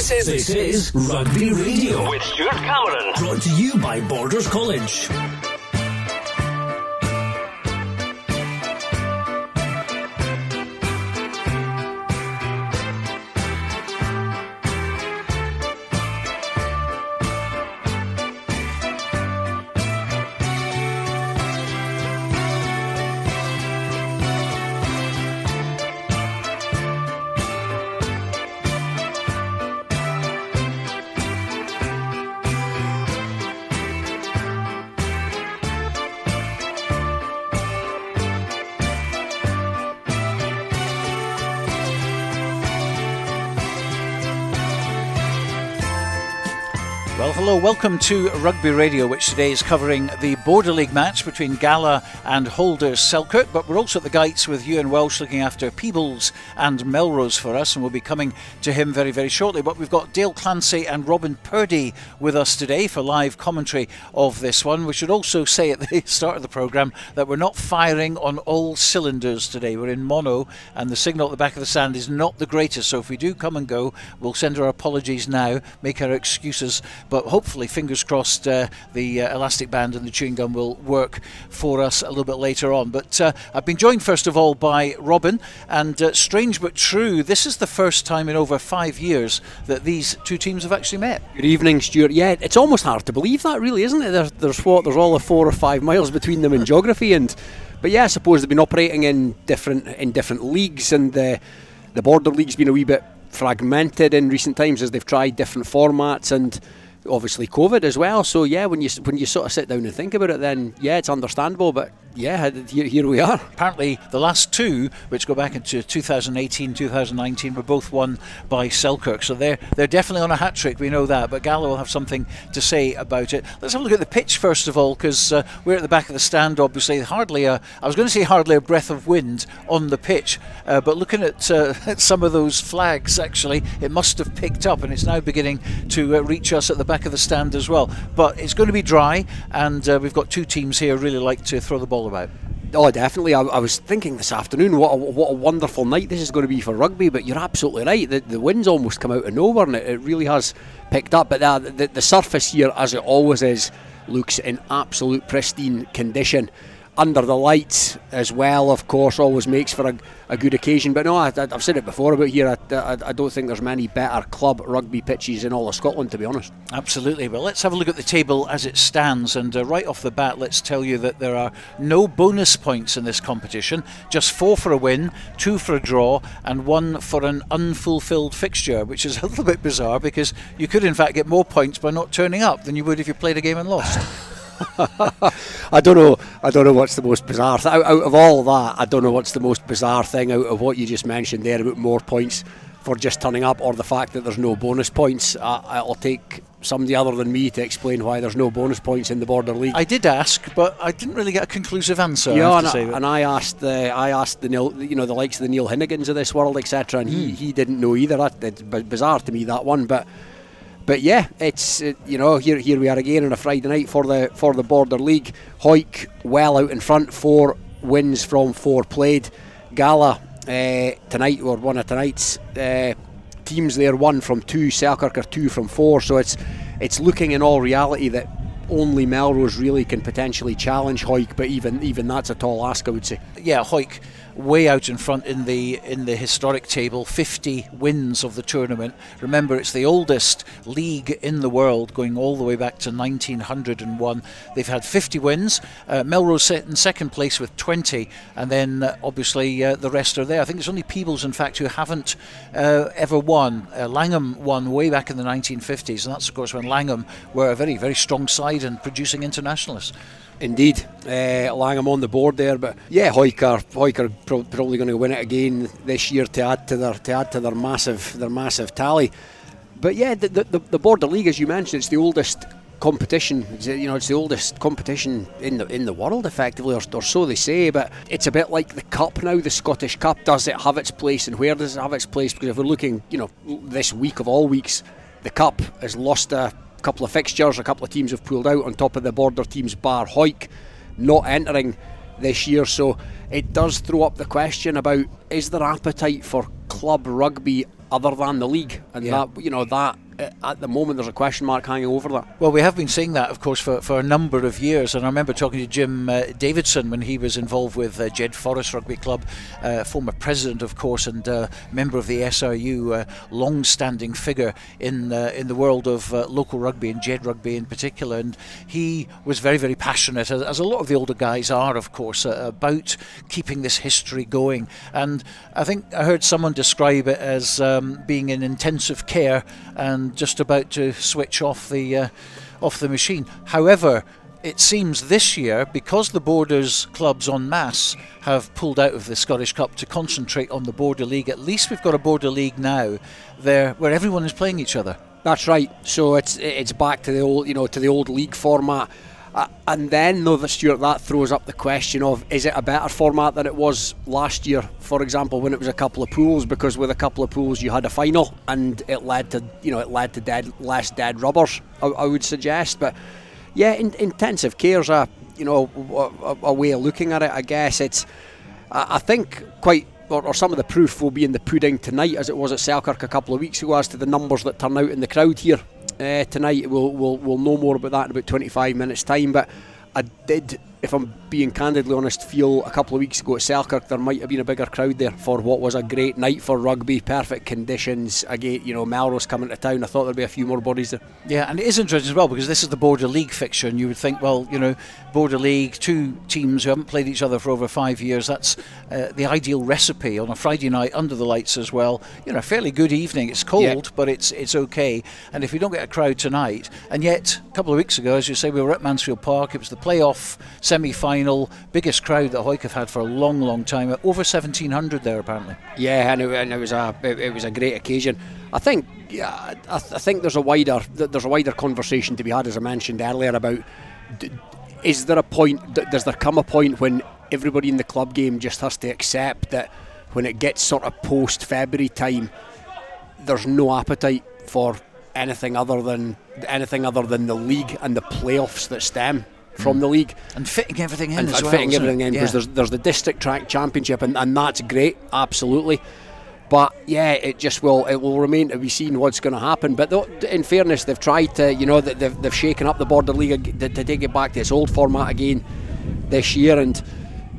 This is Rugby Radio with Stuart Cameron. Brought to you by Borders College. Well, hello, welcome to Rugby Radio, which today is covering the Border League match between Gala and Selkirk, but we're also at the Gytes with Euan Welsh looking after Peebles and Melrose for us, and we'll be coming to him very, very shortly. But we've got Dale Clancy and Robin Purdie with us today for live commentary of this one. We should also say at the start of the programme that we're not firing on all cylinders today. We're in mono, and the signal at the back of the stand is not the greatest, so if we do come and go, we'll send our apologies now, make our excuses, but hopefully, fingers crossed, the elastic band and the chewing gum will work for us a little bit later on. But I've been joined first of all by Robin, and strange but true, this is the first time in over 5 years that these two teams have actually met. Good evening, Stuart. Yeah, it's almost hard to believe that, really, isn't it? There's all of 4 or 5 miles between them in geography, but yeah, I suppose they've been operating in different leagues, and the Border League's been a wee bit fragmented in recent times as they've tried different formats, and obviously COVID as well. So yeah, when you sort of sit down and think about it, then yeah, it's understandable. But yeah, here we are. Apparently the last two, which go back into 2018, 2019, were both won by Selkirk. So they're definitely on a hat-trick, we know that. But Gala will have something to say about it. Let's have a look at the pitch first of all, because we're at the back of the stand, obviously. I was going to say hardly a breath of wind on the pitch, but looking at some of those flags, actually, it must have picked up, and it's now beginning to reach us at the back of the stand as well. But it's going to be dry, and we've got two teams here really like to throw the ball about. Oh, definitely. I was thinking this afternoon, what a wonderful night this is going to be for rugby. But you're absolutely right. The wind's almost come out of nowhere, and it really has picked up. But the surface here, as it always is, looks in absolute pristine condition. Under the lights as well, of course, always makes for a good occasion. But no, I've said it before about here, I don't think there's many better club rugby pitches in all of Scotland, to be honest. Absolutely. Well, let's have a look at the table as it stands, and right off the bat, let's tell you that there are no bonus points in this competition, just 4 for a win, 2 for a draw, and 1 for an unfulfilled fixture, which is a little bit bizarre, because you could in fact get more points by not turning up than you would if you played a game and lost. I don't know what's the most bizarre out of all that. I don't know what's the most bizarre thing out of what you just mentioned there about more points for just turning up, or the fact that there's no bonus points. It'll take somebody other than me to explain why there's no bonus points in the Border League. I did ask, but I didn't really get a conclusive answer. Yeah, I asked the the likes of the Neil Hinnegans of this world, etc., and he didn't know either. It's bizarre to me, that one, But yeah, it's here we are again on a Friday night for the Border League. Hawick well out in front, 4 wins from 4 played. Gala tonight, or one of tonight's teams there, 1 from 2. Selkirk are 2 from 4. So it's looking in all reality that only Melrose really can potentially challenge Hawick, but even that's a tall ask, I would say. Yeah, Hawick way out in front in the historic table, 50 wins of the tournament. Remember, it's the oldest league in the world, going all the way back to 1901. They've had 50 wins. Melrose set in second place with 20, and then obviously the rest are there. I think it's only Peebles, in fact, who haven't ever won. Langham won way back in the 1950s, and that's of course when Langham were a very, very strong side and producing internationalists. Indeed, Langham on the board there, but yeah, Hawick are probably going to win it again this year to add to their massive tally. But yeah, the Border League, as you mentioned, it's the oldest competition. It's the oldest competition in the world, effectively, or so they say. But it's a bit like the Cup now, the Scottish Cup. Does it have its place, and where does it have its place? Because if we're looking, this week of all weeks, the Cup has lost a couple of fixtures, a couple of teams have pulled out on top of the Border teams, bar Hawick not entering this year. So it does throw up the question about, is there appetite for club rugby other than the league, and that at the moment there's a question mark hanging over that. Well, we have been seeing that, of course, for a number of years, and I remember talking to Jim Davidson when he was involved with Jed Forest Rugby Club, former president, of course, and member of the SRU, long-standing figure in the world of local rugby and Jed rugby in particular, and he was very, very passionate, as a lot of the older guys are, of course, about keeping this history going. And I think I heard someone describe it as being in intensive care and just about to switch off the machine. However, it seems this year, because the Borders clubs en masse have pulled out of the Scottish Cup to concentrate on the Border League, at least we've got a Border League now there where everyone is playing each other. That's right. So it's back to the old, to the old league format. And then, though, Stuart, that throws up the question of, is it a better format than it was last year, for example, when it was a couple of pools? Because with a couple of pools you had a final, and it led to less dead rubbers, I would suggest. But yeah, intensive care's a way of looking at it. I guess it's, I think or some of the proof will be in the pudding tonight, as it was at Selkirk a couple of weeks ago, as to the numbers that turn out in the crowd here. Tonight we'll know more about that in about 25 minutes time, but I did, if I'm being candidly honest, feel a couple of weeks ago at Selkirk there might have been a bigger crowd there for what was a great night for rugby, perfect conditions. Again, Melrose coming to town, I thought there'd be a few more bodies there. Yeah, and it is interesting as well, because this is the Border League fixture, and you would think, well, Border League, two teams who haven't played each other for over 5 years, that's the ideal recipe on a Friday night under the lights as well. A fairly good evening. It's cold, but it's okay. And if we don't get a crowd tonight, and yet a couple of weeks ago, as you say, we were at Mansfield Park, it was the playoff semi-final, biggest crowd that Hoyk have had for a long, long time, over 1,700 there apparently. Yeah, and it was a great occasion. I think there's a wider conversation to be had, as I mentioned earlier, about does there come a point when everybody in the club game just has to accept that when it gets sort of post-February time, there's no appetite for anything other than the league and the playoffs that stem from the league, and fitting everything in as well. Fitting everything in, because there's the district track championship, and that's great, absolutely. But yeah, it will remain to be seen what's going to happen. But in fairness, they've tried to, they've shaken up the Border League to take it back to its old format again this year, and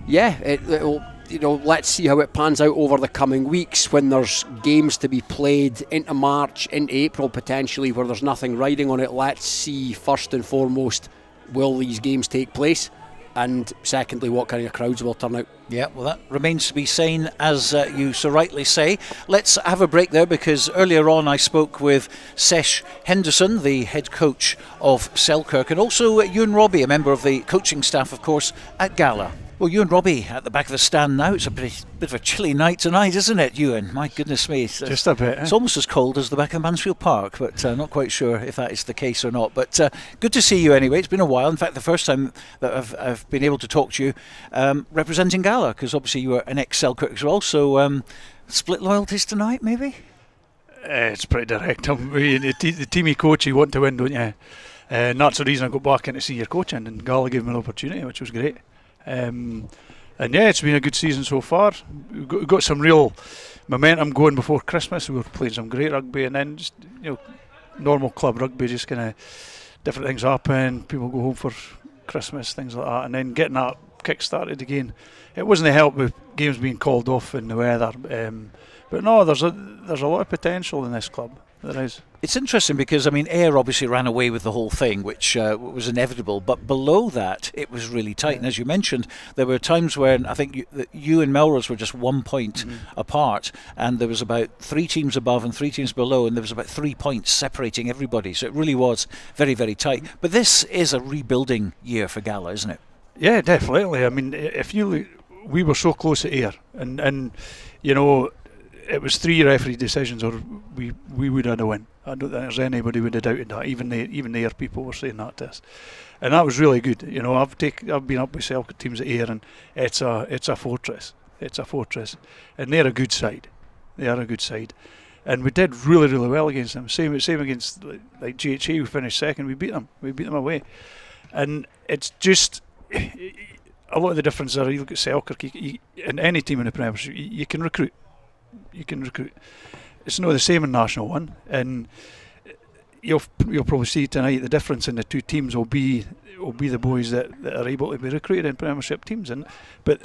yeah, it will. Let's see how it pans out over the coming weeks when there's games to be played into March, into April potentially, where there's nothing riding on it. Let's see, first and foremost, will these games take place? And secondly, what kind of crowds will turn out? Yeah, well, that remains to be seen, as you so rightly say. Let's have a break there, because earlier on I spoke with Sesh Henderson, the head coach of Selkirk, and also Euan Robbie, a member of the coaching staff, of course, at Gala. Well, Euan Robbie at the back of the stand now. It's a bit of a chilly night tonight, isn't it, Euan? My goodness me. Just a bit. It's almost as cold as the back of Mansfield Park, but not quite sure if that is the case or not. But good to see you anyway. It's been a while. In fact, the first time that I've been able to talk to you representing Gala, because obviously you were an ex-Selkirk as well. So split loyalties tonight, maybe? It's pretty direct. The team you coach, you want to win, don't you? And that's the reason I got back in to see your coaching, and Gala gave me an opportunity, which was great. And yeah, it's been a good season so far. We've got some real momentum going before Christmas. We were playing some great rugby, and then just normal club rugby, just kind of different things happen. People go home for Christmas, things like that, and then getting that kick started again. It wasn't a help with games being called off in the weather, but no, there's a lot of potential in this club. There is. It's interesting because, Ayr obviously ran away with the whole thing, which was inevitable, but below that it was really tight. And as you mentioned, there were times when I think you and Melrose were just 1 point apart, and there was about 3 teams above and 3 teams below, and there was about 3 points separating everybody. So it really was very, very tight. But this is a rebuilding year for Gala, isn't it? Yeah, definitely. If you look, we were so close at Ayr, and it was 3 referee decisions, or we would have had a win. I don't think there's anybody would have doubted that. Even the Ayr people were saying that to us, and that was really good. I've been up with Selkirk teams at Ayr, and it's a fortress. It's a fortress, and they're a good side. They are a good side, and we did really, really well against them. Same against like GHA, who finished second. We beat them. We beat them away, and it's just a lot of the difference there. You look at Selkirk, and any team in the Premiership, you can recruit. You can recruit, it's not the same in National 1, and you'll probably see tonight the difference in the two teams will be the boys that are able to be recruited in Premiership teams. But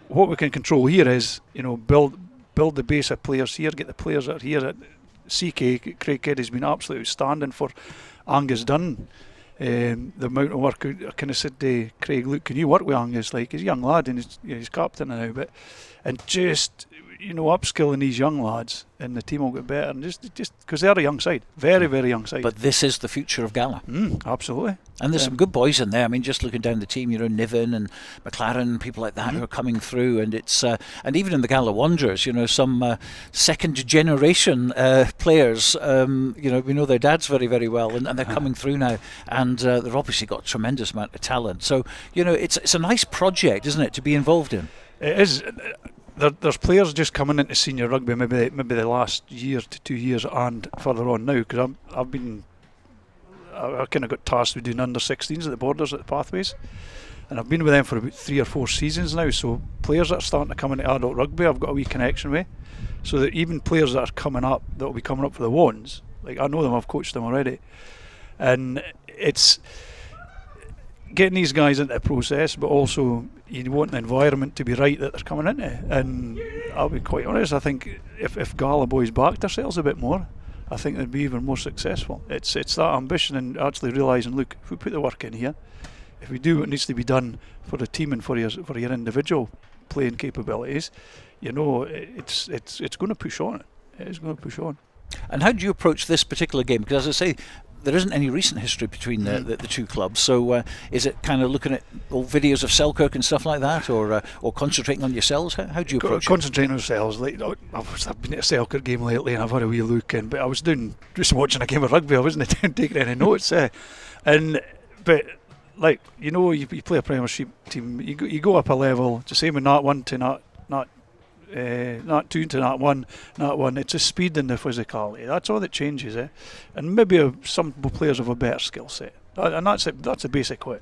what we can control here is, build the base of players here, get the players that are here. CK, Craig Keddy's been absolutely outstanding for Angus Dunn. The amount of work I kind of said to Craig, look, can you work with Angus? Like, he's a young lad and he's captain now, and just upskilling these young lads, and the team will get better. And just because they're a young side, very, very young side. But this is the future of Gala. Absolutely. And there's some good boys in there. I mean, just looking down the team, Niven and McLaren, people like that who are coming through, and it's and even in the Gala Wanderers, some second generation players. We know their dads very, very well, and they're coming through now, and they've obviously got a tremendous amount of talent. So it's a nice project, isn't it, to be involved in? It is. There's players just coming into senior rugby, maybe the last year to 2 years and further on now, because I kind of got tasked with doing under 16s at the Borders at the Pathways, and I've been with them for about 3 or 4 seasons now. So players that are starting to come into adult rugby, I've got a wee connection with, so that even players that are coming up, that will be coming up for the Wands, like I know them, I've coached them already, and it's getting these guys into the process, but also you want the environment to be right that they're coming into. And I'll be quite honest, I think if Gala boys backed themselves a bit more, I think they'd be even more successful. It's that ambition and actually realising, look, if we put the work in here, if we do what needs to be done for the team and for your individual playing capabilities, it's going to push on. It is going to push on. And how do you approach this particular game? Because as I say, there isn't any recent history between the two clubs, so is it kind of looking at old videos of Selkirk and stuff like that, or concentrating on yourselves? How do you approach it? Concentrating on ourselves. Like, I've been at a Selkirk game lately and I've had a wee look in, but I was just watching a game of rugby. I wasn't taking any notes. But like you play a Premiership team, you go up a level. It's the same with Nat 1 to Nat 2 to Nat 1, it's the speed and the physicality. That's all that changes, And maybe some players have a better skill set, and that's a basic way.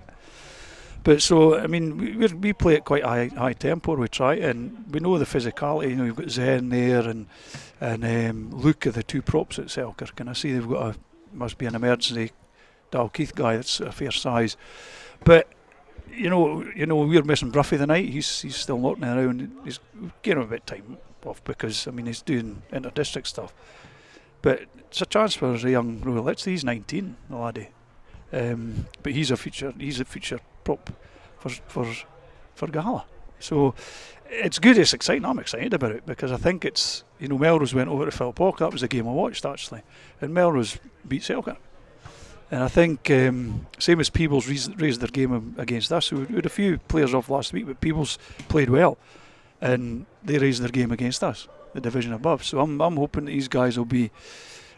But so, I mean, we play at quite high tempo. We try, and we know the physicality. You've got Zen there, and Luke are the two props at Selkirk, and I see they've got must be an emergency Dalkeith guy that's a fair size, but. We're missing Bruffy tonight. He's still knocking around. He's getting a bit of time off because he's doing inter-district stuff. But it's a transfer as a young Royal. He's 19, the laddie. But he's a future prop for Gala. So it's good. It's exciting. I'm excited about it because I think it's Melrose went over to Philpock. That was the game I watched actually, and Melrose beat Selkirk. And I think same as Peebles raised their game against us. We had a few players off last week, but Peebles played well, and they raised their game against us, the division above. So I'm hoping that these guys will be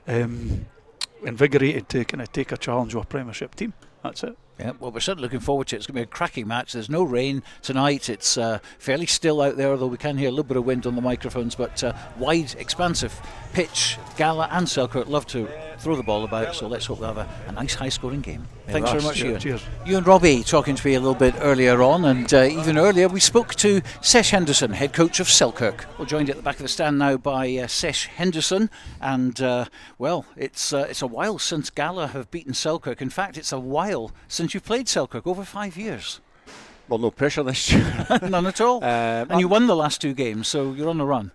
invigorated to kind of take a challenge with a Premiership team. That's it. Yeah, well, we're certainly looking forward to it. It's going to be a cracking match. There's no rain tonight. It's fairly still out there, although we can hear a little bit of wind on the microphones. But wide, expansive pitch. Gala and Selkirk love to throw the ball about, so let's hope they have a nice high-scoring game. Thanks very much, Euan. Cheers. You and Robbie talking to me a little bit earlier on, and even earlier we spoke to Sesh Henderson, head coach of Selkirk. We're joined at the back of the stand now by Sesh Henderson, and it's a while since Gala have beaten Selkirk. In fact, it's a while since you've played Selkirk, over 5 years. Well, no pressure this year. None at all. And you won the last 2 games, so you're on the run.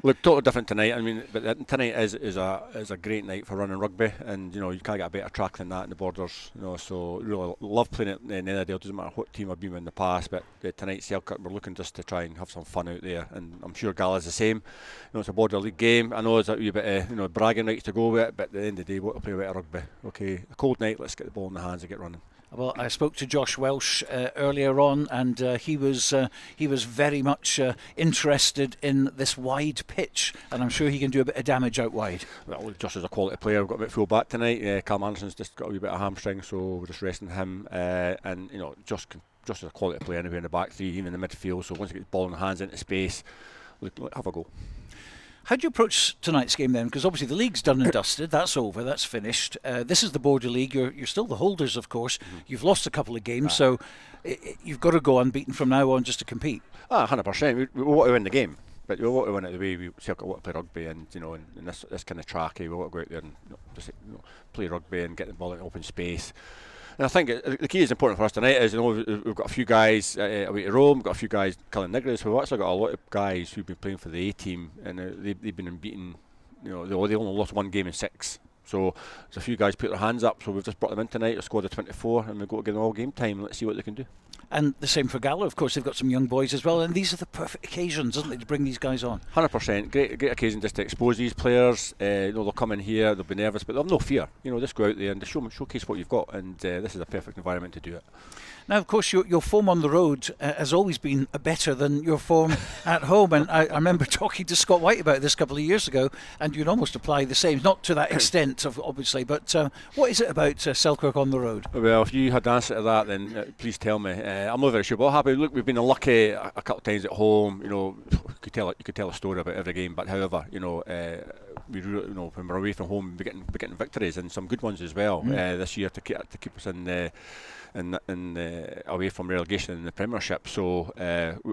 Look, totally different tonight. I mean, but tonight is a great night for running rugby, and you can't get a better track than that in the Borders. So really love playing at Netherdale. Doesn't matter what team I've been with in the past, but tonight Selkirk, we're looking just to try and have some fun out there, and I'm sure Gala's the same. It's a Border League game. I know there's a wee bit of bragging rights to go with it, but at the end of the day, we'll play a bit of rugby. Okay, a cold night. Let's get the ball in the hands and get running. Well, I spoke to Josh Welsh earlier on, and he was very much interested in this wide pitch, and I'm sure he can do a bit of damage out wide. Well, Josh is a quality player. We've got a bit full back tonight. Cam Anderson's just got a wee bit of hamstring, so we're just resting him. And Josh is a quality player anyway in the back three, even in the midfield. So once he gets the ball in the hands into space, have a go. How do you approach tonight's game then? Because obviously the league's done and dusted. That's over. That's finished. This is the Border League. You're still the holders, of course. You've lost a couple of games, so you've got to go unbeaten from now on just to compete. 100%. We want to win the game. but we want to win it the way we Selkirk want to play rugby, and in this kind of track, we want to go out there and just play rugby and get the ball in open space. And I think the key is important for us tonight is we've got a few guys away to Rome, we've got a few guys Gala and Selkirk. We've actually got a lot of guys who've been playing for the A team, and they've been unbeaten. They only lost one game in 6. So there's a few guys put their hands up, so we've just brought them in tonight, a squad of 24, and we've got to give them all game time. Let's see what they can do. And the same for Gala, of course. They've got some young boys as well, and these are the perfect occasions, isn't it, to bring these guys on? 100%. Great occasion just to expose these players. They'll come in here, they'll be nervous, but they'll have no fear. Just go out there and showcase what you've got, and this is a perfect environment to do it. Now, of course, your form on the road has always been better than your form at home. And I remember talking to Scott White about this a couple of years ago, and you'd almost apply the same, not to that extent, obviously, but what is it about Selkirk on the road? Well, if you had the answer to that, then please tell me. I'm not very sure, but happy. Look, we've been unlucky a couple of times at home. You could tell a story about every game, but however, we when we're away from home, we're getting victories and some good ones as well this year to keep us in away from relegation in the Premiership. So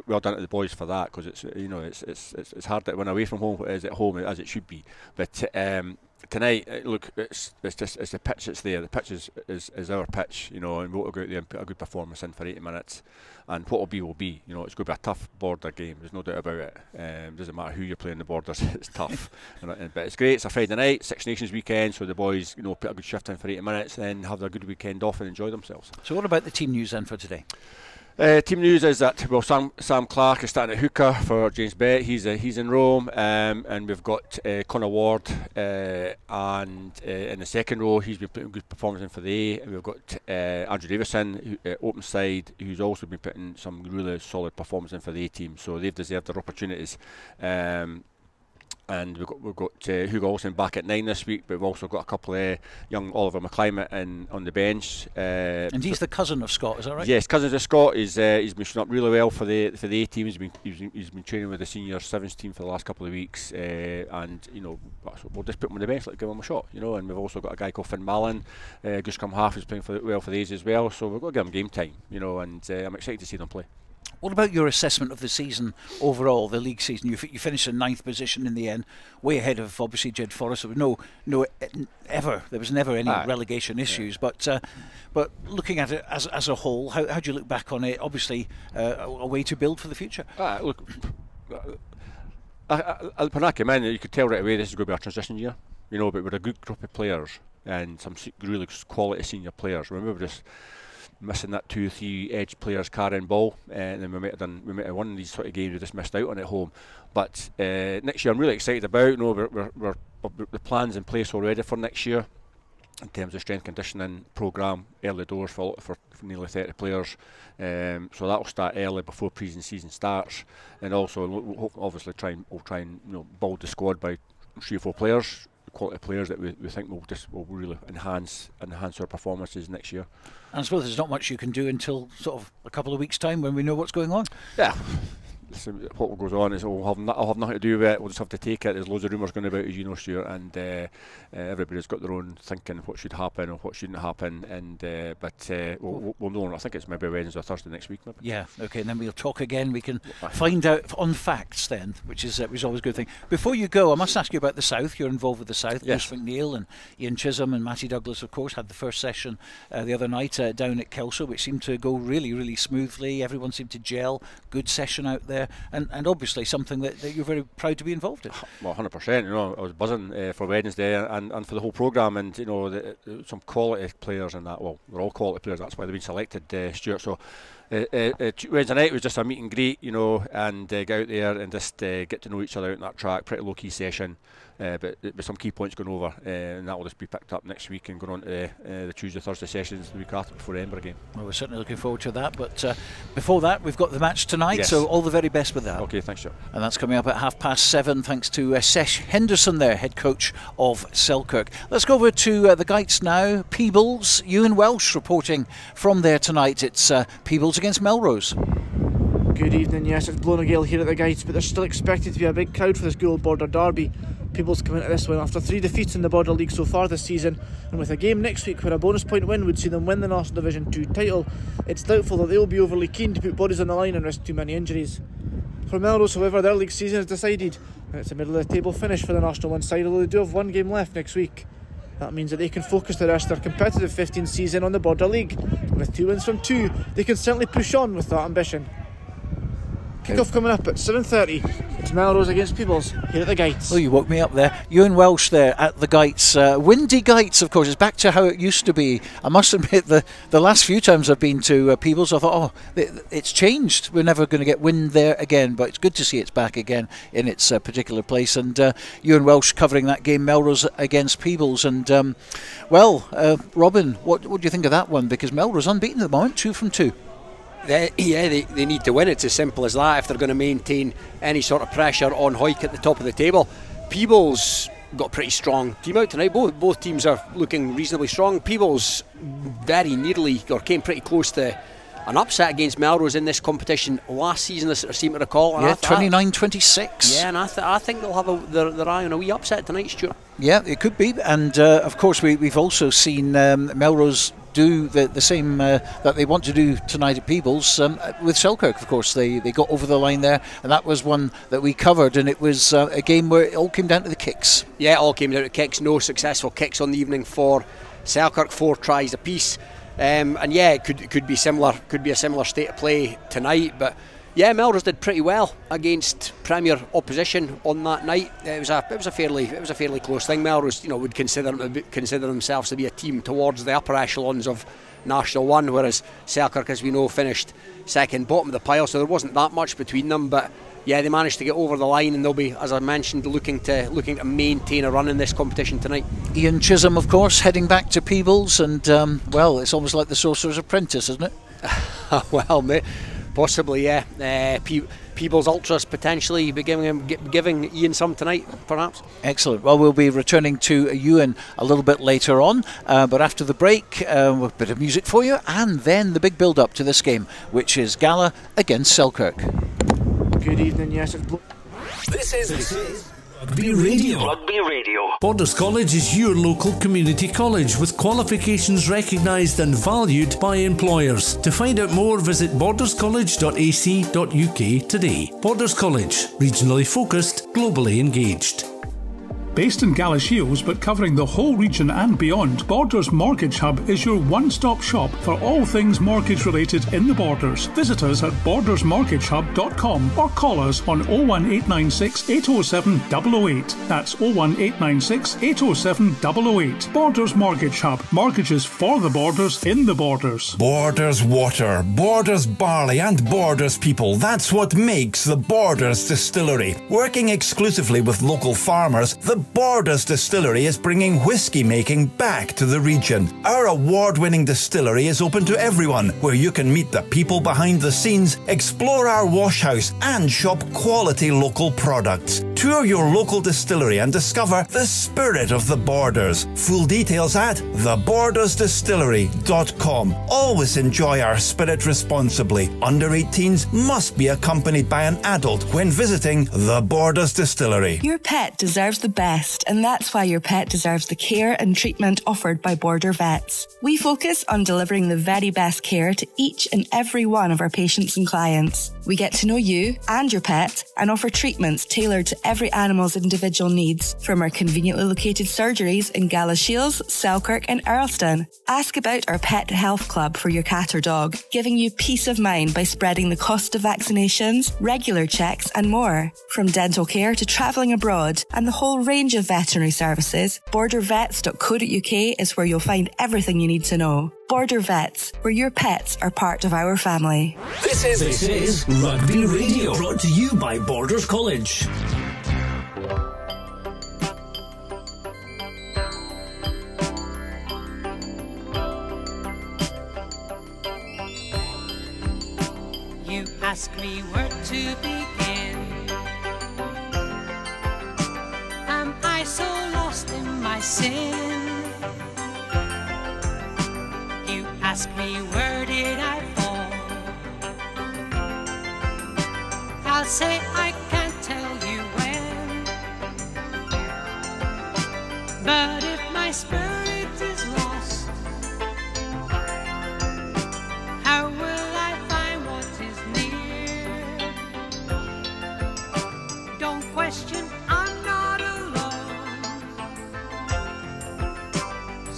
well done to the boys for that, because it's hard to win away from home as at home as it should be. But tonight, look, it's the pitch that's there. The pitch is our pitch, and we'll go out there and put a good performance in for 80 minutes. And what will be will be. It's going to be a tough border game. There's no doubt about it. Doesn't matter who you're playing the borders. It's tough. But it's great. It's a Friday night, Six Nations weekend, so the boys, put a good shift in for 80 minutes, then have a good weekend off and enjoy themselves. So what about the team news then for today? Team news is that Sam Clark is starting at hooker for James Bett. He's in Rome, and we've got Connor Ward, and in the second row he's been putting good performance in for the A. And we've got Andrew Davison, open side, who's also been putting some really solid performance in for the A team. So they've deserved their opportunities. And we've got Hugo Olsen back at 9 this week, but we've also got a couple of young Oliver McClimate on the bench. And he's the cousin of Scott, is that right? Yes, cousin of Scott. He's been showing up really well for the A team. He's been training with the senior sevens team for the last couple of weeks, and we'll just put him on the bench, give him a shot. And we've also got a guy called Finn Mallon, Goose Come Half, who's playing well for the A's as well. So we've got to give him game time, and I'm excited to see them play. What about your assessment of the season overall, the league season? You finished in 9th position in the end, way ahead of obviously Jed Forrest. There was never any relegation issues. But looking at it as a whole, how do you look back on it? Obviously, a way to build for the future. Look, when I came in, you could tell right away this is going to be a transition year. But we're a good group of players and some really quality senior players. Remember, we're just missing that 2 or 3 edge players carrying ball, and then we might have won these sort of games we just missed out on at home. But next year I'm really excited about. We're the plans in place already for next year in terms of strength conditioning programme, early doors for nearly 30 players. So that will start early before pre-season starts, and also we'll obviously try and build the squad by 3 or 4 players. Quality players that we think will really enhance our performances next year. And I suppose there's not much you can do until sort of a couple of weeks' time when we know what's going on. Yeah. What goes on is I'll have nothing to do with it. We'll just have to take it. There's loads of rumours going about, as you know, Stuart, and everybody's got their own thinking what should happen and what shouldn't happen. And we'll know. I think it's maybe Wednesday or Thursday next week. Maybe. Yeah. Okay. And then we'll talk again. We can find out on facts then, which is always a good thing. Before you go, I must ask you about the South. You're involved with the South. Yes. Bruce McNeil and Ian Chisholm and Matty Douglas, of course, had the first session the other night down at Kelso, which seemed to go really, really smoothly. Everyone seemed to gel. Good session out there. And obviously something that you're very proud to be involved in. Well, 100%. I was buzzing for Wednesday and for the whole programme, and some quality players in that. Well, they're all quality players. That's why they've been selected, Stuart. So Wednesday night was just a meet and greet, and get out there and just get to know each other out in that track. Pretty low key session, but with some key points going over, and that will just be picked up next week and going on to the Tuesday, Thursday sessions the week after before the Edinburgh game. Well, we're certainly looking forward to that. But before that, we've got the match tonight. Yes. So all the very best with that. Okay, thanks, Stuart. And that's coming up at 7:30. Thanks to Sesh Henderson, there, head coach of Selkirk. Let's go over to the Gytes now. Peebles, Euan Welsh reporting from there tonight. It's Peebles against Melrose. Good evening. Yes, it's blowing a gale here at the Gytes, but there's still expected to be a big crowd for this Gold Border derby. Peebles come into this one after 3 defeats in the Border League so far this season, and with a game next week where a bonus point win would see them win the National Division 2 title, it's doubtful that they'll be overly keen to put bodies on the line and risk too many injuries. For Melrose, however, their league season is decided, and it's a middle of the table finish for the National 1 side, although they do have one game left next week. That means that they can focus the rest of their competitive 15th season on the Border League. With 2 wins from 2, they can certainly push on with that ambition. Kick-off coming up at 7:30. It's Melrose against Peebles here at the Gytes. Oh, you woke me up there. Euan Welsh there at the Gytes. Windy Gytes, of course. It's back to how it used to be. I must admit, the last few times I've been to Peebles, I thought, it's changed. We're never going to get wind there again, but it's good to see it's back again in its particular place. And Euan Welsh covering that game, Melrose against Peebles. And, Robin, what do you think of that one? Because Melrose unbeaten at the moment, 2 from 2. They need to win. It's as simple as that if they're going to maintain any sort of pressure on Hawick at the top of the table. Peebles got a pretty strong team out tonight. Both teams are looking reasonably strong. Peebles very nearly, or came pretty close to an upset against Melrose in this competition last season, I seem to recall. And 29-26. Yeah, and I think they'll have their eye on a wee upset tonight, Stuart. Yeah, it could be. And of course we've also seen Melrose do the same that they want to do tonight at Peebles with Selkirk. Of course they got over the line there, and that was one that we covered, and it was a game where it all came down to the kicks. Yeah, it all came down to kicks. No successful kicks on the evening for Selkirk, 4 tries apiece. And yeah, it could be similar. Could be a similar state of play tonight. But yeah, Melrose did pretty well against Premier opposition on that night. It was a fairly close thing. Melrose, would consider themselves to be a team towards the upper echelons of National 1, whereas Selkirk, as we know, finished second, bottom of the pile. So there wasn't that much between them. But yeah, they managed to get over the line, and they'll be, as I mentioned, looking to maintain a run in this competition tonight. Ian Chisholm, of course, heading back to Peebles, and it's almost like the Sorcerer's Apprentice, isn't it? Well, mate, possibly, yeah. Peebles Ultras potentially be giving Ian some tonight, perhaps. Excellent. Well, we'll be returning to Euan a little bit later on, but after the break, a bit of music for you, and then the big build-up to this game, which is Gala against Selkirk. Good evening, yes, This is Rugby Radio. Rugby Radio. Borders College is your local community college with qualifications recognised and valued by employers. To find out more, visit borderscollege.ac.uk today. Borders College, regionally focused, globally engaged. Based in Galashiels but covering the whole region and beyond, Borders Mortgage Hub is your one-stop shop for all things mortgage related in the Borders. Visit us at bordersmortgagehub.com or call us on 01896 807 008. That's 01896 807 008. Borders Mortgage Hub. Mortgages for the Borders in the Borders. Borders water, Borders barley and Borders people. That's what makes the Borders Distillery. Working exclusively with local farmers, the Borders Distillery is bringing whiskey making back to the region. Our award-winning distillery is open to everyone, where you can meet the people behind the scenes, explore our wash house and shop quality local products. Tour your local distillery and discover the spirit of the Borders. Full details at thebordersdistillery.com. Always enjoy our spirit responsibly. Under 18s must be accompanied by an adult when visiting the Borders Distillery. Your pet deserves the best, and that's why your pet deserves the care and treatment offered by Border Vets. We focus on delivering the very best care to each and every one of our patients and clients. We get to know you and your pet and offer treatments tailored to every animal's individual needs, from our conveniently located surgeries in Galashiels, Selkirk and Earlston. Ask about our Pet Health Club for your cat or dog, giving you peace of mind by spreading the cost of vaccinations, regular checks and more. From dental care to travelling abroad and the whole range of veterinary services, bordervets.co.uk is where you'll find everything you need to know. Border Vets, where your pets are part of our family. This is Rugby Radio, brought to you by Borders College. You ask me where to begin. Am I so lost in my sin? You ask me where did I fall? I'll say I can't tell you when. But if my spirit is lost, how will I find what is near?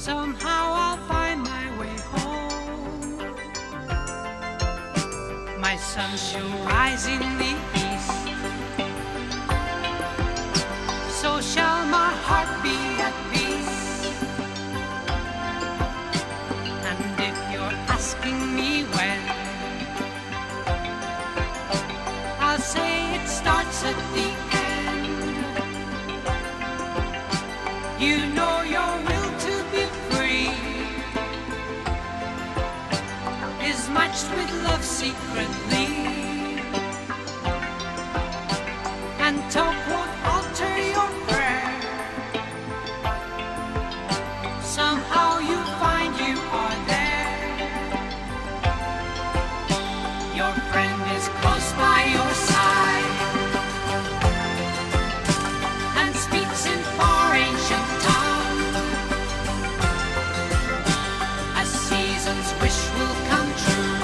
Somehow I'll find my way home. My sun shall rise in the east, so shall my heart be at peace. And if you're asking me when, I'll say it starts at the end. You know your will to be free is matched with love secretly, and talk won't alter your prayer. Somehow you find you are there. Your friend is close by your side and speaks in far ancient tongue. A season's wish will come true.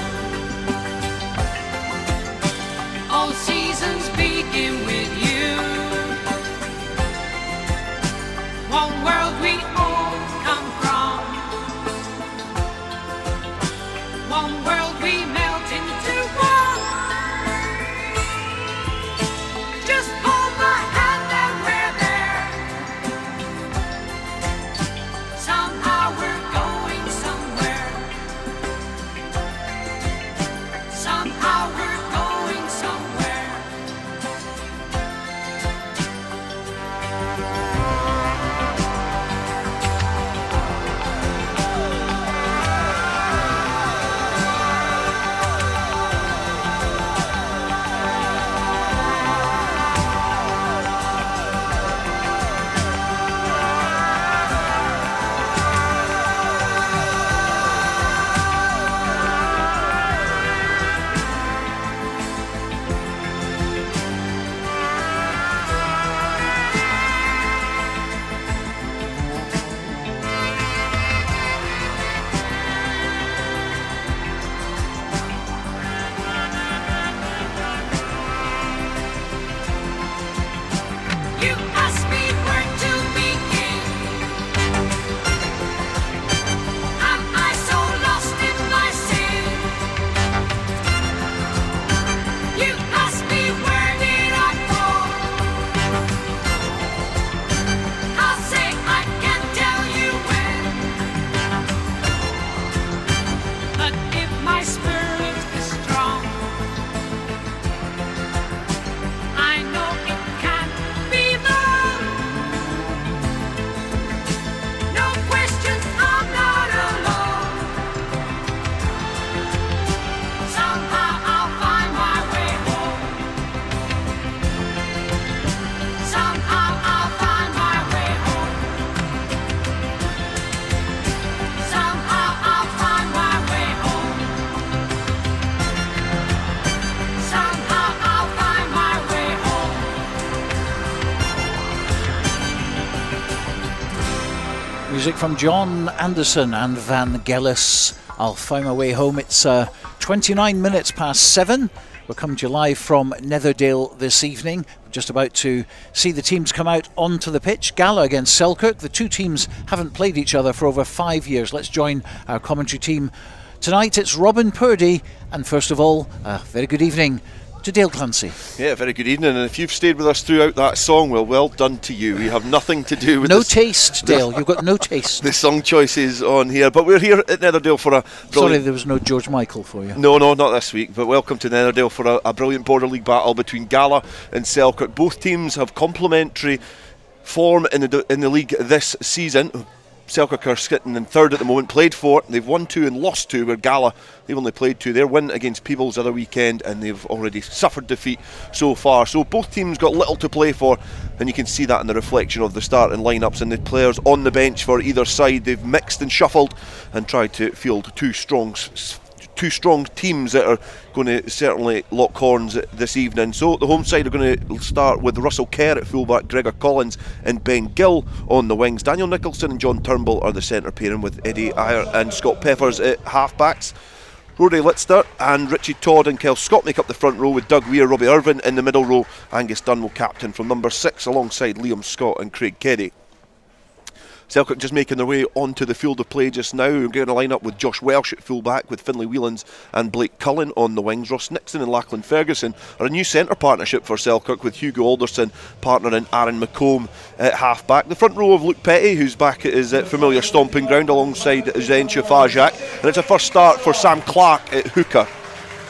All seasons begin with you. One world we all come from, one world we melt into one. Just hold my hand and we're there. Somehow we're going somewhere. Somehow we're going somewhere. You ask me where to begin. Am I so lost in my sin? You ask me where did I fall? I'll say I can't tell you when. But if my spirit is strong, I know it can't be long. No questions, I'm not alone. Somehow I'll find my way home. Somehow I'll find my way home. Somehow I'll find my way home. Somehow I'll find my way home. Music from John Anderson and Van Gellis. I'll find my way home. It's 29 minutes past 7. We're coming to you live from Netherdale this evening. We're just about to see the teams come out onto the pitch. Gala against Selkirk. The two teams haven't played each other for over 5 years. Let's join our commentary team. Tonight it's Robin Purdie, and first of all, very good evening to Dale Clancy. Yeah, very good evening, and if you've stayed with us throughout that song, well done to you. We have nothing to do with No taste, Dale. You've got no taste. the song choices on here, but we're here at Netherdale for a Sorry, there was no George Michael for you. No, not this week, but welcome to Netherdale for a brilliant Border League battle between Gala and Selkirk. Both teams have complementary form in the league this season. Selkirk are sitting in third at the moment, played 4, they've won 2 and lost 2, where Gala, they've only played 2. Their win against Peebles the other weekend, and they've already suffered defeat so far. So both teams got little to play for, and you can see that in the reflection of the starting lineups and the players on the bench for either side. They've mixed and shuffled and tried to field two strong teams that are going to certainly lock horns this evening. So the home side are going to start with Russell Kerr at fullback, Gregor Collins and Ben Gill on the wings. Daniel Nicholson and John Turnbull are the centre pairing, with Eddie Ayer and Scott Peppers at half-backs. Rory Litster and Richie Todd and Kel Scott make up the front row, with Doug Weir, Robbie Irvin in the middle row. Angus Dunn will captain from number 6 alongside Liam Scott and Craig Keddy. Selkirk just making their way onto the field of play just now. We're going to line up with Josh Welsh at full-back, with Finlay Whelans and Blake Cullen on the wings. Ross Nixon and Lachlan Ferguson are a new centre partnership for Selkirk, with Hugo Alderson partnering Aaron McComb at half-back. The front row of Luke Petty, who's back at his familiar stomping ground alongside Zen Shafajak. And it's a first start for Sam Clark at hooker.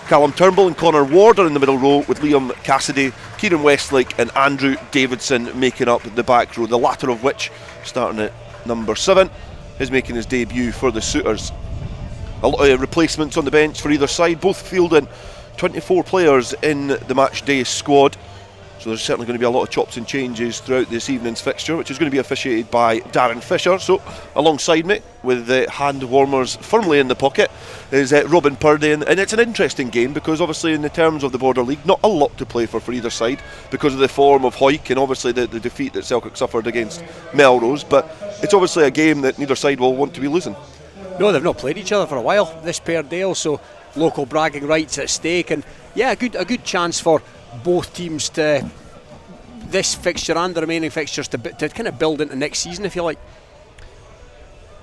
Callum Turnbull and Connor Ward are in the middle row, with Liam Cassidy, Kieran Westlake and Andrew Davidson making up the back row, the latter of which, starting at number 7, is making his debut for the Sooters. A lot of replacements on the bench for either side, both fielding 24 players in the match day squad. So there's certainly going to be a lot of chops and changes throughout this evening's fixture, which is going to be officiated by Darren Fisher. So alongside me, with the hand warmers firmly in the pocket, is Robin Purdie, and it's an interesting game because obviously in the terms of the Border League, not a lot to play for either side because of the form of Hawick and obviously the defeat that Selkirk suffered against Melrose, but it's obviously a game that neither side will want to be losing. No, they've not played each other for a while, this Purdie, so local bragging rights at stake, and yeah, a good chance for both teams to, this fixture and the remaining fixtures, to kind of build into next season, if you like.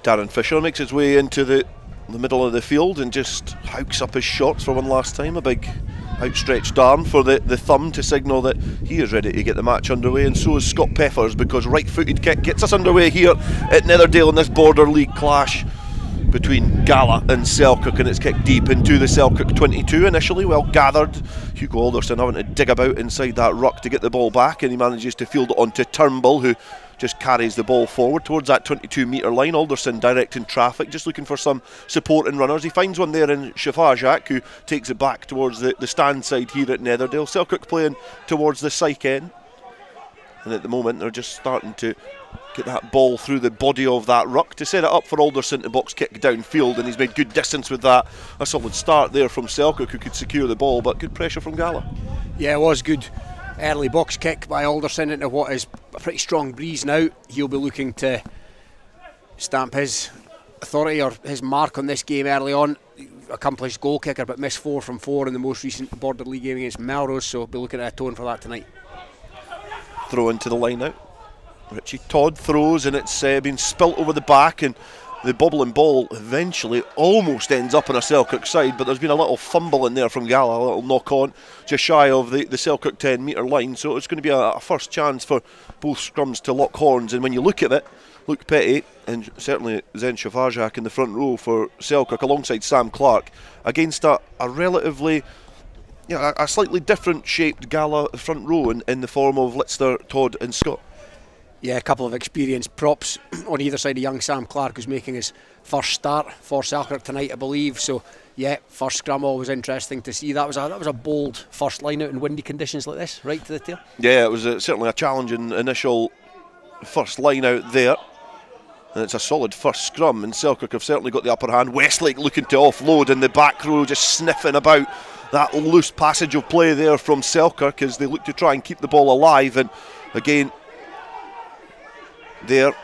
Darren Fisher makes his way into the middle of the field and just hikes up his shots for one last time. A big outstretched arm for the thumb to signal that he is ready to get the match underway, and so is Scott Peffers, because right-footed kick gets us underway here at Netherdale in this Border League clash between Gala and Selkirk, and it's kicked deep into the Selkirk 22 initially, well gathered. Hugo Alderson having to dig about inside that ruck to get the ball back, and he manages to field it onto Turnbull, who just carries the ball forward towards that 22 metre line. Alderson directing traffic, just looking for some supporting runners. He finds one there in Shafajak, who takes it back towards the stand side here at Netherdale. Selkirk playing towards the Syke end, and at the moment they're just starting to get that ball through the body of that ruck to set it up for Alderson to box kick downfield, and he's made good distance with that. A solid start there from Selkirk, who could secure the ball, but good pressure from Gala. Yeah, it was good early box kick by Alderson into what is a pretty strong breeze now. He'll be looking to stamp his authority or his mark on this game early on. Accomplished goal kicker, but missed 4 from 4 in the most recent Border League game against Melrose, so be looking at a tone for that tonight. Throw into the line out. Richie Todd throws, and it's been spilt over the back, and the bobbling ball eventually almost ends up on a Selkirk side, but there's been a little fumble in there from Gala, a little knock on just shy of the Selkirk 10 metre line, so it's going to be a first chance for both scrums to lock horns. And when you look at it, Luke Petty and certainly Zen Shafajak in the front row for Selkirk alongside Sam Clark against a relatively, a slightly different shaped Gala front row in the form of Lister, Todd and Scott. Yeah, a couple of experienced props on either side of young Sam Clark, who's making his first start for Selkirk tonight, I believe. So, yeah, first scrum always interesting to see. That was a bold first line out in windy conditions like this, right to the tail. Yeah, it was certainly a challenging initial first line out there. And it's a solid first scrum, and Selkirk have certainly got the upper hand. Westlake looking to offload in the back row, just sniffing about that loose passage of play there from Selkirk as they look to try and keep the ball alive. And again, they're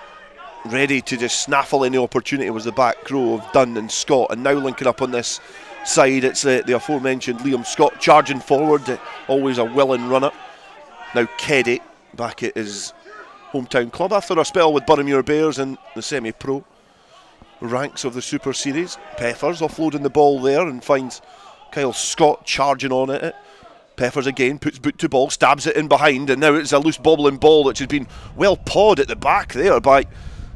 ready to just snaffle any opportunity was the back row of Dunn and Scott, and now linking up on this side, it's the aforementioned Liam Scott charging forward, always a willing runner. Now Keddy back at his hometown club after a spell with Boroughmuir Bears in the semi-pro ranks of the Super Series. Peffers offloading the ball there and finds Kyle Scott charging on it. Peffers again puts boot to ball, stabs it in behind, and now it's a loose bobbling ball which has been well pawed at the back there by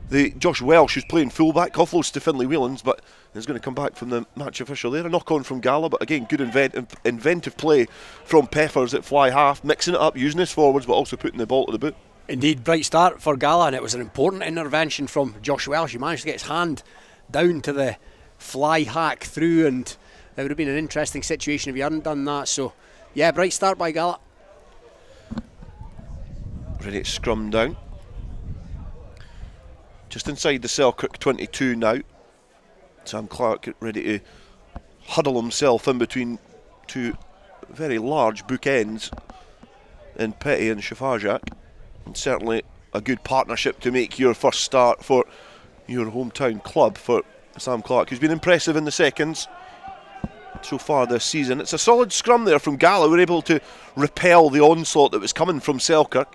the Josh Welsh, who's playing fullback. Offloads to Finlay Whelans, but is going to come back from the match official there. A knock on from Gala, but again good inventive play from Peffers at fly half, mixing it up, using his forwards, but also putting the ball to the boot. Indeed, bright start for Gala, and it was an important intervention from Josh Welsh. He managed to get his hand down to the fly hack through, and it would have been an interesting situation if he hadn't done that. So yeah, bright start by Gala. Ready to scrum down. Just inside the Selkirk 22 now. Sam Clark ready to huddle himself in between two very large bookends in Petty and Shafajak. And certainly a good partnership to make your first start for your hometown club for Sam Clark, who's been impressive in the seconds so far this season. It's a solid scrum there from Gala. We're able to repel the onslaught that was coming from Selkirk.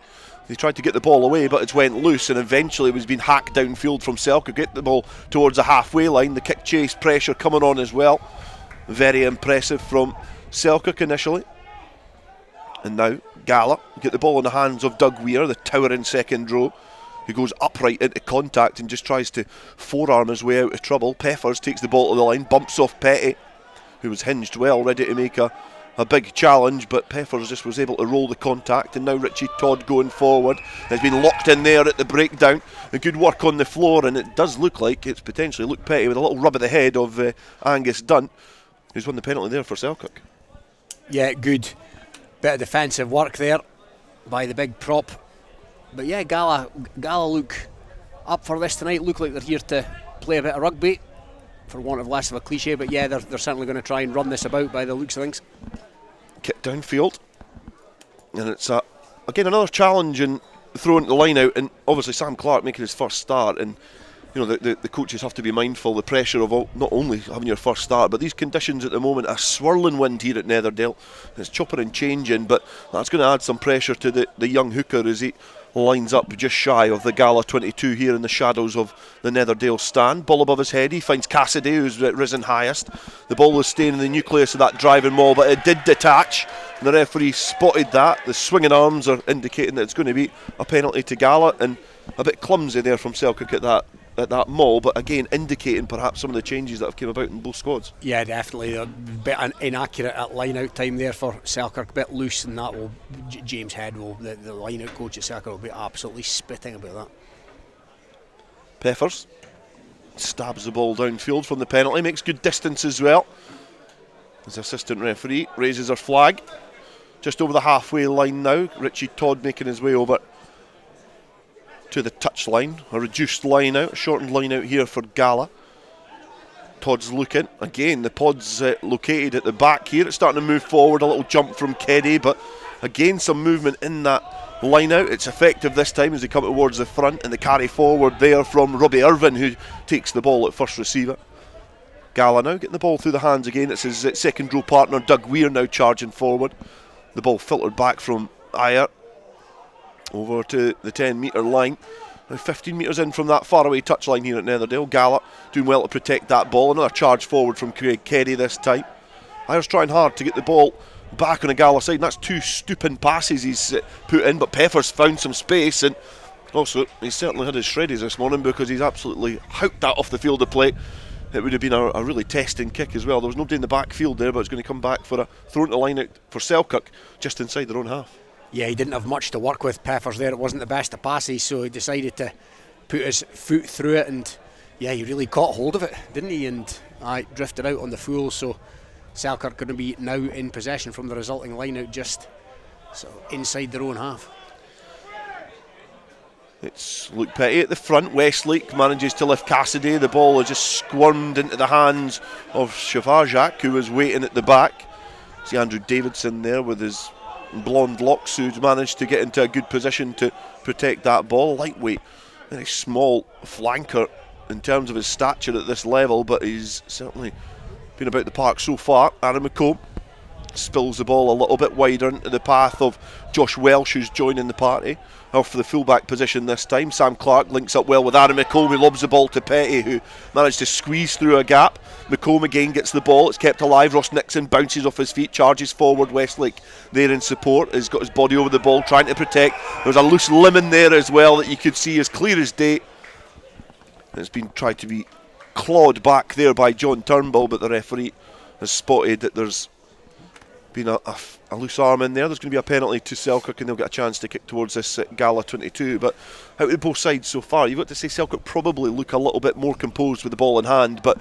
They tried to get the ball away, but it's went loose, and eventually was being hacked downfield from Selkirk. Get the ball towards the halfway line. The kick chase pressure coming on as well. Very impressive from Selkirk initially. And now Gala get the ball in the hands of Doug Weir, the towering second row, who goes upright into contact and just tries to forearm his way out of trouble. Peppers takes the ball to the line, bumps off Petty, who was hinged well, ready to make a big challenge, but Peppers just was able to roll the contact. And now Richie Todd going forward. Has been locked in there at the breakdown. A good work on the floor, and it does look like it's potentially Luke Petty with a little rub of the head of Angus Dunn, who's won the penalty there for Selkirk. Yeah, good bit of defensive work there by the big prop. But yeah, Gala look up for this tonight. Look like they're here to play a bit of rugby, for want of less of a cliche. But yeah, they're certainly going to try and run this about by the looks of things. Kick downfield, and it's again another challenge in throwing the line out, and obviously Sam Clark making his first start, and you know the coaches have to be mindful the pressure of not only having your first start, but these conditions at the moment, a swirling wind here at Netherdale. It's chopping and changing, but that's going to add some pressure to the young hooker as he lines up just shy of the Gala 22 here in the shadows of the Netherdale stand. Ball above his head, he finds Cassidy, who's risen highest. The ball was staying in the nucleus of that driving maul, but it did detach, and the referee spotted that. The swinging arms are indicating that it's going to be a penalty to Gala, and a bit clumsy there from Selkirk at that maul, but again indicating perhaps some of the changes that have come about in both squads. Yeah, definitely a bit inaccurate at line out time there for Selkirk, a bit loose, and that will James Head the line out coach at Selkirk will be absolutely spitting about that. Peppers stabs the ball downfield from the penalty, makes good distance as well. His assistant referee raises her flag just over the halfway line now. Richie Todd making his way over to the touch line, a reduced line out, a shortened line out here for Gala. Todd's looking again. The pod's located at the back here. It's starting to move forward. A little jump from Keddy, but again some movement in that line out. It's effective this time as they come towards the front, and the carry forward there from Robbie Irvin, who takes the ball at first receiver. Gala now getting the ball through the hands again. It's his second row partner Doug Weir now charging forward. The ball filtered back from Ayer over to the 10-metre line. Now 15 metres in from that faraway touchline here at Netherdale. Gala doing well to protect that ball. Another charge forward from Craig Keddy this time. Ayer's trying hard to get the ball back on the Gala side, and that's two stooping passes he's put in, but Peppers found some space, and also he certainly had his shreddies this morning because he's absolutely hooked that off the field of play. It would have been a really testing kick as well. There was nobody in the backfield there, but it's going to come back for a throw into the line out for Selkirk just inside their own half. Yeah, he didn't have much to work with, Peppers, there. It wasn't the best of passes, so he decided to put his foot through it, and yeah, he really caught hold of it, didn't he? And drifted out on the full, so Selkirk going to be now in possession from the resulting line out just inside their own half. It's Luke Petty at the front. Westlake manages to lift Cassidy. The ball is just squirmed into the hands of Chevajak, who was waiting at the back. See Andrew Davidson there with his blonde locks, who's managed to get into a good position to protect that ball. Lightweight, very small flanker in terms of his stature at this level, but he's certainly been about the park so far. Aaron McComb spills the ball a little bit wider into the path of Josh Welsh, who's joining the party off for the fullback position this time. Sam Clark links up well with Aaron McComb, who lobs the ball to Petty, who managed to squeeze through a gap. McComb again gets the ball, it's kept alive. Ross Nixon bounces off his feet, charges forward. Westlake there in support, has got his body over the ball trying to protect. There's a loose limb in there as well that you could see as clear as day. It's been tried to be clawed back there by John Turnbull, but the referee has spotted that there's been a loose arm in there. There's going to be a penalty to Selkirk, and they'll get a chance to kick towards this Gala 22. But out of both sides so far, you've got to say Selkirk probably look a little bit more composed with the ball in hand, but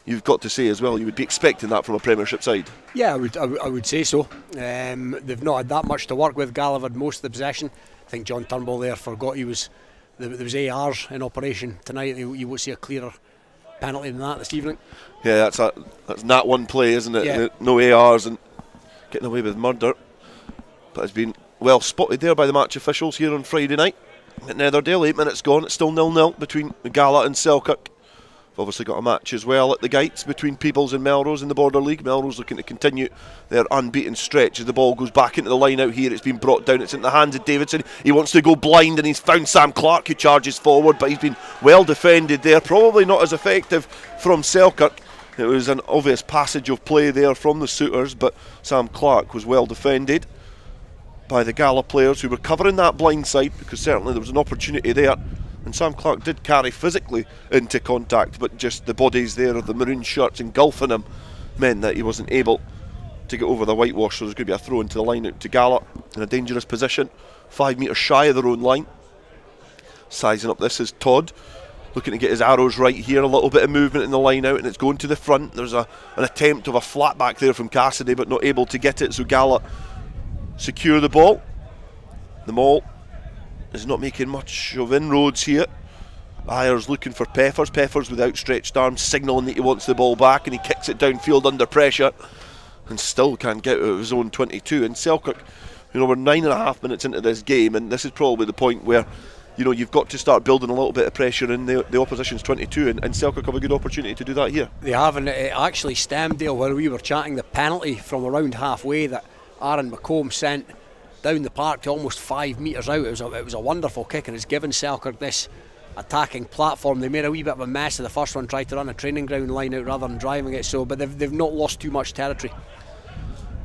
you've got to say as well you would be expecting that from a Premiership side. Yeah, I would say so. They've not had that much to work with. Gala have had most of the possession. I think John Turnbull there forgot there was ARs in operation tonight. You won't see a clearer penalty than that this evening. Yeah, that's not one play, isn't it? Yeah. No ARs and getting away with murder. But it's been well spotted there by the match officials here on Friday night at Netherdale. 8 minutes gone, it's still 0-0 between Gala and Selkirk. We've obviously got a match as well at the Gytes between Peebles and Melrose in the Border League. Melrose looking to continue their unbeaten stretch as the ball goes back into the line out here. It's been brought down, it's in the hands of Davidson. He wants to go blind and he's found Sam Clark, who charges forward, but he's been well defended there. Probably not as effective from Selkirk. It was an obvious passage of play there from the suitors, but Sam Clark was well defended by the Gala players who were covering that blind side, because certainly there was an opportunity there. And Sam Clark did carry physically into contact, but just the bodies there of the maroon shirts engulfing him meant that he wasn't able to get over the whitewash. So there's going to be a throw into the line out to Gala in a dangerous position, 5 metres shy of their own line. Sizing up this is Todd, looking to get his arrows right here. A little bit of movement in the line out, and it's going to the front. There's an attempt of a flat back there from Cassidy, but not able to get it, so Gala secure the ball. The Maul is not making much of inroads here. Ayers looking for Peffers. Peffers with outstretched arms, signalling that he wants the ball back, and he kicks it downfield under pressure and still can't get out of his own 22. And Selkirk, we're 9.5 minutes into this game, and this is probably the point where you've got to start building a little bit of pressure in the opposition's 22, and Selkirk have a good opportunity to do that here. They have, and it actually stemmed, Dale, where we were chatting, the penalty from around halfway that Aaron McComb sent down the park to almost 5 metres out. It was a wonderful kick, and it's given Selkirk this attacking platform. They made a wee bit of a mess of the first one, tried to run a training ground line out rather than driving it, but they've not lost too much territory.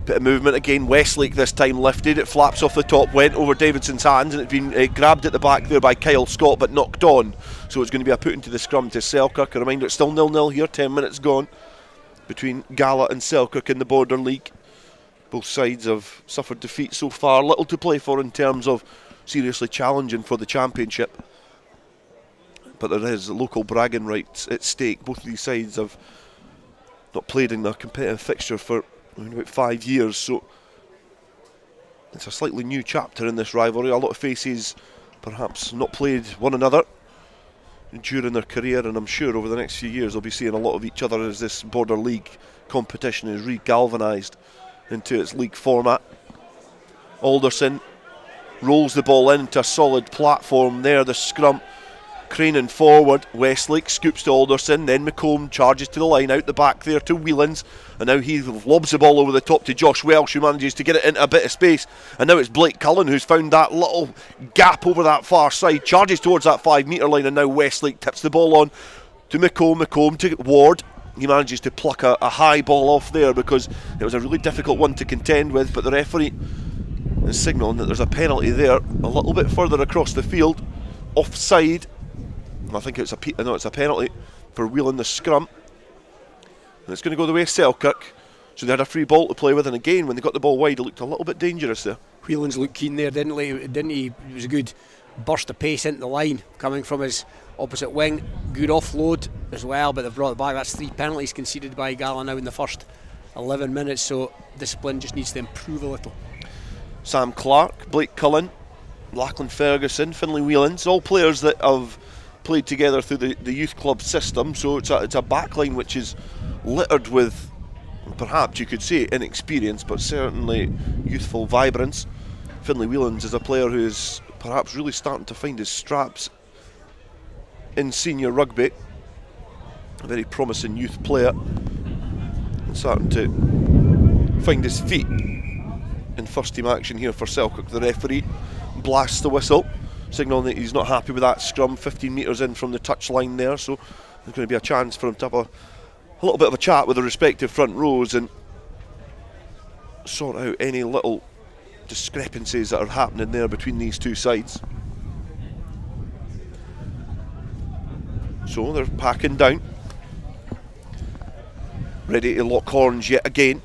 Bit of movement again. Westlake this time lifted. It flaps off the top, went over Davidson's hands, and it's been grabbed at the back there by Kyle Scott, but knocked on. So it's going to be a put into the scrum to Selkirk. A reminder, it's still 0-0 here, 10 minutes gone between Gala and Selkirk in the Border League. Both sides have suffered defeat so far, little to play for in terms of seriously challenging for the championship. But there is local bragging rights at stake. Both of these sides have not played in a competitive fixture for about 5 years, so it's a slightly new chapter in this rivalry. A lot of faces perhaps not played one another during their career, and I'm sure over the next few years they'll be seeing a lot of each other as this Border League competition is re-galvanised into its league format. Alderson rolls the ball into a solid platform there, the scrum craning forward. Westlake scoops to Alderson, then McComb charges to the line, out the back there to Whelans, and now he lobs the ball over the top to Josh Welsh, who manages to get it into a bit of space, and now it's Blake Cullen who's found that little gap over that far side, charges towards that 5 metre line, and now Westlake tips the ball on to McComb to Ward. He manages to pluck a high ball off there because it was a really difficult one to contend with, but the referee is signalling that there's a penalty there a little bit further across the field, offside. I think it's a penalty for wheeling the scrum, and it's going to go the way of Selkirk. So they had a free ball to play with, and again when they got the ball wide it looked a little bit dangerous there. Whelans looked keen there, didn't he? It was a good burst of pace into the line coming from his opposite wing. Good offload as well, but they've brought it back. That's 3 penalties conceded by Gala now in the first 11 minutes, so discipline just needs to improve a little. Sam Clark, Blake Cullen, Lachlan Ferguson, Finlay Whelans, all players that have played together through the youth club system, so it's a backline which is littered with, perhaps you could say, inexperience, but certainly youthful vibrance. Finlay Whelans is a player who is perhaps really starting to find his straps in senior rugby. A very promising youth player, and starting to find his feet in first team action here for Selkirk. The referee blasts the whistle, signalling that he's not happy with that scrum 15 metres in from the touchline there, so there's going to be a chance for him to have a little bit of a chat with the respective front rows and sort out any little discrepancies that are happening there between these two sides. So they're packing down, ready to lock horns yet again.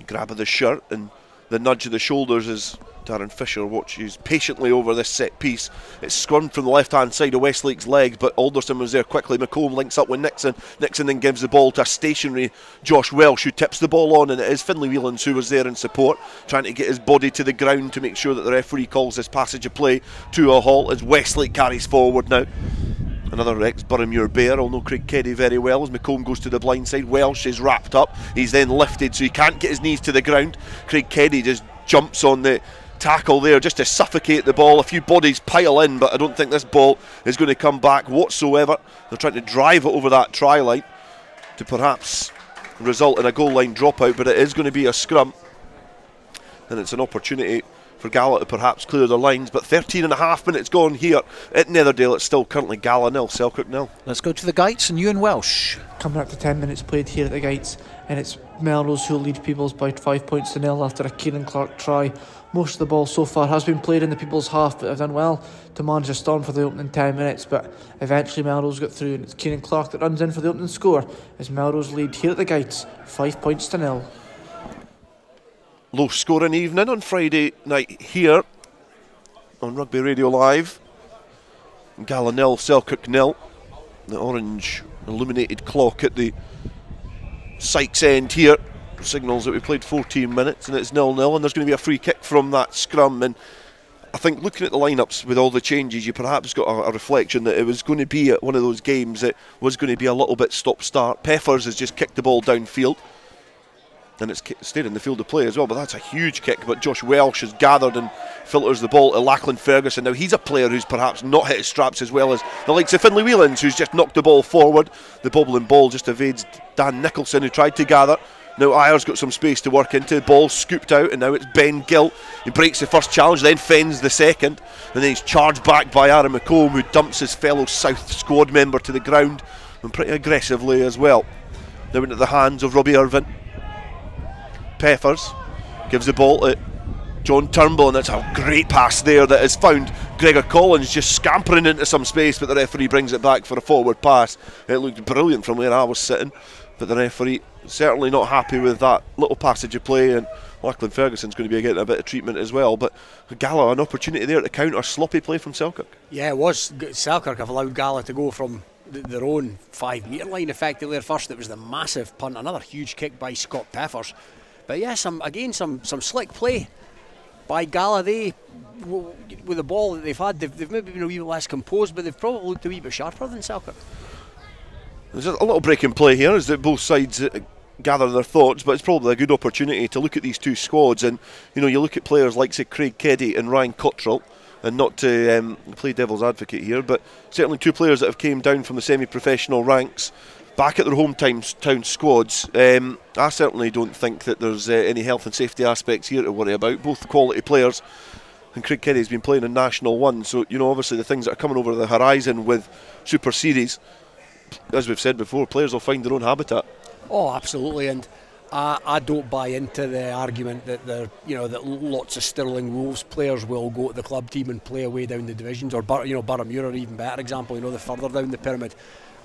Grab of the shirt and the nudge of the shoulders as Darren Fisher watches patiently over this set piece. It's scrummed from the left hand side of Westlake's legs, but Alderson was there quickly. McComb links up with Nixon. Nixon then gives the ball to a stationary Josh Welsh, who tips the ball on, and it is Finlay Whelans who was there in support, trying to get his body to the ground to make sure that the referee calls this passage of play to a halt as Westlake carries forward now. Another ex-Boroughmuir Bear, I'll know Craig Keddy very well, as McComb goes to the blind side. Welsh is wrapped up, he's then lifted so he can't get his knees to the ground. Craig Keddy just jumps on the tackle there just to suffocate the ball. A few bodies pile in, but I don't think this ball is going to come back whatsoever. They're trying to drive it over that try line to perhaps result in a goal line dropout, but it is going to be a scrum, and it's an opportunity for Gala to perhaps clear their lines. But 13 and a half minutes gone here at Netherdale. It's still currently Gala 0, Selkirk 0. Let's go to the Gytes and Euan Welsh. Coming up to 10 minutes played here at the Gytes, and it's Melrose who lead Peebles by 5 points to 0 after a Kieran Clark try. Most of the ball so far has been played in the Peebles half, but have done well to manage a storm for the opening 10 minutes, but eventually Melrose got through, and it's Kieran Clark that runs in for the opening score as Melrose lead here at the Gytes 5 points to 0. Low scoring evening on Friday night here on Rugby Radio Live. Gala 0, Selkirk 0. The orange illuminated clock at the Sykes end here signals that we played 14 minutes and it's 0-0, and there's going to be a free kick from that scrum. And I think looking at the lineups with all the changes, you perhaps got a reflection that it was going to be one of those games that was going to be a little bit stop-start. Peppers has just kicked the ball downfield, and it's stayed in the field of play as well, but that's a huge kick. But Josh Welsh has gathered and filters the ball to Lachlan Ferguson. Now he's a player who's perhaps not hit his straps as well as the likes of Finlay Whelans, who's just knocked the ball forward. The bobbling ball just evades Dan Nicholson, who tried to gather. Now Ayer's got some space to work into. The ball scooped out, and now it's Ben Gill. He breaks the first challenge, then fends the second, and then he's charged back by Aaron McComb, who dumps his fellow South squad member to the ground, and pretty aggressively as well. Now into the hands of Robbie Irvin. Peppers gives the ball to John Turnbull, and that's a great pass there that has found Gregor Collins just scampering into some space, but the referee brings it back for a forward pass. It looked brilliant from where I was sitting, but the referee certainly not happy with that little passage of play, and Lachlan Ferguson's going to be getting a bit of treatment as well. But Gala, an opportunity there to counter sloppy play from Selkirk. Yeah, it was. Selkirk have allowed Gala to go from their own 5 metre line effectively at first. It was the massive punt, another huge kick by Scott Peppers. But yeah, some slick play by Gala. They, with the ball that they've had, they've maybe been a wee bit less composed, but they've probably looked a wee bit sharper than Selkirk. There's a little break in play here as both sides gather their thoughts, but it's probably a good opportunity to look at these two squads. And you look at players like, say, Craig Keddy and Ryan Cottrell, and not to play devil's advocate here, but certainly two players that have came down from the semi-professional ranks back at their hometown squads. I certainly don't think that there's any health and safety aspects here to worry about. Both quality players, and Craig Keddy's been playing in National 1, so obviously the things that are coming over the horizon with Super Series, as we've said before, players will find their own habitat. Oh, absolutely, and I don't buy into the argument that that lots of Stirling Wolves players will go to the club team and play away down the divisions, or Boroughmuir are even better example. The further down the pyramid.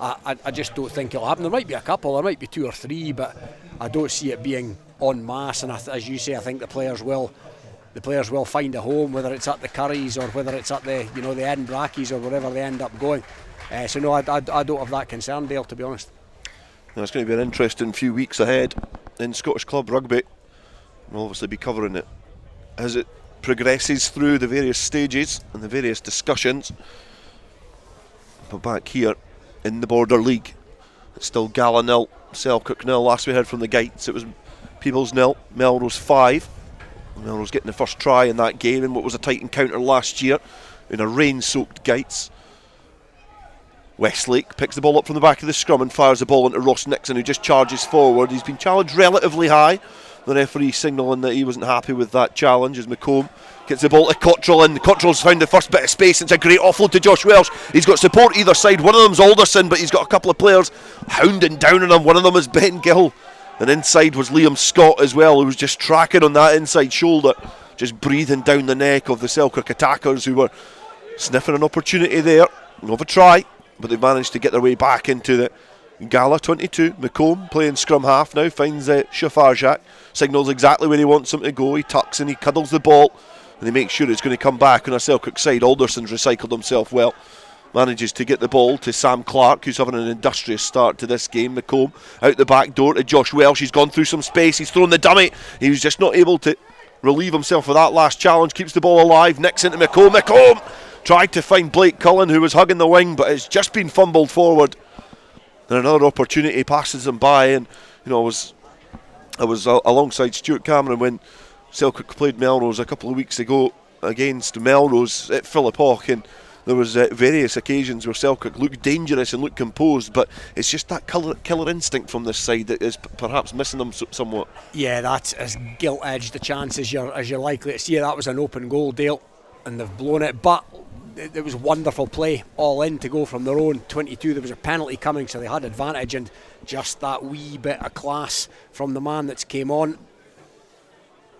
I just don't think it'll happen. There might be a couple, there might be 2 or 3, but I don't see it being en masse. And as you say, I think the players will find a home, whether it's at the Curries or whether it's at the the Edinbrackies or wherever they end up going. So no, I don't have that concern, Dale, to be honest. Now it's going to be an interesting few weeks ahead in Scottish Club Rugby. We'll obviously be covering it as it progresses through the various stages and the various discussions. But back here in the Border League, it's still Gala 0, Selkirk 0. Last we heard from the Gytes, it was Peebles 0, Melrose 5. Melrose getting the first try in that game in what was a tight encounter last year in a rain-soaked Gytes. Westlake picks the ball up from the back of the scrum and fires the ball into Ross Nixon, who just charges forward. He's been challenged relatively high. The referee signalling that he wasn't happy with that challenge as McComb gets the ball to Cottrell, and Cottrell's found the first bit of space. It's a great offload to Josh Welsh. He's got support either side. One of them's Alderson, but he's got a couple of players hounding down on him. One of them is Ben Gill, and inside was Liam Scott as well, who was just tracking on that inside shoulder, just breathing down the neck of the Selkirk attackers, who were sniffing an opportunity there of a try, but they've managed to get their way back into the Gala 22. McComb playing scrum half now, finds Shafarjak, signals exactly where he wants him to go. He tucks and he cuddles the ball, and he makes sure it's going to come back on a Selkirk side. Alderson's recycled himself well, manages to get the ball to Sam Clark, who's having an industrious start to this game. McComb out the back door to Josh Welsh. He's gone through some space, he's thrown the dummy. He was just not able to relieve himself of that last challenge. Keeps the ball alive. Nixon to McComb. McComb tried to find Blake Cullen, who was hugging the wing, but it's just been fumbled forward. And another opportunity passes him by, and I was alongside Stuart Cameron when Selkirk played Melrose a couple of weeks ago against Melrose at Philip Hawke, and there was various occasions where Selkirk looked dangerous and looked composed, but it's just that killer instinct from this side that is perhaps missing them somewhat. Yeah, that's as gilt-edged the chance as you're likely to see. That was an open goal, Dale, and they've blown it, but it was wonderful play all in to go from their own 22. There was a penalty coming, so they had advantage, and just that wee bit of class from the man that's came on,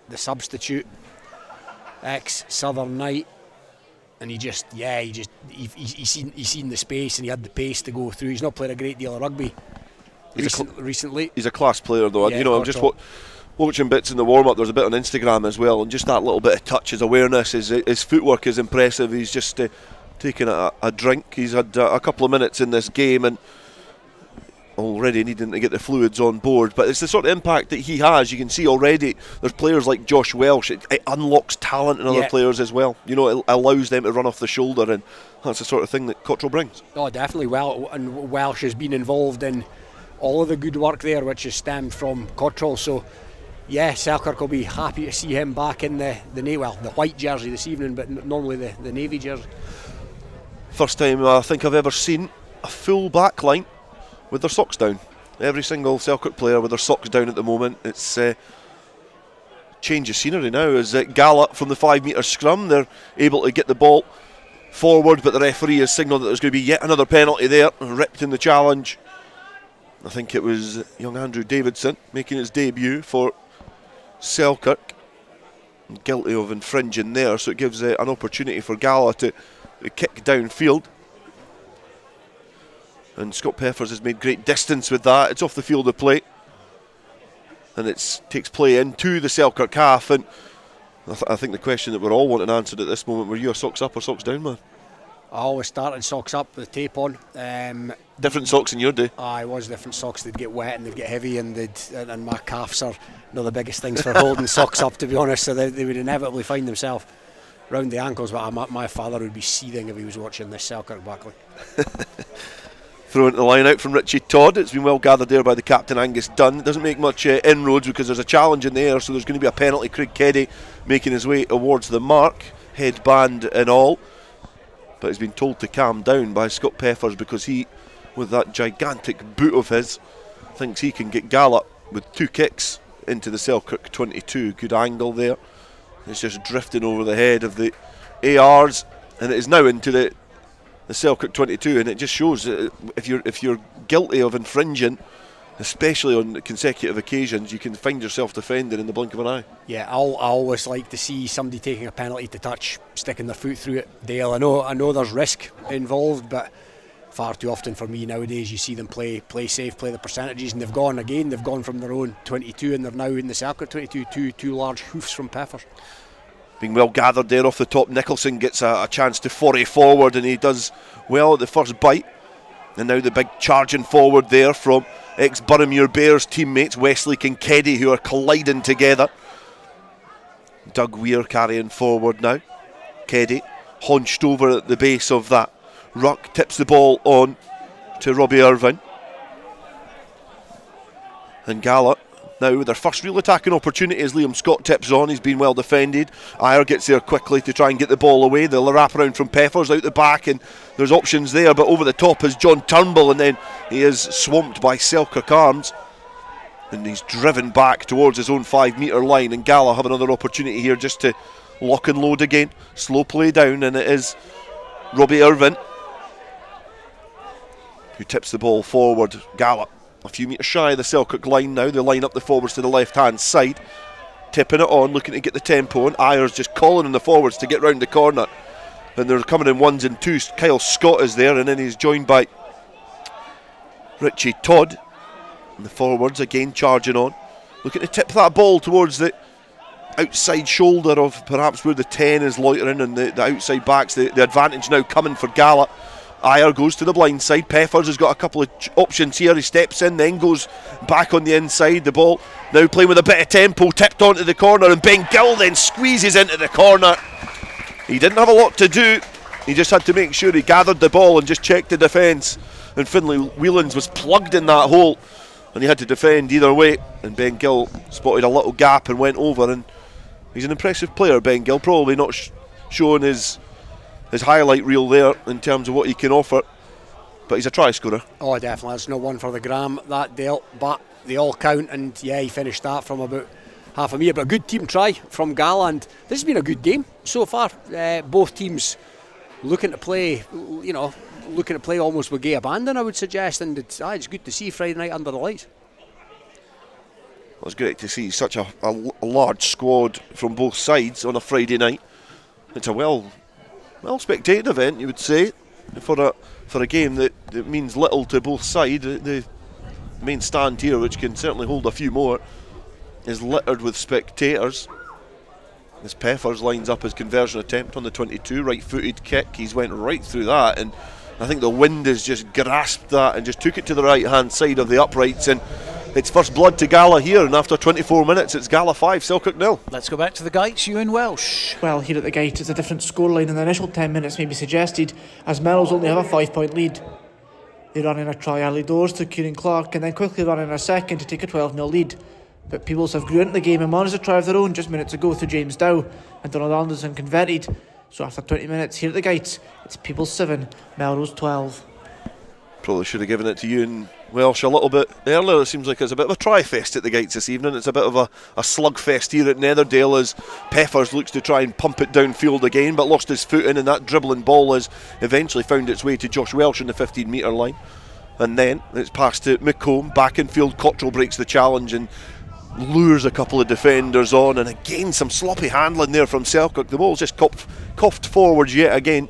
the substitute, ex-Southern Knight. And he seen the space, and he had the pace to go through. He's not played a great deal of rugby recently. He's a class player, though. Yeah, you know, I'm just watching bits in the warm-up. There's a bit on Instagram as well, and just that little bit of touch, his awareness, his footwork is impressive. He's just taking a drink. He's had a couple of minutes in this game, and already needing to get the fluids on board, but it's the sort of impact that he has. You can see already there's players like Josh Welsh. It unlocks talent in other players as well. You know, it allows them to run off the shoulder, and that's the sort of thing that Cottrell brings. Oh, definitely. And Welsh has been involved in all of the good work there, which has stemmed from Cottrell. So yeah, Selkirk will be happy to see him back in the white jersey this evening, but normally the navy jersey. First time I think I've ever seen a full back line with their socks down. Every single Selkirk player with their socks down at the moment. It's change of scenery now as Gala from the 5 metre scrum, they're able to get the ball forward, but the referee has signalled that there's going to be yet another penalty there, ripped in the challenge. I think it was young Andrew Davidson making his debut for Selkirk, guilty of infringing there, so it gives an opportunity for Gala to kick downfield. And Scott Peppers has made great distance with that. It's off the field of play, and it takes play into the Selkirk half. And I think the question that we're all wanting answered at this moment: were you a socks up or socks down man? I always started socks up with tape on. Different socks in your day? I was different socks. They'd get wet and they'd get heavy, and my calves are one of the biggest things for holding socks up, to be honest. So they would inevitably find themselves round the ankles. But my father would be seething if he was watching this Selkirk backline. Throwing the line out from Richie Todd. It's been well gathered there by the captain Angus Dunn. It doesn't make much inroads because there's a challenge in the air, so there's going to be a penalty. Craig Keddy making his way towards the mark, headband and all, but he's been told to calm down by Scott Peppers because he, with that gigantic boot of his, thinks he can get Gala with 2 kicks into the Selkirk 22. Good angle there. It's just drifting over the head of the ARs, and it is now into the Selkirk 22, and it just shows that if you're guilty of infringing, especially on consecutive occasions, you can find yourself defending in the blink of an eye. Yeah, I always like to see somebody taking a penalty to touch, sticking their foot through it. Dale, I know there's risk involved, but far too often for me nowadays you see them play safe, play the percentages, and they've gone from their own 22, and they're now in the Selkirk 22. Two large hoofs from Peppers. Being well gathered there off the top, Nicholson gets a chance to foray forward, and he does well at the first bite. And now the big charging forward there from ex-Boroughmuir Bears teammates Westlake and Keddy, who are colliding together. Doug Weir carrying forward now. Keddy hunched over at the base of that ruck, tips the ball on to Robbie Irvine. And Gala now with their first real attacking opportunity as Liam Scott tips on. He's been well defended. Ayer gets there quickly to try and get the ball away. They'll wrap around from Peppers out the back, and there's options there, but over the top is John Turnbull, and then he is swamped by Selkirk arms, and he's driven back towards his own 5 metre line. And Gala have another opportunity here just to lock and load again. Slow play down, and it is Robbie Irvine who tips the ball forward. Gala a few metres shy of the Selkirk line now. They line up the forwards to the left hand side, tipping it on, looking to get the tempo, and Ayer's just calling on the forwards to get round the corner, and they're coming in 1s and 2s. Kyle Scott is there, and then he's joined by Richie Todd, and the forwards again charging on, looking to tip that ball towards the outside shoulder of perhaps where the 10 is loitering, and the outside backs. The advantage now coming for Gala. Ayer goes to the blind side. Peppers has got a couple of options here. He steps in, then goes back on the inside. The ball now playing with a bit of tempo, tipped onto the corner, and Ben Gill then squeezes into the corner. He didn't have a lot to do. He just had to make sure he gathered the ball and just checked the defence. And Finlay Whelans was plugged in that hole, and he had to defend either way. And Ben Gill spotted a little gap and went over, and He's an impressive player, Ben Gill. Probably not showing his highlight reel there in terms of what he can offer, but he's a try scorer. Oh, definitely. It's no one for the gram that dealt, but they all count, and yeah, he finished that from about half a metre. But a good team try from Gala, and this has been a good game so far. Both teams looking to play, almost with gay abandon, I would suggest, and it's good to see Friday night under the lights. Well, it's great to see such a large squad from both sides on a Friday night. It's a well spectated event, you would say, for a game that means little to both sides. The main stand here, which can certainly hold a few more, is littered with spectators. As Peppers lines up his conversion attempt on the 22, right-footed kick. He's went right through that, and I think the wind has just grasped that and just took it to the right-hand side of the uprights, and it's first blood to Gala here, and after 24 minutes it's Gala 5, Selkirk 0. Let's go back to the Gytes, Euan Welsh. Well, here at the Gytes it's a different scoreline than the initial 10 minutes maybe suggested, as Melrose only have a 5-point lead. They run in a try early doors to Kieran Clark and then quickly run in a second to take a 12-0 lead. But Peebles have grew into the game and managed a try of their own just minutes ago through James Dow, and Donald Anderson converted. So after 20 minutes here at the Gytes, it's Peebles 7, Melrose 12. Probably should have given it to Euan Welsh a little bit earlier. It seems like it's a bit of a try-fest at the Gytes this evening. It's a bit of a slug-fest here at Netherdale as Peppers looks to try and pump it downfield again, but lost his foot in, and that dribbling ball has eventually found its way to Josh Welsh in the 15-metre line. And then it's passed to McComb, back in field. Cottrell breaks the challenge and lures a couple of defenders on, and again some sloppy handling there from Selkirk. The ball's just coughed forwards yet again,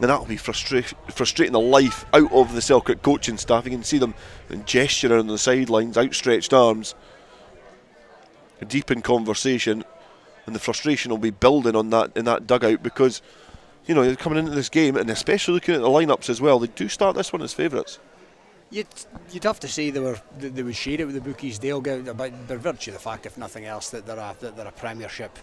and that'll be frustrating the life out of the Selkirk coaching staff. You can see them gesturing on the sidelines, outstretched arms, deep in conversation, and the frustration will be building on that in that dugout, because they're coming into this game, and especially looking at the lineups as well, they do start this one as favourites. You'd have to say they would share it with the bookies. They'll get by virtue of the fact, if nothing else, that they're a Premiership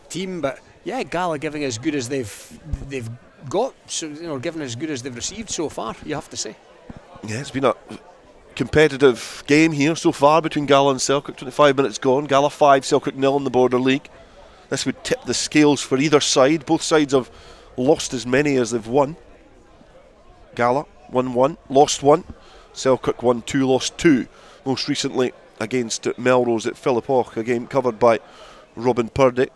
team. But yeah, Gala giving as good as they've got, so giving as good as they've received so far, you have to say. Yeah, it's been a competitive game here so far between Gala and Selkirk. 25 minutes gone. Gala 5, Selkirk 0 in the Border League. This would tip the scales for either side. Both sides have lost as many as they've won. Gala won 1, lost 1. Selkirk won 2, lost 2. Most recently against Melrose at Philippoch, a game covered by Robin Purdie.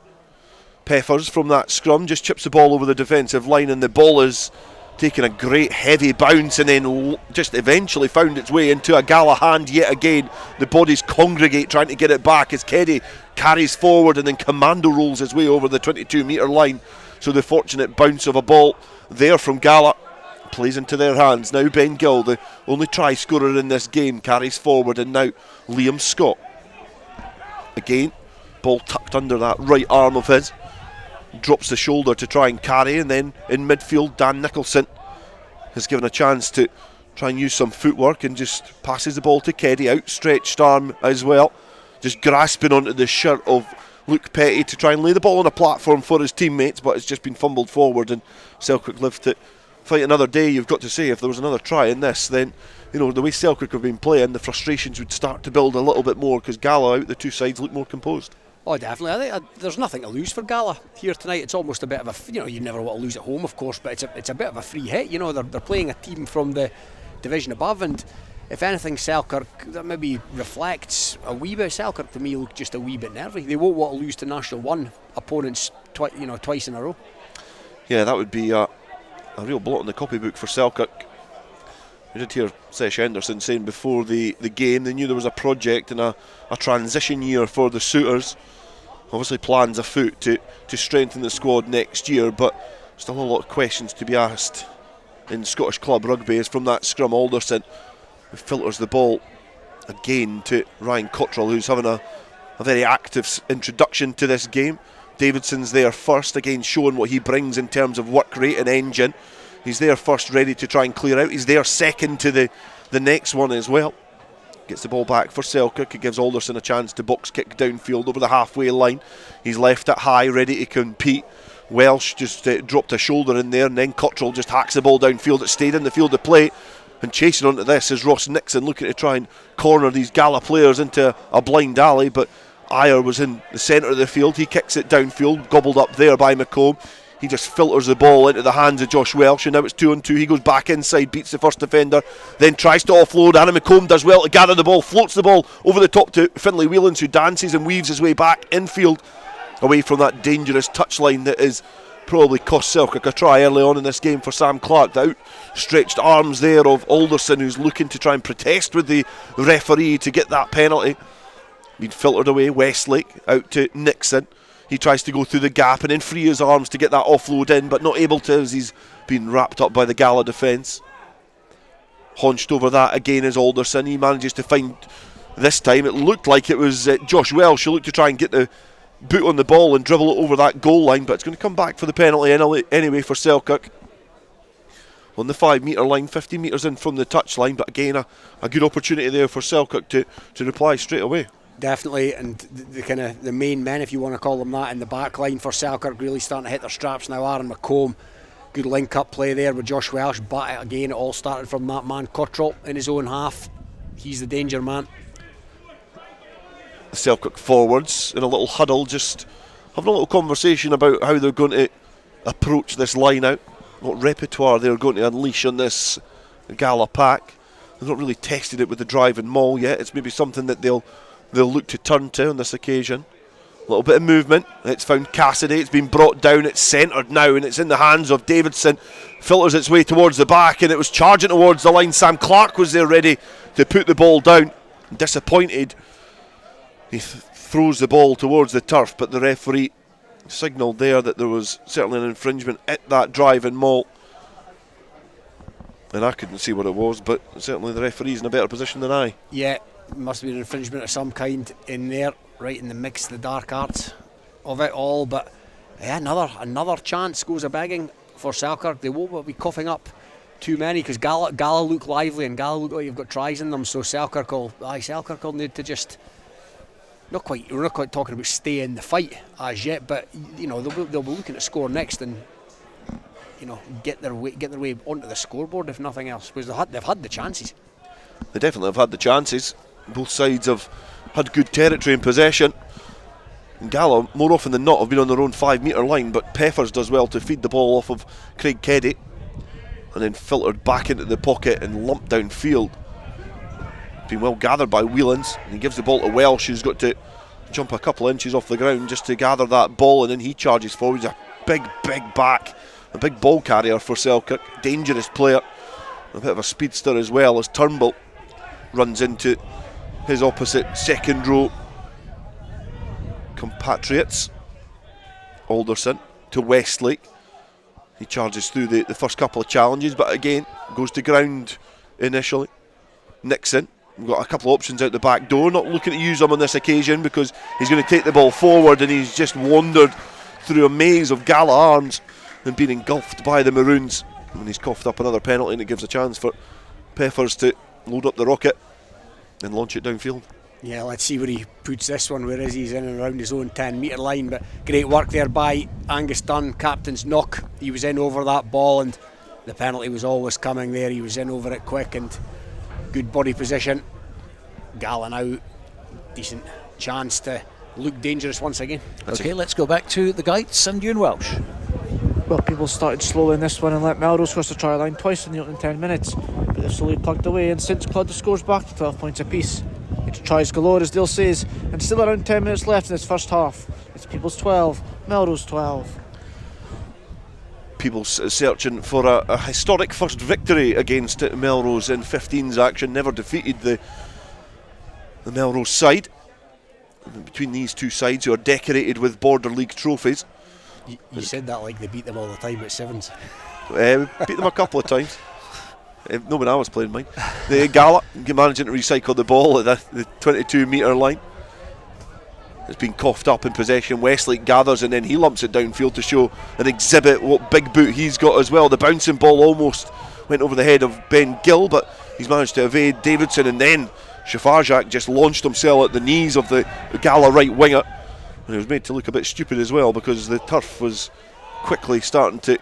Peppers from that scrum just chips the ball over the defensive line, and the ball is taking a great heavy bounce and then just eventually found its way into a Gala hand yet again. The bodies congregate trying to get it back as Keddy carries forward and then commando rolls his way over the 22-metre line. So the fortunate bounce of a ball there from Gala plays into their hands. Now Ben Gill, the only try scorer in this game, carries forward, and now Liam Scott. Again, ball tucked under that right arm of his. Drops the shoulder to try and carry, and then in midfield Dan Nicholson has given a chance to try and use some footwork and just passes the ball to Keddy, outstretched arm as well, just grasping onto the shirt of Luke Petty to try and lay the ball on a platform for his teammates, but it's just been fumbled forward, and Selkirk live to fight another day. You've got to say, if there was another try in this, then the way Selkirk have been playing, the frustrations would start to build a little bit more, because Gala out the two sides look more composed. Oh, definitely. I think there's nothing to lose for Gala here tonight. It's almost a bit of a, you never want to lose at home, of course, but it's a bit of a free hit. They're playing a team from the division above, and if anything, Selkirk, that maybe reflects a wee bit. Selkirk to me look just a wee bit nervy. They won't want to lose to National 1 opponents twice in a row. Yeah, that would be a real blot in the copybook for Selkirk. We did hear Sesh Henderson saying before the game they knew there was a project and a transition year for the Suitors. Obviously plans afoot to strengthen the squad next year, but still a lot of questions to be asked in Scottish Club Rugby, as from that scrum Alderson filters the ball again to Ryan Cottrell, who's having a very active introduction to this game. Davidson's there first, again showing what he brings in terms of work rate and engine. He's there first, ready to try and clear out. He's there second to the next one as well. Gets the ball back for Selkirk. It gives Alderson a chance to box kick downfield over the halfway line. He's left it high, ready to compete. Welsh just dropped a shoulder in there, and then Cottrell just hacks the ball downfield. It stayed in the field of play, and chasing onto this is Ross Nixon, looking to try and corner these Gala players into a blind alley, but Ayer was in the centre of the field. He kicks it downfield, gobbled up there by McComb. He just filters the ball into the hands of Josh Welsh, and now it's 2-on-2. He goes back inside, beats the first defender, then tries to offload. Anna McComb does well to gather the ball, floats the ball over the top to Finlay Whelans, who dances and weaves his way back infield, away from that dangerous touchline that is probably cost Selkirk a try early on in this game for Sam Clark. The outstretched arms there of Alderson, who's looking to try and protest with the referee to get that penalty. Been filtered away. Westlake out to Nixon. He tries to go through the gap and then free his arms to get that offload in, but not able to as he's been wrapped up by the Gala defence. Hunched over that again is Alderson. He manages to find, this time it looked like it was Josh Welsh who looked to try and get the boot on the ball and dribble it over that goal line, but it's going to come back for the penalty anyway for Selkirk. On the 5 metre line, 50 metres in from the touchline, but again a good opportunity there for Selkirk to reply straight away. Definitely, and the kind of the main men, if you want to call them that, in the back line for Selkirk really starting to hit their straps now. Aaron McComb, good link-up play there with Josh Welsh, but again it all started from that man Cottrell in his own half. He's the danger man. The Selkirk forwards in a little huddle, just having a little conversation about how they're going to approach this line out, what repertoire they're going to unleash on this Gala pack. They've not really tested it with the drive and maul yet. It's maybe something that they'll look to turn to on this occasion. A little bit of movement. It's found Cassidy. It's been brought down. It's centred now, and it's in the hands of Davidson. Filters its way towards the back, and it was charging towards the line. Sam Clark was there ready to put the ball down. Disappointed. He throws the ball towards the turf, but the referee signalled there that there was certainly an infringement at that drive and maul. And I couldn't see what it was, but certainly the referee's in a better position than I. Yeah. Must have been an infringement of some kind in there, right in the mix, the dark arts of it all. But yeah, another chance goes a begging for Selkirk. They won't be coughing up too many because Gala look lively and Gala look like you've got tries in them. So Selkirk will need to just we're not quite talking about stay in the fight as yet, but you know they'll be looking to score next and you know get their way onto the scoreboard if nothing else, because they've had the chances. They definitely have had the chances. Both sides have had good territory in possession. And Gala, more often than not, have been on their own 5 metre line, but Peppers does well to feed the ball off of Craig Keddy and then filtered back into the pocket and lumped downfield. Been well gathered by Whelans, and he gives the ball to Welsh, who's got to jump a couple inches off the ground just to gather that ball, and then he charges forward. He's a big back, a big ball carrier for Selkirk, dangerous player, a bit of a speedster as well, as Turnbull runs into his opposite second row compatriots. Alderson to Westlake. He charges through the first couple of challenges, but again goes to ground initially. Nixon, we've got a couple of options out the back door, not looking to use them on this occasion because he's going to take the ball forward, and he's just wandered through a maze of Gala arms and been engulfed by the Maroons, and he's coughed up another penalty, and it gives a chance for Peppers to load up the rocket and launch it downfield. Yeah, let's see where he puts this one. Where is he? He's in and around his own 10 metre line, but great work there by Angus Dunn, captain's knock. He was in over that ball, and the penalty was always coming there. He was in over it quick and good body position. Gala now, decent chance to look dangerous once again. Okay, let's go back to the Gytes and Euan Welsh. Well, people started slow in this one and let Melrose cross the try line twice in the opening 10 minutes, but they've slowly plugged away, and since Claude scores back to 12 points apiece. It's tries galore, as Dale says, and still around 10 minutes left in this first half. It's Peebles 12, Melrose 12. Peebles searching for a historic first victory against Melrose in 15's action. Never defeated the Melrose side. Between these two sides, who are decorated with Border League trophies. You said that like they beat them all the time at sevens. We beat them a couple of times. No, when I was playing mine. The Gala managing to recycle the ball at the 22 metre line. It's been coughed up in possession. Westlake gathers and then he lumps it downfield to show and exhibit what big boot he's got as well. The bouncing ball almost went over the head of Ben Gill, but he's managed to evade Davidson, and then Shafarjak just launched himself at the knees of the Gala right winger. And he was made to look a bit stupid as well because the turf was quickly starting to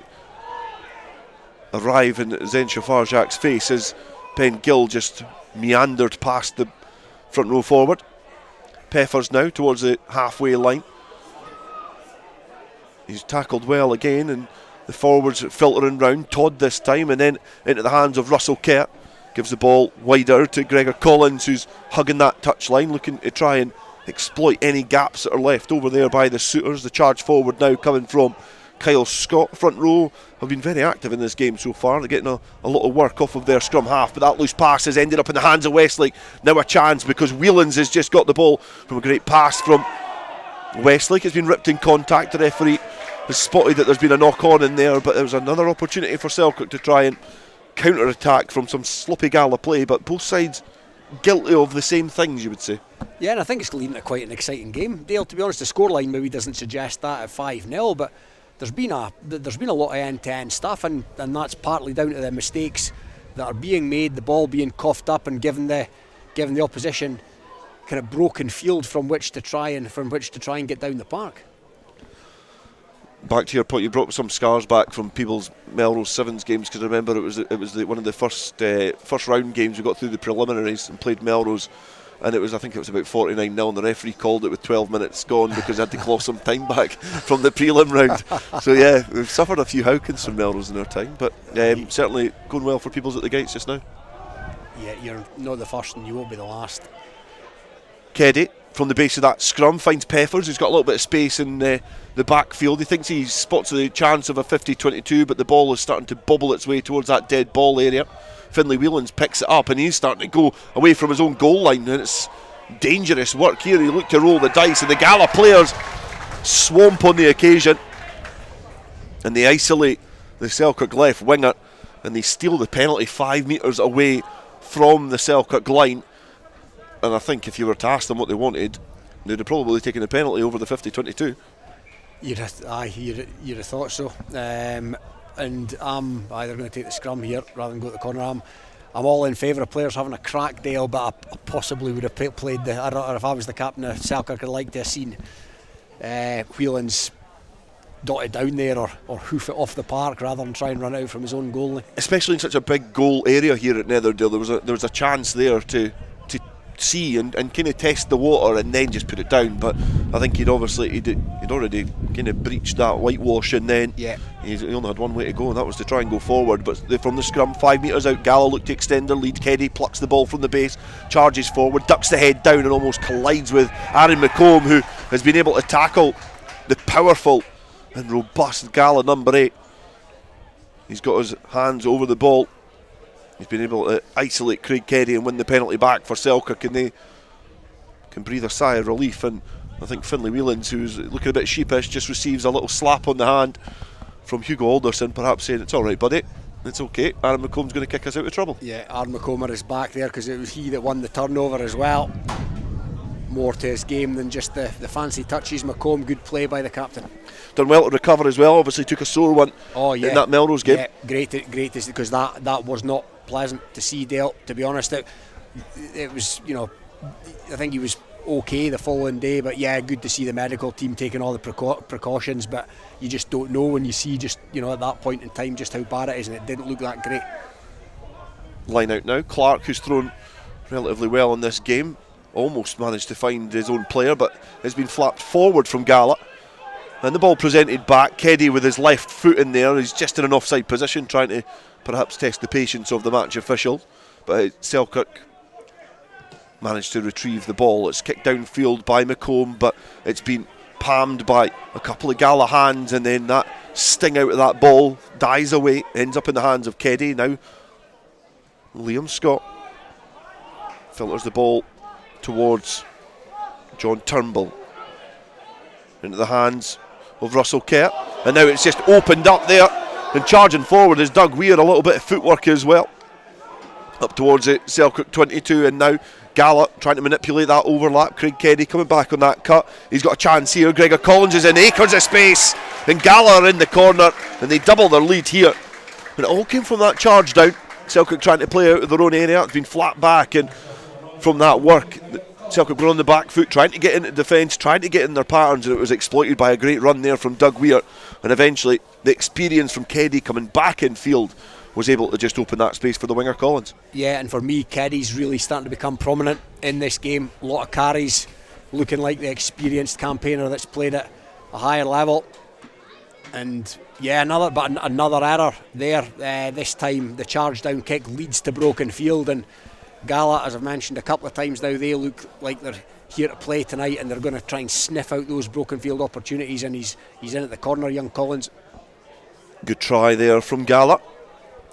arrive in Zen Shafarjak's face as Ben Gill just meandered past the front row forward. Peffers now towards the halfway line. He's tackled well again, and the forwards filtering round. Todd this time, and then into the hands of Russell Kerr. Gives the ball wider to Gregor Collins, who's hugging that touchline, looking to try and exploit any gaps that are left over there by the Sooters. The charge forward now coming from Kyle Scott. Front row have been very active in this game so far. They're getting a lot of work off of their scrum half, but that loose pass has ended up in the hands of Westlake. Now a chance because Whelans has just got the ball from a great pass from Westlake. It's been ripped in contact. The referee has spotted that there's been a knock-on in there, but there was another opportunity for Selkirk to try and counter-attack from some sloppy Gala play, but both sides guilty of the same things, you would say. Yeah, and I think it's leading to quite an exciting game. Dale, to be honest, the scoreline maybe doesn't suggest that at 5-0, but there's been a lot of end-to-end stuff, and that's partly down to the mistakes that are being made, the ball being coughed up and given the opposition kind of broken field from which to try and get down the park. Back to your point, you brought some scars back from Peebles Melrose Sevens games, because remember it was one of the first round games. We got through the preliminaries and played Melrose, and I think it was about 49-0, and the referee called it with 12 minutes gone because they had to claw some time back from the prelim round. So yeah, we've suffered a few howkins from Melrose in our time, but certainly going well for Peebles at the Gytes just now. Yeah, you're not the first and you won't be the last. Keddy from the base of that scrum finds Peffers, who's got a little bit of space in the backfield. He thinks he spots the chance of a 50-22, but the ball is starting to bobble its way towards that dead ball area. Finlay Whelans picks it up, and he's starting to go away from his own goal line, and it's dangerous work here. He looked to roll the dice, and the Gala players swamp on the occasion, and they isolate the Selkirk left winger, and they steal the penalty 5 metres away from the Selkirk line. And I think if you were to ask them what they wanted, they'd have probably taken a penalty over the 50-22. You'd have thought so. And I'm either going to take the scrum here rather than go to the corner. I'm all in favour of players having a crack, Dale, but I possibly would have played or if I was the captain of Selkirk, I'd like to have seen Whelans dot it down there or hoof it off the park rather than try and run out from his own goal line. Especially in such a big goal area here at Netherdale, there was a chance there to see and kind of test the water and then just put it down, but I think he'd already kind of breached that whitewash, and then he only had one way to go, and that was to try and go forward. But from the scrum, 5 metres out, Gala looked to extend their lead. Keddy plucks the ball from the base, charges forward, ducks the head down and almost collides with Aaron McComb, who has been able to tackle the powerful and robust Gala number 8. He's got his hands over the ball. He's been able to isolate Craig Keddy and win the penalty back for Selkirk, and they can breathe a sigh of relief. And I think Finlay Whelans, who's looking a bit sheepish, just receives a little slap on the hand from Hugo Alderson, perhaps saying, "It's all right, buddy, it's okay. Aaron McComb's going to kick us out of trouble." Yeah, Aaron McComb is back there because it was he that won the turnover as well. More to his game than just the fancy touches. McComb, good play by the captain. Done well to recover as well. Obviously took a sore one in that Melrose game. Yeah, great because that was not pleasant to see, Dale, to be honest. It was, I think he was okay the following day, but yeah, good to see the medical team taking all the precautions, but you just don't know when you see just, at that point in time just how bad it is, and it didn't look that great. Line out now. Clark, who's thrown relatively well in this game, almost managed to find his own player, but has been flapped forward from Gala. And the ball presented back. Keddy with his left foot in there. He's just in an offside position, trying to perhaps test the patience of the match official. But Selkirk managed to retrieve the ball. It's kicked downfield by McComb, but it's been palmed by a couple of Gala hands, and then that sting out of that ball dies away, ends up in the hands of Keddy. Now Liam Scott filters the ball towards John Turnbull into the hands of Russell Kerr, and now it's just opened up there, and charging forward is Doug Weir, a little bit of footwork as well up towards it, Selkirk 22, and now Gala trying to manipulate that overlap. Craig Keddy coming back on that cut. He's got a chance here. Gregor Collins is in acres of space, and Gala are in the corner, and they double their lead here, and it all came from that charge down. Selkirk trying to play out of their own area. It's been flat back, and from that work Selkirk were on the back foot, trying to get into defence, trying to get in their patterns, and it was exploited by a great run there from Doug Weir, and eventually the experience from Keddy coming back in field was able to just open that space for the winger Collins. Yeah, and for me, Keddy's really starting to become prominent in this game. A lot of carries, looking like the experienced campaigner that's played at a higher level. And yeah, another error there. This time the charge down kick leads to broken field, and Gala, as I've mentioned a couple of times now, they look like they're here to play tonight, and they're going to try and sniff out those broken field opportunities, and he's in at the corner, young Collins. Good try there from Gala.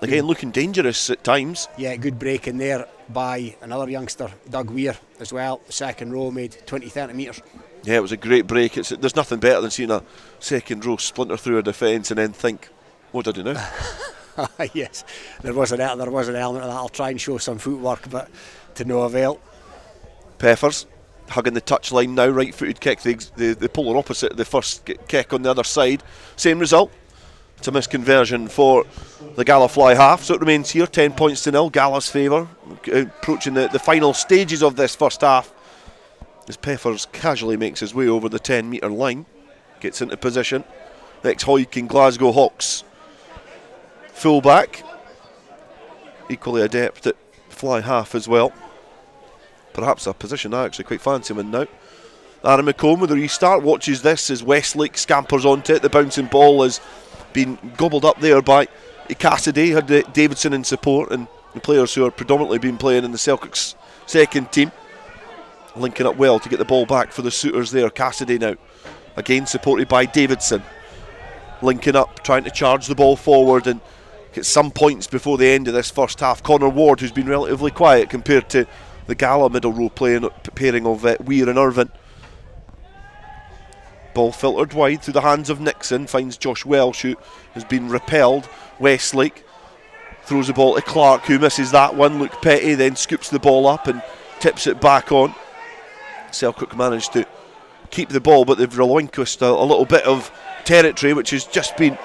Again, looking dangerous at times. Yeah, good break in there by another youngster, Doug Weir, as well. The second row made 20-30 metres. Yeah, it was a great break. There's nothing better than seeing a second row splinter through a defence and then think, what did I do now? Yes, there was an element of that. I'll try and show some footwork, but to no avail. Peffers hugging the touchline now, right-footed kick, the polar opposite of the first kick on the other side. Same result. It's a misconversion for the Gala fly half, so it remains here 10 points to 0, Gala's favour, approaching the final stages of this first half, as Peffers casually makes his way over the 10-metre line, gets into position. Ex-Hoyking Glasgow Hawks fullback, equally adept at fly half as well. Perhaps a position I actually quite fancy him in now. Aaron McComb with a restart watches this as Westlake scampers onto it. The bouncing ball has been gobbled up there by Cassidy, had Davidson in support, and the players who are predominantly been playing in the Celtic's second team linking up well to get the ball back for the suitors there. Cassidy now again supported by Davidson, linking up, trying to charge the ball forward and get some points before the end of this first half. Connor Ward, who's been relatively quiet compared to the Gala middle row pairing of Weir and Irvine. Ball filtered wide through the hands of Nixon, finds Josh Welsh, who has been repelled. Westlake throws the ball to Clark, who misses that one. Luke Petty then scoops the ball up and tips it back on. Selkirk managed to keep the ball, but they've relinquished a little bit of territory, which has just been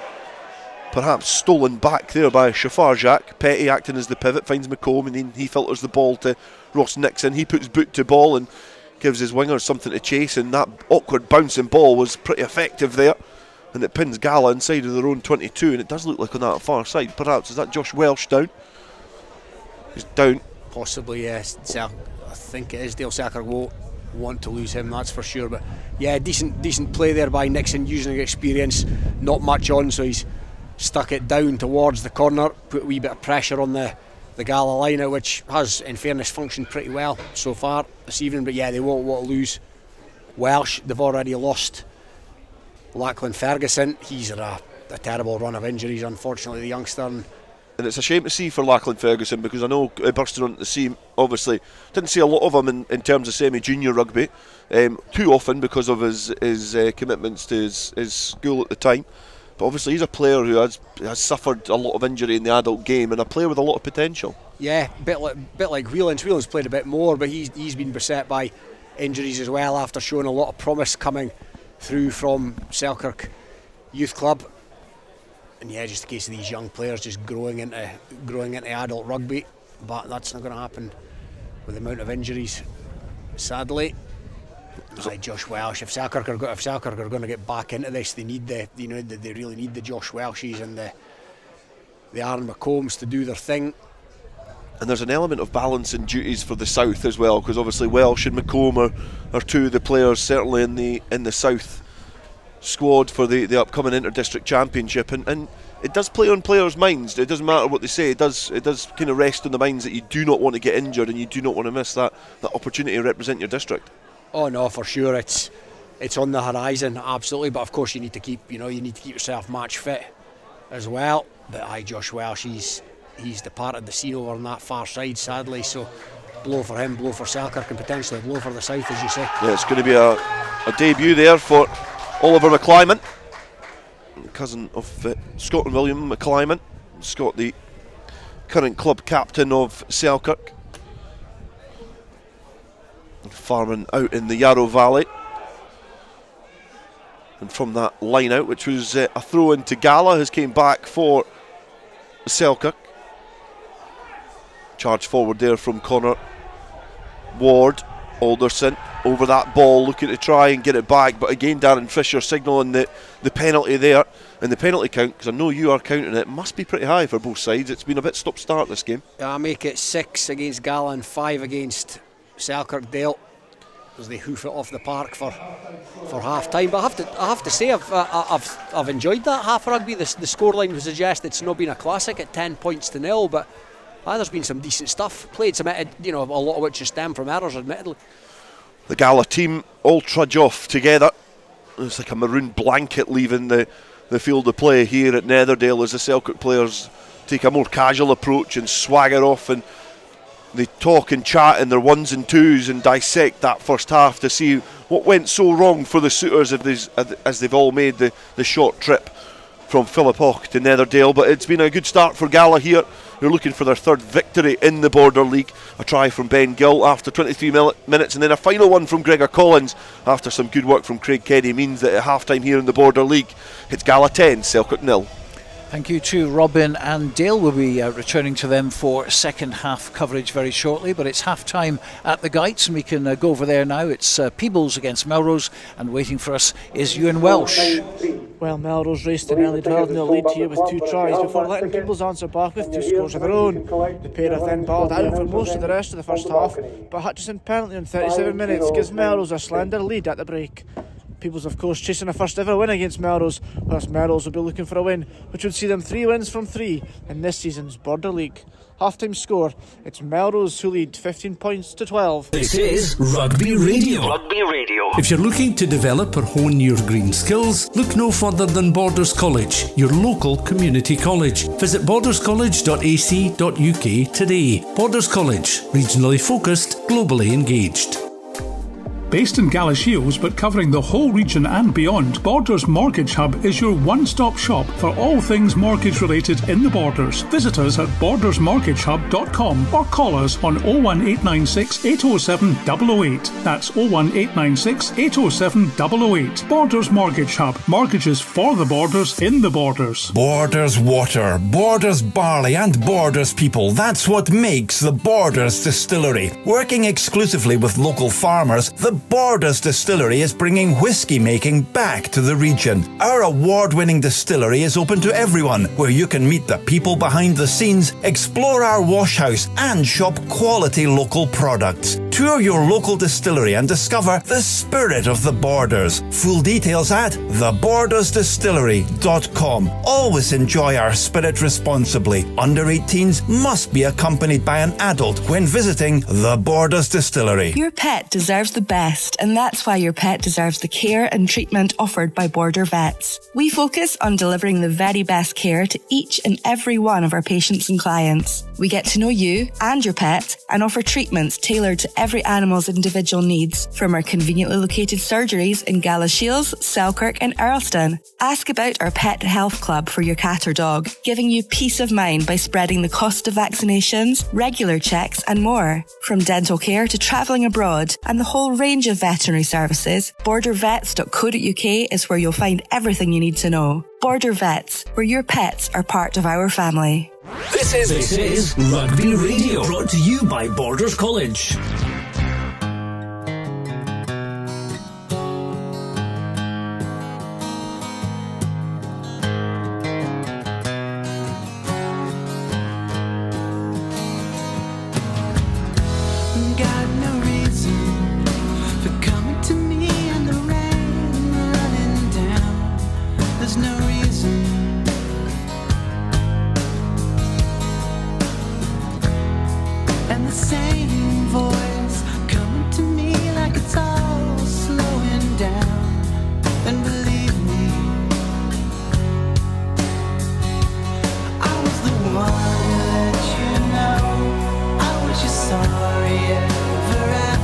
perhaps stolen back there by Shafarjak. Petty acting as the pivot, finds McComb, and then he filters the ball to Ross Nixon. He puts boot to ball and gives his wingers something to chase, and that awkward bouncing ball was pretty effective there, and it pins Gala inside of their own 22, and it does look like on that far side, perhaps, is that Josh Welsh down? He's down. Possibly, yes. I think it is. Dale Selkirk won't want to lose him, that's for sure, but yeah, decent play there by Nixon, using experience, not much on, so he's stuck it down towards the corner, put a wee bit of pressure on the Gala line, which has, in fairness, functioned pretty well so far this evening. But yeah, they won't want to lose Welsh. They've already lost Lachlan Ferguson. He's had a terrible run of injuries, unfortunately, the youngster. And it's a shame to see for Lachlan Ferguson, because I know bursting onto the scene, obviously didn't see a lot of him in terms of semi-junior rugby too often because of his commitments to his school at the time. But obviously he's a player who has suffered a lot of injury in the adult game, and a player with a lot of potential. Yeah, bit like Whelan's. Whelan's played a bit more, but he's been beset by injuries as well after showing a lot of promise coming through from Selkirk Youth Club. And yeah, just a case of these young players just growing into adult rugby, but that's not going to happen with the amount of injuries, sadly. Like Josh Welsh, if Selkirk are going to get back into this, they need they really need the Josh Welshes and the Aaron McCombs to do their thing. And there's an element of balancing duties for the South as well, because obviously Welsh and McComb are two of the players certainly in the South squad for the upcoming Inter-District Championship, and it does play on players' minds. It doesn't matter what they say. It does kind of rest on the minds that you do not want to get injured and you do not want to miss that opportunity to represent your district. Oh no, for sure, it's on the horizon, absolutely. But of course, you need to keep yourself match fit as well. But Josh Welsh, he's departed the scene over on that far side, sadly. So blow for him, blow for Selkirk, and potentially blow for the South, as you say. Yeah, it's going to be a debut there for Oliver McClyman, cousin of Scott and William McClyman. Scott, the current club captain of Selkirk. Farming out in the Yarrow Valley, and from that line out, which was a throw into Gala, has came back for Selkirk. Charge forward there from Connor Ward. Alderson over that ball, looking to try and get it back, but again Darren Fisher signalling the penalty there, and the penalty count, because I know you are counting it, must be pretty high for both sides. It's been a bit stop-start this game. I make it 6 against Gala and 5 against Selkirk Dale. as they hoof it off the park for half time. But I have to say I've enjoyed that half rugby. The scoreline would suggest it's not been a classic at 10 points to 0, but there's been some decent stuff played. Some, a lot of which has stemmed from errors, admittedly. The Gala team all trudge off together. It's like a maroon blanket leaving the field of play here at Netherdale as the Selkirk players take a more casual approach and swagger off, and they talk and chat in their ones and twos and dissect that first half to see what went so wrong for the suitors as they've all made the short trip from Philippock to Netherdale. But it's been a good start for Gala here. They're looking for their third victory in the Border League. A try from Ben Gill after 23 minutes, and then a final one from Gregor Collins after some good work from Craig Kenny means that at half-time here in the Border League, it's Gala 10, Selkirk 0. Thank you to Robin and Dale. We'll be returning to them for second half coverage very shortly, but it's half time at the Gytes and we can go over there now. It's Peebles against Melrose, and waiting for us is Euan Welsh. Well, Melrose raced an early 12-0 lead here with 2 tries before letting Peebles answer back with 2 scores of their own. The pair have then battled out for most of the rest of the first half, but Hutchison penalty in 37 minutes gives Melrose a slender lead at the break. Peebles, of course, chasing a first ever win against Melrose, whilst Melrose will be looking for a win which would see them 3 wins from 3 in this season's Border League. Half-time score, it's Melrose who lead 15 points to 12. This is Rugby Radio. Rugby Radio. If you're looking to develop or hone your green skills, look no further than Borders College, your local community college. Visit borderscollege.ac.uk today. Borders College, regionally focused, globally engaged. Based in Gala Shields but covering the whole region and beyond, Borders Mortgage Hub is your one-stop shop for all things mortgage related in the Borders. Visit us at bordersmortgagehub.com or call us on 01896 807 008. That's 01896 807 008. Borders Mortgage Hub. Mortgages for the Borders in the Borders. Borders water, Borders barley and Borders people. That's what makes the Borders Distillery. Working exclusively with local farmers, the Borders Distillery is bringing whisky making back to the region. Our award-winning distillery is open to everyone, where you can meet the people behind the scenes, explore our wash house and shop quality local products. Tour your local distillery and discover the spirit of the Borders. Full details at thebordersdistillery.com. Always enjoy our spirit responsibly. Under 18s must be accompanied by an adult when visiting the Borders Distillery. Your pet deserves the best, and that's why your pet deserves the care and treatment offered by Border Vets. We focus on delivering the very best care to each and every one of our patients and clients. We get to know you and your pet and offer treatments tailored to every animal's individual needs, from our conveniently located surgeries in Gala Shields, Selkirk and Earlston. Ask about our Pet Health Club for your cat or dog, giving you peace of mind by spreading the cost of vaccinations, regular checks and more. From dental care to travelling abroad and the whole range of veterinary services, bordervets.co.uk is where you'll find everything you need to know. Border Vets, where your pets are part of our family. This is Rugby Radio, brought to you by Borders College. Sorry ever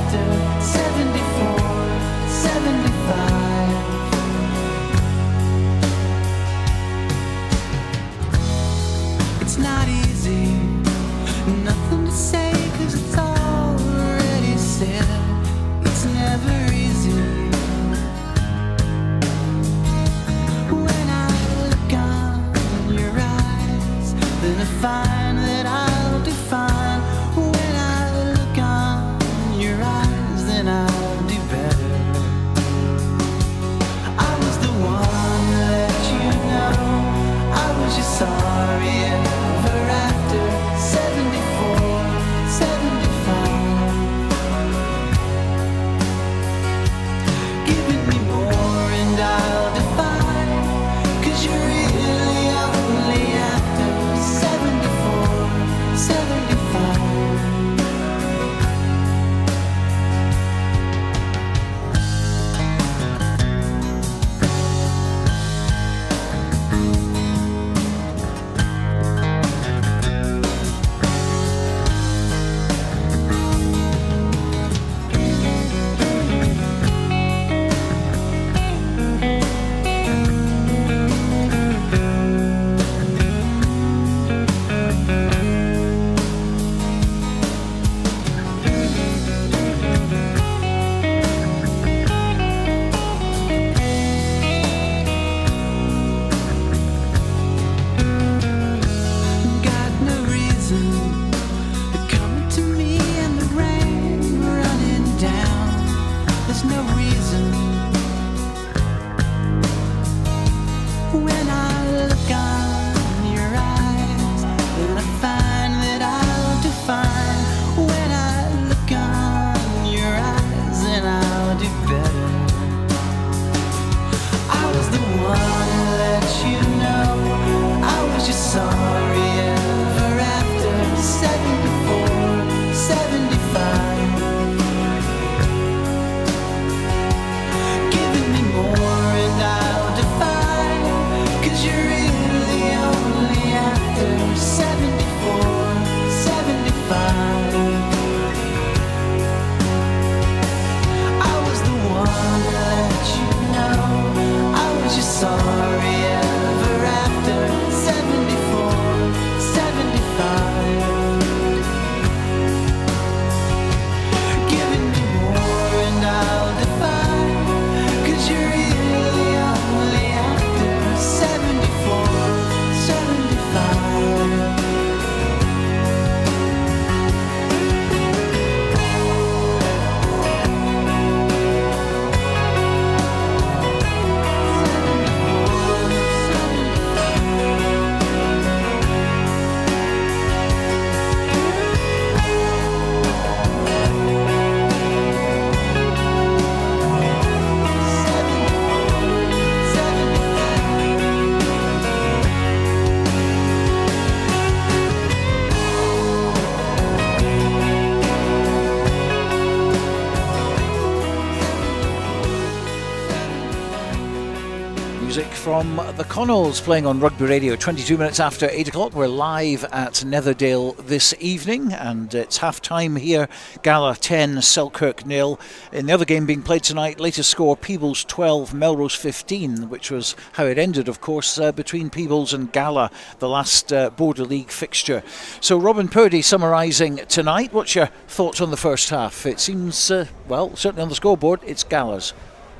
music from the Connells playing on Rugby Radio. 22 minutes after 8 o'clock. We're live at Netherdale this evening, and it's half time here. Gala 10, Selkirk 0. In the other game being played tonight, latest score Peebles 12, Melrose 15, which was how it ended, of course, between Peebles and Gala, the last Border League fixture. So, Robin Purdie summarising tonight. What's your thoughts on the first half? It seems, well, certainly on the scoreboard, it's Gala's.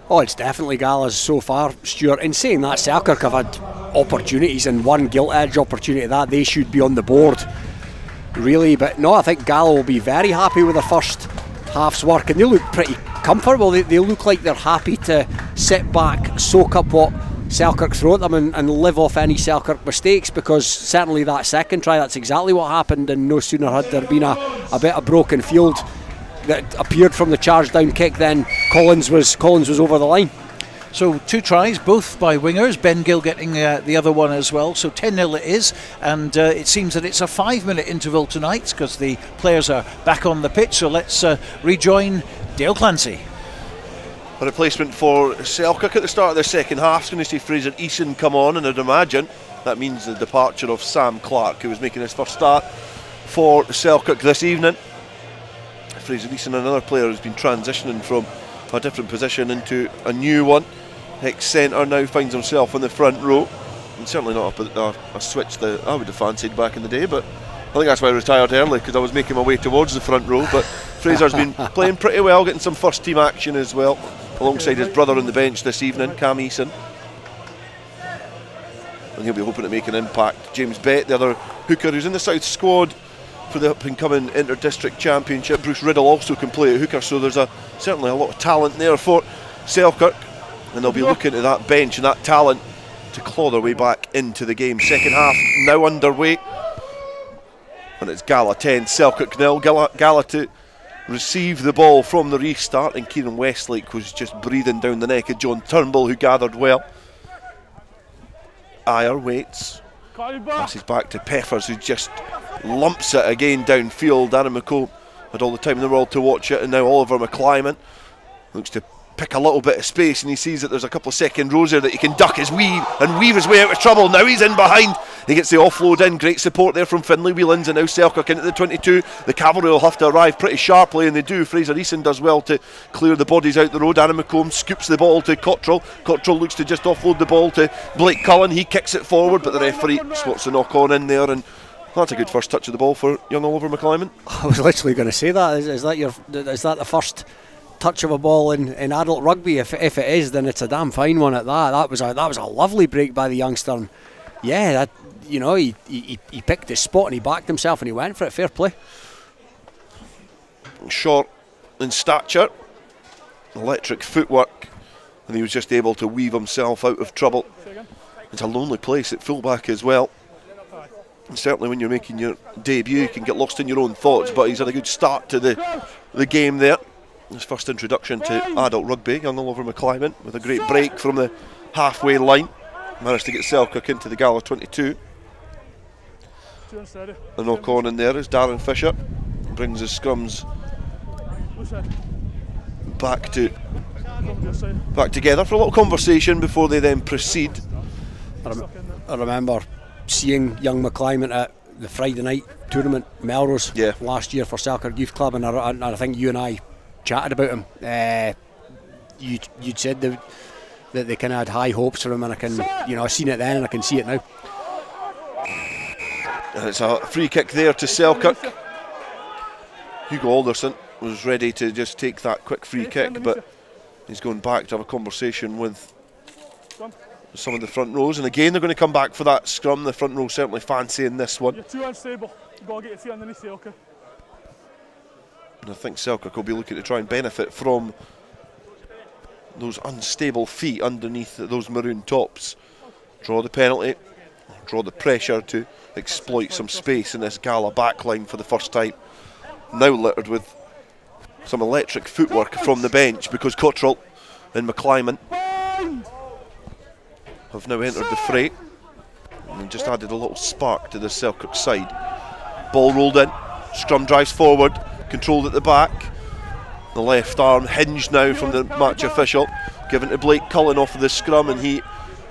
Oh, it's definitely Gala's so far, Stuart. In saying that, Selkirk have had opportunities, and one gilt-edge opportunity that they should be on the board, really. But no, I think Gala will be very happy with their first half's work, and they look pretty comfortable. They look like they're happy to sit back, soak up what Selkirk throw at them, and live off any Selkirk mistakes, because certainly that second try, that's exactly what happened, and no sooner had there been a bit of broken field that appeared from the charge down kick, then Collins was over the line. So 2 tries, both by wingers, Ben Gill getting the other one as well. So 10-0 it is, and it seems that it's a 5-minute interval tonight because the players are back on the pitch. So let's rejoin Dale Clancy. A replacement for Selkirk at the start of the second half. Going to see Fraser Eason come on, and I'd imagine that means the departure of Sam Clark, who was making his first start for Selkirk this evening. Fraser Eason, another player who's been transitioning from a different position into a new one. Ex-centre, now finds himself in the front row, and certainly not a switch that I would have fancied back in the day, but I think that's why I retired early, because I was making my way towards the front row. But Fraser's been playing pretty well, getting some first team action as well, alongside his brother on the bench this evening, Cam Eason, and he'll be hoping to make an impact. James Bett, the other hooker who's in the South squad for the up-and-coming Inter-District Championship. Bruce Riddle also can play at hooker, so there's certainly a lot of talent there for Selkirk, and they'll be looking at that bench and that talent to claw their way back into the game. Second half now underway, and it's Gala 10, Selkirk 0. Gala to receive the ball from the restart, and Kieran Westlake was just breathing down the neck of John Turnbull, who gathered well. Ayer waits, passes back to Peffers, who just lumps it again downfield. Darren McCall had all the time in the world to watch it, and now Oliver McClyman looks to pick a little bit of space, and he sees that there's a couple of second rows there that he can duck his weave and weave his way out of trouble. Now he's in behind, he gets the offload in, great support there from Finlay Whelans, and now Selkirk into the 22. The cavalry will have to arrive pretty sharply, and they do. Fraser Eason does well to clear the bodies out the road. Aaron McComb scoops the ball to Cottrell. Cottrell looks to just offload the ball to Blake Cullen. He kicks it forward, but the referee spots the knock on in there, and that's a good first touch of the ball for young Oliver McClyman. I was literally going to say that. Is that the first touch of a ball in adult rugby? If it is, then it's a damn fine one at that. That was a lovely break by the youngster. And yeah, he picked his spot and he backed himself and he went for it. Fair play. Short in stature, electric footwork, and he was just able to weave himself out of trouble. It's a lonely place at fullback as well. And certainly when you're making your debut, you can get lost in your own thoughts, but he's had a good start to the game there. His first introduction to adult rugby, young Oliver McClyman, with a great break from the halfway line. Managed to get Selkirk into the Gala 22. The knock on in there is Darren Fisher. Brings his scrums back together for a little conversation before they then proceed. I remember seeing young McClyman at the Friday night tournament, Melrose, last year for Selkirk Youth Club, and I think you and I chatted about him. You'd said that they kind of had high hopes for him, and I've seen it then and I can see it now. And it's a free kick there to Selkirk. Hugo Alderson was ready to just take that quick free kick, but he's going back to have a conversation with some of the front rows, and again they're going to come back for that scrum. The front row certainly fancying this one. You're too unstable. You've got to get your feet underneath you, okay? And I think Selkirk will be looking to try and benefit from those unstable feet underneath those maroon tops. Draw the penalty, draw the pressure to exploit some space in this Gala backline for the first time. Now littered with some electric footwork from the bench, because Cottrell and McClyman have now entered the fray and just added a little spark to the Selkirk side. Ball rolled in, scrum drives forward, controlled at the back. The left arm hinged now from the match official, given to Blake Cullen off of the scrum, and he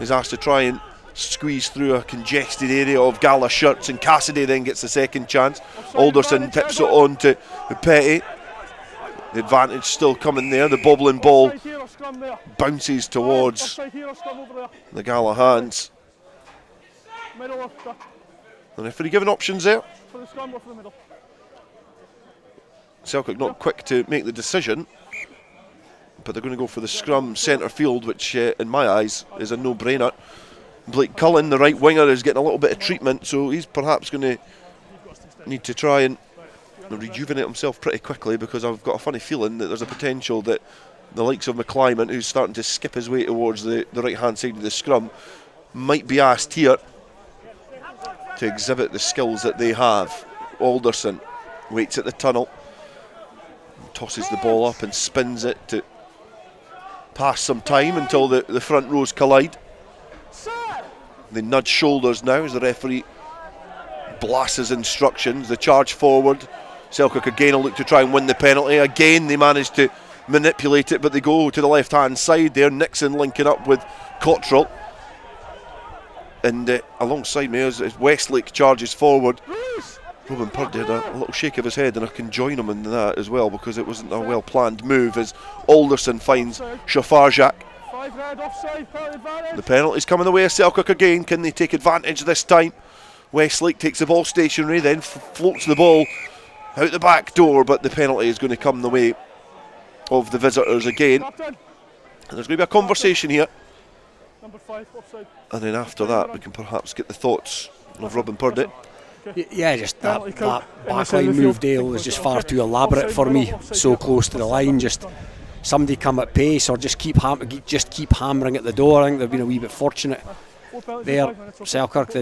is asked to try and squeeze through a congested area of Gala shirts, and Cassidy then gets the second chance. Alderson tips it on to Petty. The advantage still coming there. The bobbling ball bounces towards the Gala hands. The referee giving options there. Selkirk not quick to make the decision, but they're going to go for the scrum centre field, which in my eyes is a no-brainer. Blake Cullen, the right winger, is getting a little bit of treatment, so he's perhaps going to need to try and rejuvenate himself pretty quickly, because I've got a funny feeling that there's a potential that the likes of McClymonds, who's starting to skip his way towards the right hand side of the scrum, might be asked here to exhibit the skills that they have. Alderson waits at the tunnel, tosses the ball up and spins it to pass some time until the front rows collide. They nudge shoulders now as the referee blasts his instructions. The charge forward. Selkirk again will look to try and win the penalty. Again they manage to manipulate it, but they go to the left hand side there. Nixon linking up with Cottrell. And alongside me as Westlake charges forward, Robin Purdie had a little shake of his head, and I can join him in that as well, because it wasn't a well planned move as Alderson finds Shafarjak. The penalty's coming the way of Selkirk again. Can they take advantage this time? Westlake takes the ball stationary, then floats the ball out the back door, but the penalty is going to come the way of the visitors again. And there's going to be a conversation here. And then after that we can perhaps get the thoughts of Robin Purdie. Yeah, just that backline move, Dale, was just far too elaborate for me. So close to the line, just somebody come at pace or just keep hammering at the door. I think they've been a wee bit fortunate there. Selkirk,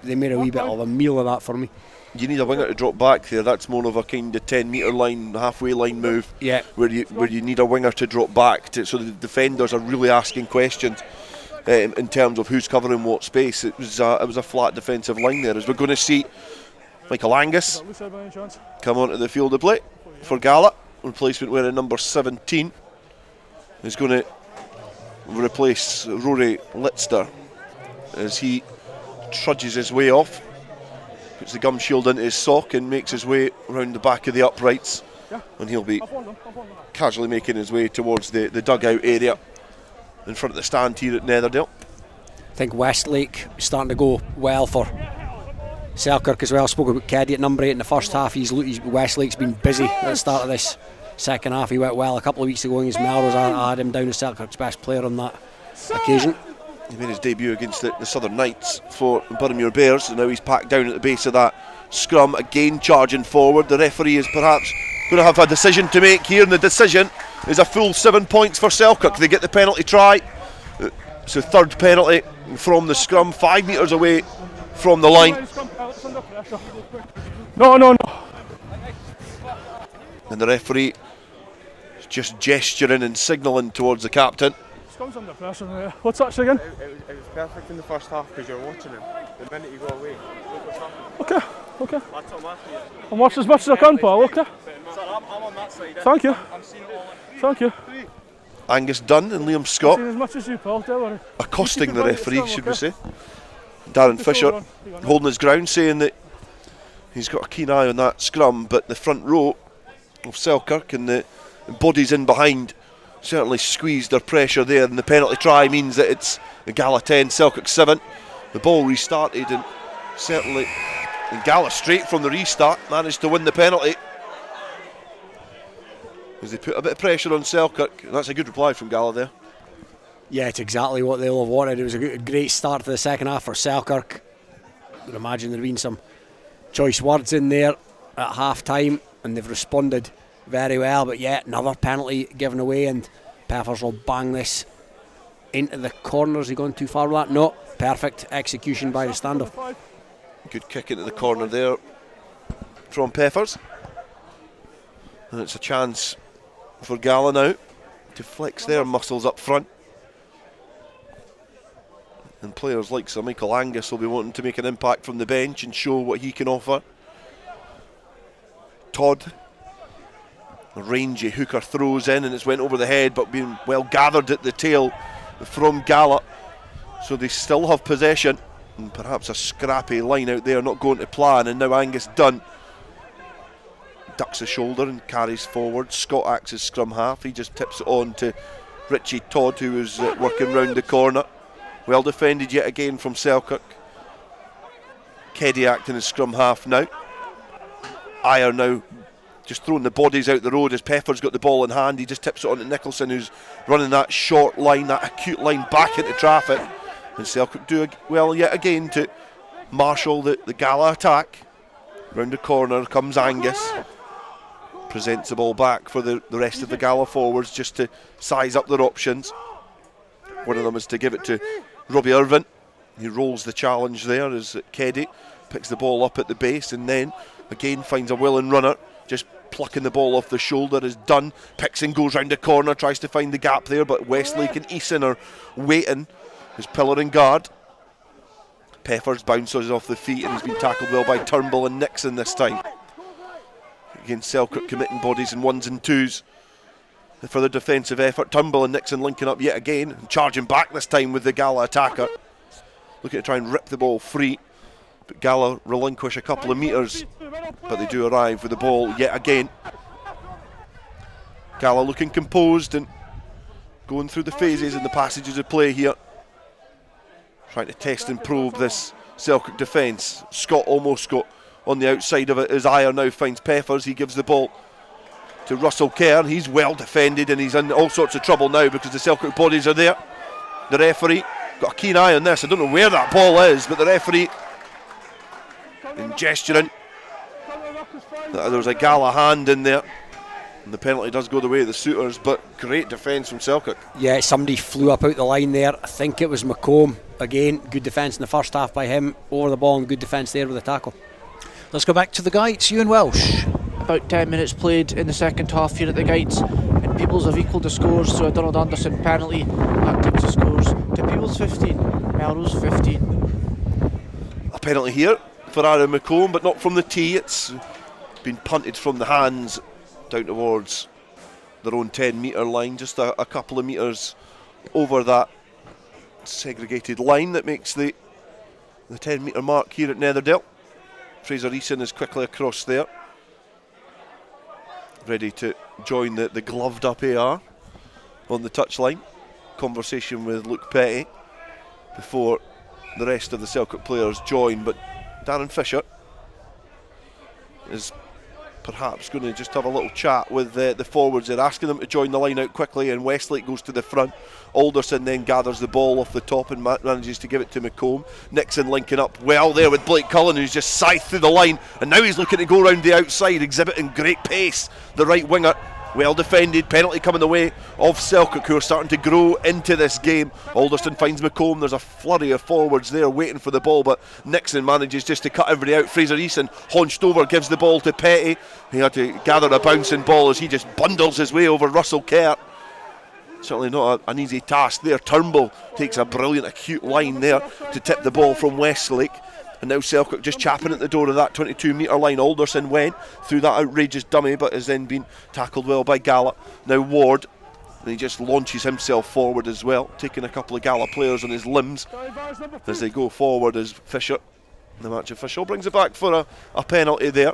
they made a wee bit of a meal of that for me. You need a winger to drop back there. That's more of a kind of 10-metre line, halfway line move. Yeah. Where you need a winger to drop back so the defenders are really asking questions in terms of who's covering what space. It was a flat defensive line there, as we're going to see Michael Angus come onto the field of play for Gala. Replacement wearing number 17 is going to replace Rory Litster as he trudges his way off, puts the gum shield into his sock and makes his way around the back of the uprights, and he'll be casually making his way towards the dugout area in front of the stand here at Netherdale. I think Westlake is starting to go well for Selkirk as well. Spoke about Keddy at number 8 in the first half. Westlake's been busy at the start of this second half. He went well a couple of weeks ago against Melrose. I had him down as Selkirk's best player on that occasion. He made his debut against the Southern Knights for Boroughmuir Bears, and now he's packed down at the base of that scrum, again charging forward. The referee is perhaps going to have a decision to make here, and the decision is a full 7 points for Selkirk. They get the penalty try. It's the third penalty from the scrum, 5 metres away from the line. No. And the referee is just gesturing and signalling towards the captain. Scum's under pressure now. What's that again? It was perfect in the first half because you're watching him. The minute you go away, look what's happening. Okay. I'm watching as much as I can, pal, okay? I'm on that side. Thank you. I'm seeing it all. Thank you. Angus Dunn and Liam Scott As much as you, pal, don't worry. accosting the referee, should we say. Darren Fisher holding his ground, saying that he's got a keen eye on that scrum, but the front row of Selkirk and the bodies in behind certainly squeezed their pressure there, and the penalty try means that it's the Gala 10, Selkirk 7. The ball restarted, and certainly Gala, straight from the restart, managed to win the penalty as they put a bit of pressure on Selkirk, and that's a good reply from Gala there. Yeah, it's exactly what they'll have wanted. It was a great start to the second half for Selkirk. I would imagine there have been some choice words in there at half time, and they've responded very well, but yeah, another penalty given away, and Peffers will bang this into the corner. Has he gone too far with that? No, perfect execution by the stand-off. Good kick into the corner there from Peffers, and it's a chance for Gala now to flex their muscles up front, and players like Sir Michael Angus will be wanting to make an impact from the bench and show what he can offer. Todd, a rangy hooker, throws in, and it's went over the head, but being well gathered at the tail from Gala. So they still have possession, and perhaps a scrappy line out there not going to plan, and now Angus Dunn ducks a shoulder and carries forward. Scott acts as scrum half. He just tips it on to Richie Todd, who is working round the corner. Well defended yet again from Selkirk. Keddy acting as scrum half now. Ayer now just throwing the bodies out the road as Peffer's got the ball in hand. He just tips it on to Nicholson, who's running that short line, that acute line back into traffic. And Selkirk do well yet again to marshal the Gala attack. Round the corner comes Angus. Presents the ball back for the rest of the Gala forwards just to size up their options. One of them is to give it to Robbie Irvin. He rolls the challenge there as Keddy picks the ball up at the base, and then again finds a willing runner, just plucking the ball off the shoulder is done. Picks and goes round the corner, tries to find the gap there, but Westlake and Eason are waiting as pillar and guard. Peffers bounces off the feet and he's been tackled well by Turnbull and Nixon this time. Again, Selkirk committing bodies in ones and twos for the defensive effort. Turnbull and Nixon linking up yet again and charging back this time with the Gala attacker. Looking to try and rip the ball free, but Gala relinquish a couple of metres, but they do arrive with the ball yet again. Gala looking composed and going through the phases and the passages of play here, trying to test and probe this Selkirk defence. Scott almost got on the outside of it as Ayer now finds Peffers. He gives the ball to Russell Kerr. He's well defended and he's in all sorts of trouble now because the Selkirk bodies are there. The referee got a keen eye on this. I don't know where that ball is, but the referee in gesturing that there's a Gala hand in there, and the penalty does go the way of the suitors. But great defence from Selkirk. Yeah, somebody flew up out the line there. I think it was McComb. Again, good defence in the first half by him over the ball, and good defence there with the tackle. Let's go back to the Gytes. Euan Welsh. About 10 minutes played in the second half here at the Gytes, and Peebles have equalled the scores, so a Donald Anderson penalty that takes the scores to Peebles 15, Melrose 15. A penalty here for Aaron McComb, but not from the tee. It's been punted from the hands down towards their own 10-metre line, just a couple of metres over that segregated line that makes the 10-metre mark here at Netherdale. Fraser Eason is quickly across there, ready to join the gloved up AR on the touchline. Conversation with Luke Petty before the rest of the Selkirk players join, but Darren Fisher is perhaps going to just have a little chat with the forwards. They're asking them to join the line out quickly, and Westlake goes to the front. Alderson then gathers the ball off the top and manages to give it to McComb. Nixon linking up well there with Blake Cullen, who's just scythed through the line, and now he's looking to go round the outside, exhibiting great pace. The right winger, well defended. Penalty coming the way of Selkirk, who are starting to grow into this game. Alderson finds McComb. There's a flurry of forwards there waiting for the ball, but Nixon manages just to cut everybody out. Fraser Eason hunched over, gives the ball to Petty. He had to gather a bouncing ball as he just bundles his way over Russell Kerr. Certainly not an easy task there. Turnbull takes a brilliant acute line there to tip the ball from Westlake. And now Selkirk just chapping at the door of that 22-metre line. Alderson went through that outrageous dummy, but has then been tackled well by Gala. Now Ward, and he just launches himself forward as well, taking a couple of Gala players on his limbs as they go forward as Fisher, the match official, brings it back for a penalty there.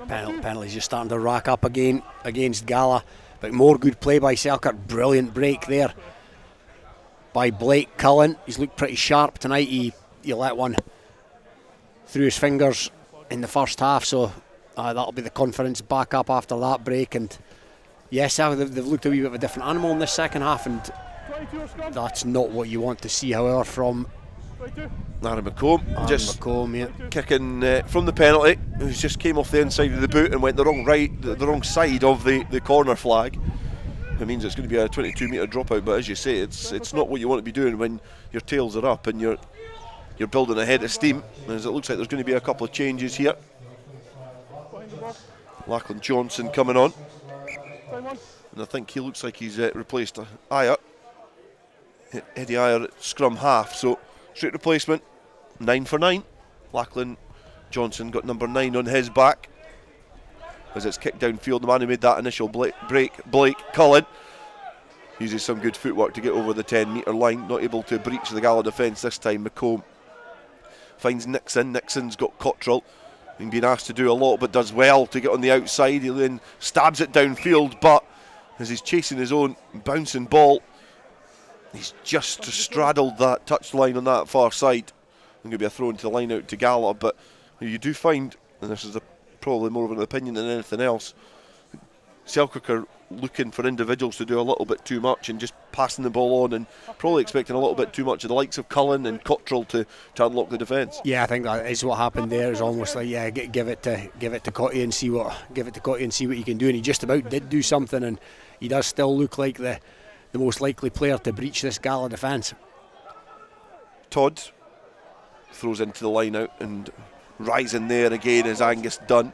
Penalties just starting to rack up again against Gala, but more good play by Selkirk. Brilliant break there by Blake Cullen. He's looked pretty sharp tonight. He let one through his fingers in the first half, so that'll be the confidence back up after that break. And yes, they've looked a wee bit of a different animal in this second half, and that's not what you want to see, however, from Aaron McComb. Kicking from the penalty, who just came off the inside of the boot and went the wrong side of the corner flag. It means it's going to be a 22-metre dropout, but as you say, it's not what you want to be doing when your tails are up and you're building a head of steam. As it looks like there's going to be a couple of changes here. Lachlan Johnson coming on, and I think he looks like he's replaced Ayer. Eddie Ayer at scrum half, so straight replacement, 9 for 9. Lachlan Johnson got number 9 on his back as it's kicked downfield. The man who made that initial break, Blake Cullen. uses some good footwork to get over the 10-metre line. Not able to breach the Gala defence this time. McComb finds Nixon. Nixon's got Cottrell. He's been asked to do a lot, but does well to get on the outside. He then stabs it downfield, but as he's chasing his own bouncing ball, he's just straddled that touchline on that far side. Going to be a throw into the line out to Gala, but you do find, and this is probably more of an opinion than anything else, Selkirk are looking for individuals to do a little bit too much and just passing the ball on, and probably expecting a little bit too much of the likes of Cullen and Cottrell to unlock the defence. Yeah, I think that is what happened there. It's almost like, yeah, give it to Cotty and see what you can do, and he just about did do something, and he does still look like the most likely player to breach this Gala defence. Todd throws into the line out, and rising there again is Angus Dunn,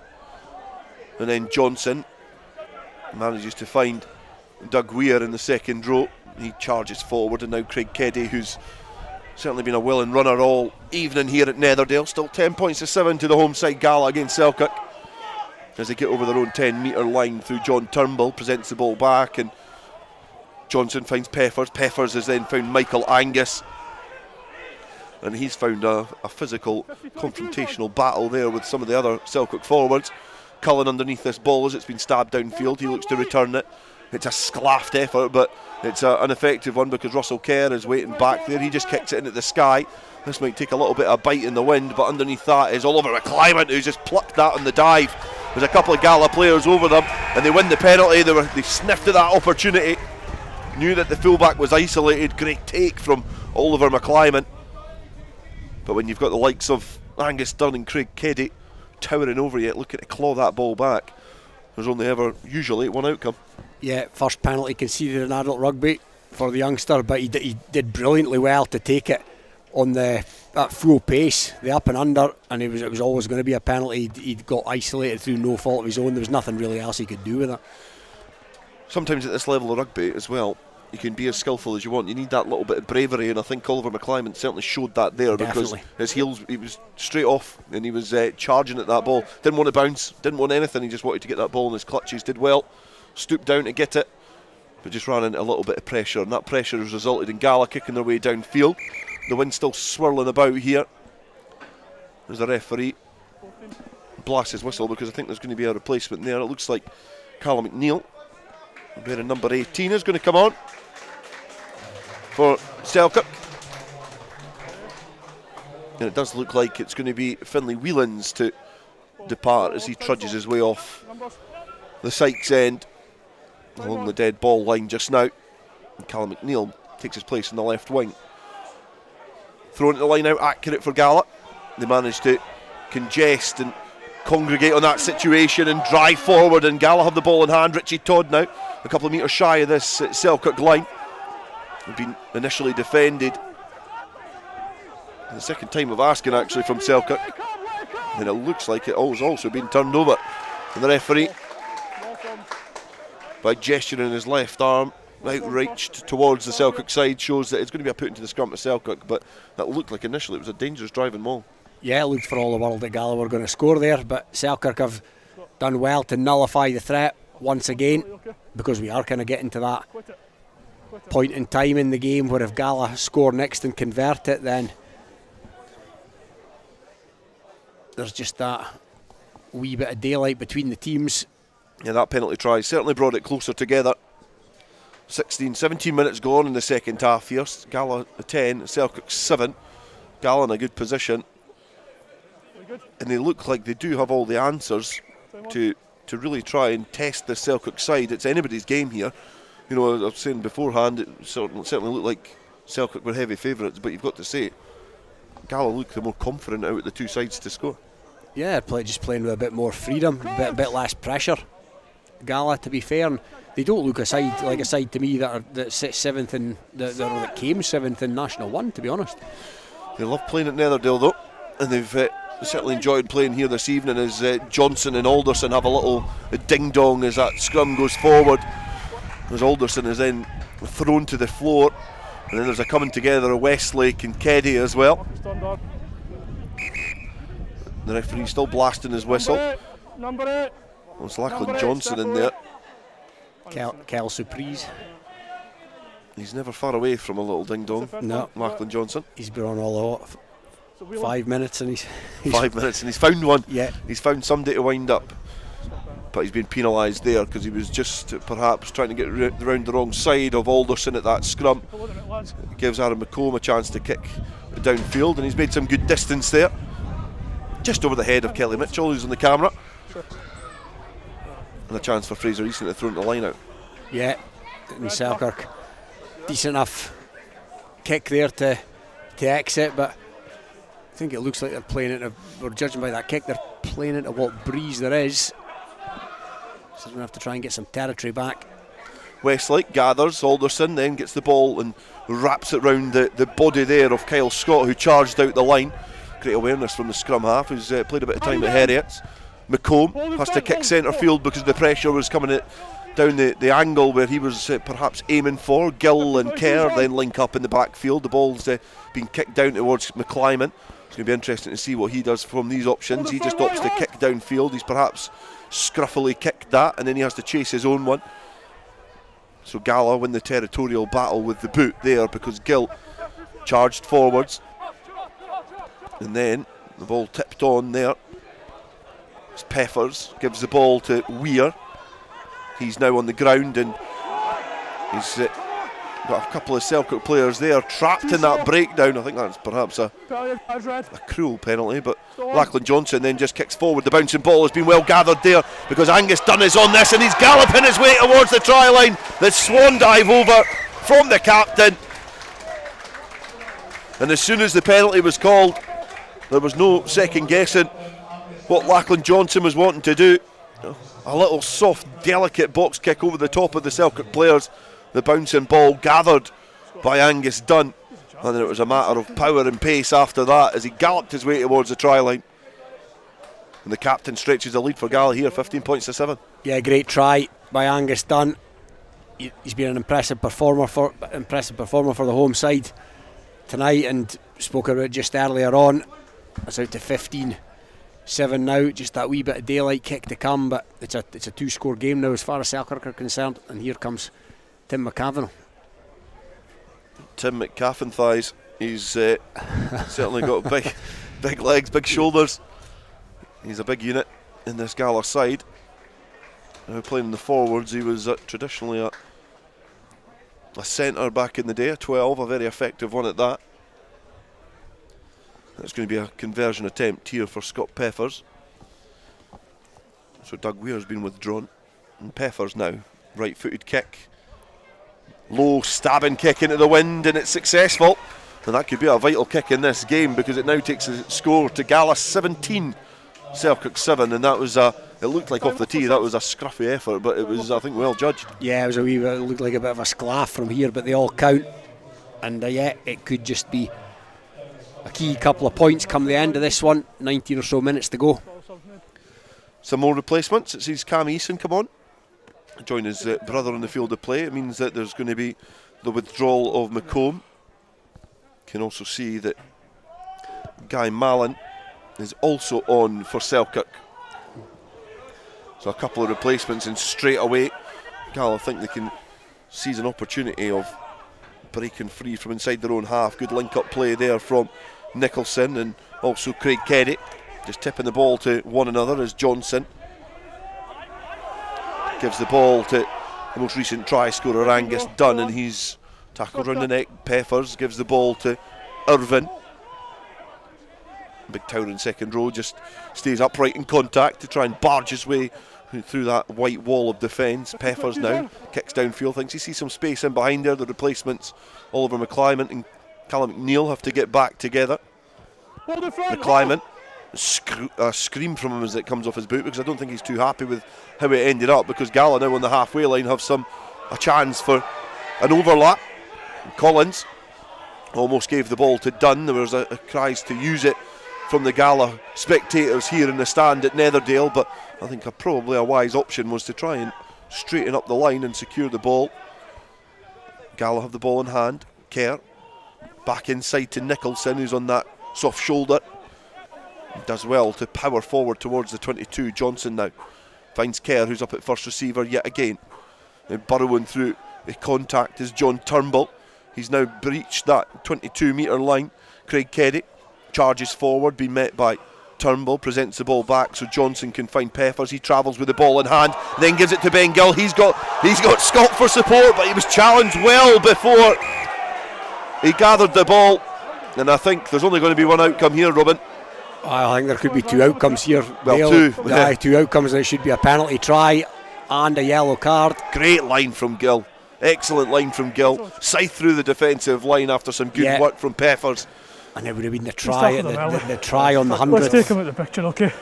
and then Johnson manages to find Doug Weir in the second row. He charges forward, and now Craig Keddy, who's certainly been a willing runner all evening here at Netherdale. Still 10 points to 7 to the home side Gala against Selkirk, as they get over their own 10-metre line through John Turnbull. Presents the ball back, and Johnson finds Peffers. Peffers has then found Michael Angus, and he's found a physical confrontational battle there with some of the other Selkirk forwards. Cullen underneath this ball as it's been stabbed downfield. He looks to return it. It's a sclaffed effort, but it's an ineffective one because Russell Kerr is waiting back there. He just kicks it into the sky. This might take a little bit of bite in the wind, but underneath that is Oliver McClymondt, who's just plucked that on the dive. There's a couple of Gala players over them, and they win the penalty. They sniffed at that opportunity, knew that the fullback was isolated. Great take from Oliver McClymondt. But when you've got the likes of Angus Dunn and Craig Keddy towering over you, looking to claw that ball back, there's only ever usually one outcome. Yeah, first penalty conceded in adult rugby for the youngster, but he did brilliantly well to take it on that full pace, the up and under, and it was always going to be a penalty. He got isolated through no fault of his own. There was nothing really else he could do with it. Sometimes at this level of rugby as well, you can be as skillful as you want. You need that little bit of bravery, and I think Oliver McClymondt certainly showed that there. Definitely. Because his heels, he was straight off, and he was charging at that ball. Didn't want to bounce, didn't want anything. He just wanted to get that ball in his clutches. Did well, stooped down to get it, but just ran into a little bit of pressure, and that pressure has resulted in Gala kicking their way downfield. The wind's still swirling about here. There's a referee blasts his whistle because I think there's going to be a replacement there. It looks like Callum McNeil, wearing number 18, is going to come on for Selkirk, and it does look like it's going to be Finlay Whelans to depart as he trudges his way off the Sykes end along the dead ball line just now, and Callum McNeil takes his place in the left wing. Throwing the line out, accurate for Gala. They manage to congest and congregate on that situation and drive forward, and Gala have the ball in hand. Richie Todd now a couple of metres shy of this Selkirk line. They've been initially defended. The second time of asking actually from Selkirk, and it looks like it was also been turned over. And the referee, by gesturing his left arm outreached towards the Selkirk side, shows that it's going to be a put into the scrum to Selkirk, but that looked like initially it was a dangerous driving maul. Yeah, it looked for all the world that Gala were going to score there, but Selkirk have done well to nullify the threat once again, because we are kind of getting to that point in time in the game where if Gala score next and convert it, then there's just that wee bit of daylight between the teams. Yeah, that penalty try certainly brought it closer together. 17 minutes gone in the second half here. Gala 10, Selkirk 7. Gala in a good position, and they look like they do have all the answers to really try and test the Selkirk side. It's anybody's game here. You know, I was saying beforehand, it certainly looked like Selkirk were heavy favourites, but you've got to say, Gala looked the more confident out of the two sides to score. Yeah, just playing with a bit more freedom, a bit less pressure. Gala, to be fair, and they don't look a side to me that sits seventh and that came seventh in National 1, to be honest. They love playing at Netherdale though, and they've certainly enjoyed playing here this evening as Johnson and Alderson have a little ding-dong as that scrum goes forward, as Alderson is then thrown to the floor, and then there's a coming together of Westlake and Keddy as well. The referee still blasting his whistle. Number 8. It's Lachlan Johnson in there. Kel Surprise. He's never far away from a little ding-dong. No. Lachlan Johnson. He's been on all the 5 minutes and he's 5 minutes and he's found one. Yeah. He's found somebody to wind up. But he's been penalised there because he was just perhaps trying to get around the wrong side of Alderson at that scrum. It gives Aaron McComb a chance to kick downfield, and he's made some good distance there. Just over the head of Kelly Mitchell, who's on the camera. And a chance for Fraser Easton to throw the line out. Yeah, and Selkirk, decent enough kick there to exit, but I think it looks like they're playing into, we're judging by that kick, they're playing into what breeze there is. So they're going to have to try and get some territory back. Westlake gathers, Alderson then gets the ball and wraps it round the body there of Kyle Scott, who charged out the line. Great awareness from the scrum half, who's played a bit of time at Heriots. McComb has to kick centre field because the pressure was coming down the angle where he was perhaps aiming for. Gill and Kerr then link up in the backfield. The ball's being kicked down towards McClyman. It's going to be interesting to see what he does from these options. He just opts to kick downfield. He's perhaps scruffily kicked that, and then he has to chase his own one. So Gala win the territorial battle with the boot there because Gill charged forwards. And then the ball tipped on there. Peffers gives the ball to Weir. He's now on the ground and he's got a couple of Selkirk players there trapped in that breakdown. I think that's perhaps a cruel penalty, but Lachlan Johnson then just kicks forward. The bouncing ball has been well gathered there because Angus Dunn is on this and he's galloping his way towards the try line. The swan dive over from the captain, and as soon as the penalty was called, there was no second guessing what Lachlan Johnson was wanting to do. A little soft, delicate box kick over the top of the Selkirk players. The bouncing ball gathered by Angus Dunn, and then it was a matter of power and pace after that as he galloped his way towards the try line. And the captain stretches the lead for Gala here, 15 points to 7. Yeah, great try by Angus Dunn. He's been an impressive performer for the home side tonight, and spoke about it just earlier on. It's out to 15-7 now. Just that wee bit of daylight kick to come, but it's a 2-score game now as far as Selkirk are concerned. And here comes Tim McCavan. Tim McCaffin thighs. He's certainly got big legs, big shoulders. He's a big unit in this Gala side. Now playing in the forwards, he was traditionally a centre back in the day, a 12, a very effective one at that. That's going to be a conversion attempt here for Scott Peffers. So Doug Weir's been withdrawn. And Peffers now, right-footed kick. Low stabbing kick into the wind, and it's successful. And that could be a vital kick in this game because it now takes the score to Gala 17, Selkirk 7. And that was it looked like off the tee, that was a scruffy effort, but it was, I think, well judged. Yeah, it was a wee bit, it looked like a bit of a sclaff from here, but they all count. And yeah, it could just be a key couple of points come the end of this one. 19 or so minutes to go. Some more replacements. It sees Cam Eason come on, join his brother on the field of play. It means that there's going to be the withdrawal of McComb. Can also see that Guy Mallon is also on for Selkirk. So a couple of replacements, and straight away Gala think they can seize an opportunity of breaking free from inside their own half. Good link-up play there from Nicholson and also Craig Keddy. Just tipping the ball to one another as Johnson gives the ball to the most recent try scorer Angus Dunn, and he's tackled around the neck. Peffers gives the ball to Irvin. Big Tower in second row just stays upright in contact to try and barge his way through that white wall of defence. Peffers now kicks downfield, thinks he sees some space in behind there. The replacements, Oliver McClyman and Callum McNeil, have to get back together. McClyman, a scream from him as it comes off his boot, because I don't think he's too happy with how it ended up, because Gala now on the halfway line have a chance for an overlap. Collins almost gave the ball to Dunn. There was a cries to use it from the Gala spectators here in the stand at Netherdale, but I think probably a wise option was to try and straighten up the line and secure the ball. Gala have the ball in hand. Kerr back inside to Nicholson, who's on that soft shoulder. He does well to power forward towards the 22. Johnson now finds Kerr, who's up at first receiver yet again. And burrowing through contact is John Turnbull. He's now breached that 22-metre line. Craig Keddy charges forward, being met by Turnbull, presents the ball back so Johnson can find Peppers. He travels with the ball in hand, then gives it to Ben Gill. He's got Scott for support, but he was challenged well before he gathered the ball. And I think there's only going to be one outcome here, Robin. I think there could be two outcomes here. Well, two. Yeah, two outcomes, and it should be a penalty try and a yellow card. Great line from Gill. Excellent line from Gill. Scythe through the defensive line after some good work from Peppers. And it would have been the try the try on the 100th. Let's take him out of the picture, okay?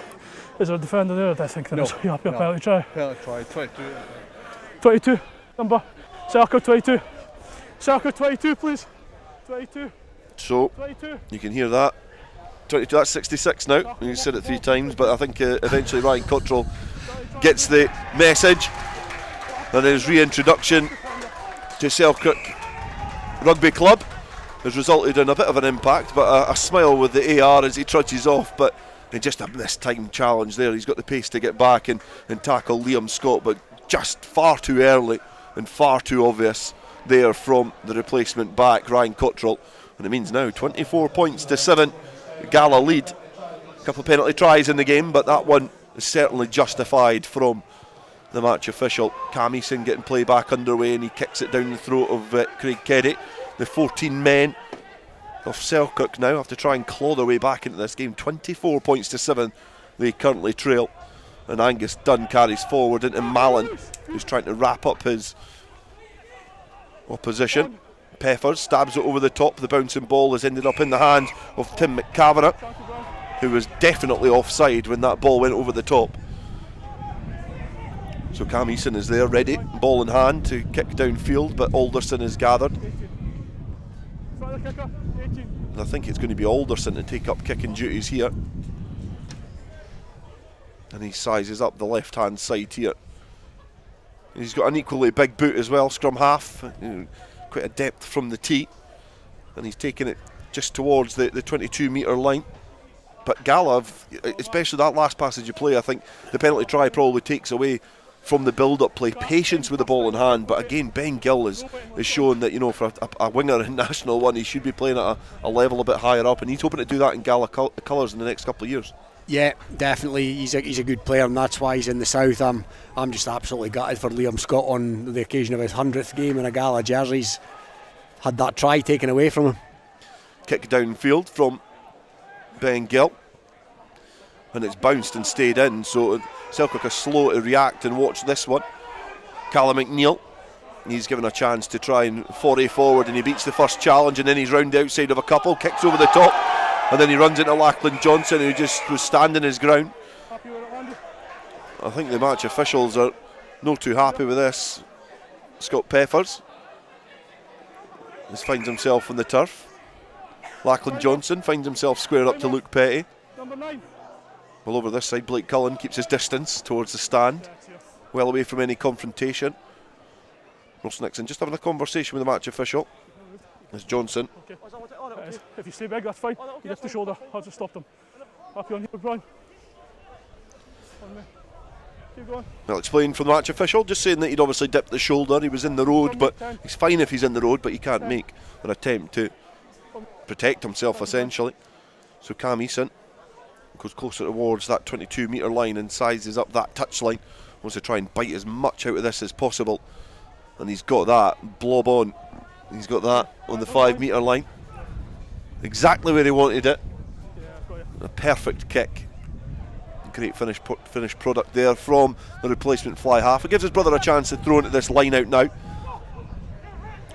Is there a defender there? I think there is. You happy a penalty try? Penalty try, 22. 22, number. Selkirk 22. Selkirk 22, please. 22. So, 22. You can hear that. 22, that's 66 now. You said it 3 times, but I think eventually Ryan Cottrell gets the message. And his reintroduction to Selkirk Rugby Club has resulted in a bit of an impact, but a smile with the AR as he trudges off. But just a mistimed challenge there. He's got the pace to get back and tackle Liam Scott, but just far too early and far too obvious there from the replacement back, Ryan Cottrell. And it means now 24 points to 7. Gala lead. A couple of penalty tries in the game, but that one is certainly justified from the match official. Cam Eason getting play back underway, and he kicks it down the throat of Craig Keddy. The 14 men of Selkirk now have to try and claw their way back into this game. 24 points to 7 they currently trail, and Angus Dunn carries forward into Mallon, who's trying to wrap up his opposition. Peppers stabs it over the top. The bouncing ball has ended up in the hands of Tim McCavanagh, who was definitely offside when that ball went over the top. So Cam Eason is there, ready, ball in hand to kick downfield, but Alderson is gathered. And I think it's going to be Alderson to take up kicking duties here. And he sizes up the left-hand side here. He's got an equally big boot as well, scrum half. Quite a depth from the tee, and he's taking it just towards the 22-metre line. But Gala, especially that last passage of play, I think the penalty try probably takes away from the build-up play, patience with the ball in hand. But again, Ben Gill is shown that, you know, for a winger in National 1, he should be playing at a level a bit higher up, and he's hoping to do that in Gala colours in the next couple of years. Yeah, definitely. He's a good player, and that's why he's in the south. I'm just absolutely gutted for Liam Scott on the occasion of his 100th game in a Gala jersey. He's had that try taken away from him. Kick downfield from Ben Gill, and it's bounced and stayed in, so Selkirk are slow to react and watch this one. Callum McNeil, he's given a chance to try and foray forward, and he beats the first challenge, and then he's round the outside of a couple, kicks over the top, and then he runs into Lachlan Johnson, who just was standing his ground. I think the match officials are not too happy with this. Scott Peppers finds himself on the turf. Lachlan Johnson finds himself square up to Luke Petty. Well, over this side, Blake Cullen keeps his distance towards the stand, well away from any confrontation. Ross Nixon just having a conversation with the match official. There's Johnson. Okay. If you stay big, that's fine. You lift the shoulder. I'll just stop them. Happy on you, Brian. On me. Keep going. Well explained from the match official, just saying that he'd obviously dipped the shoulder. He was in the road, but he's fine if he's in the road, but he can't make an attempt to protect himself, essentially. So Cam Eason goes closer towards that 22-metre line and sizes up that touchline. Wants to try and bite as much out of this as possible. And he's got that blob on. He's got that on the 5-metre line. Exactly where he wanted it. A perfect kick. Great finished product there from the replacement fly half. It gives his brother a chance to throw into this line out now.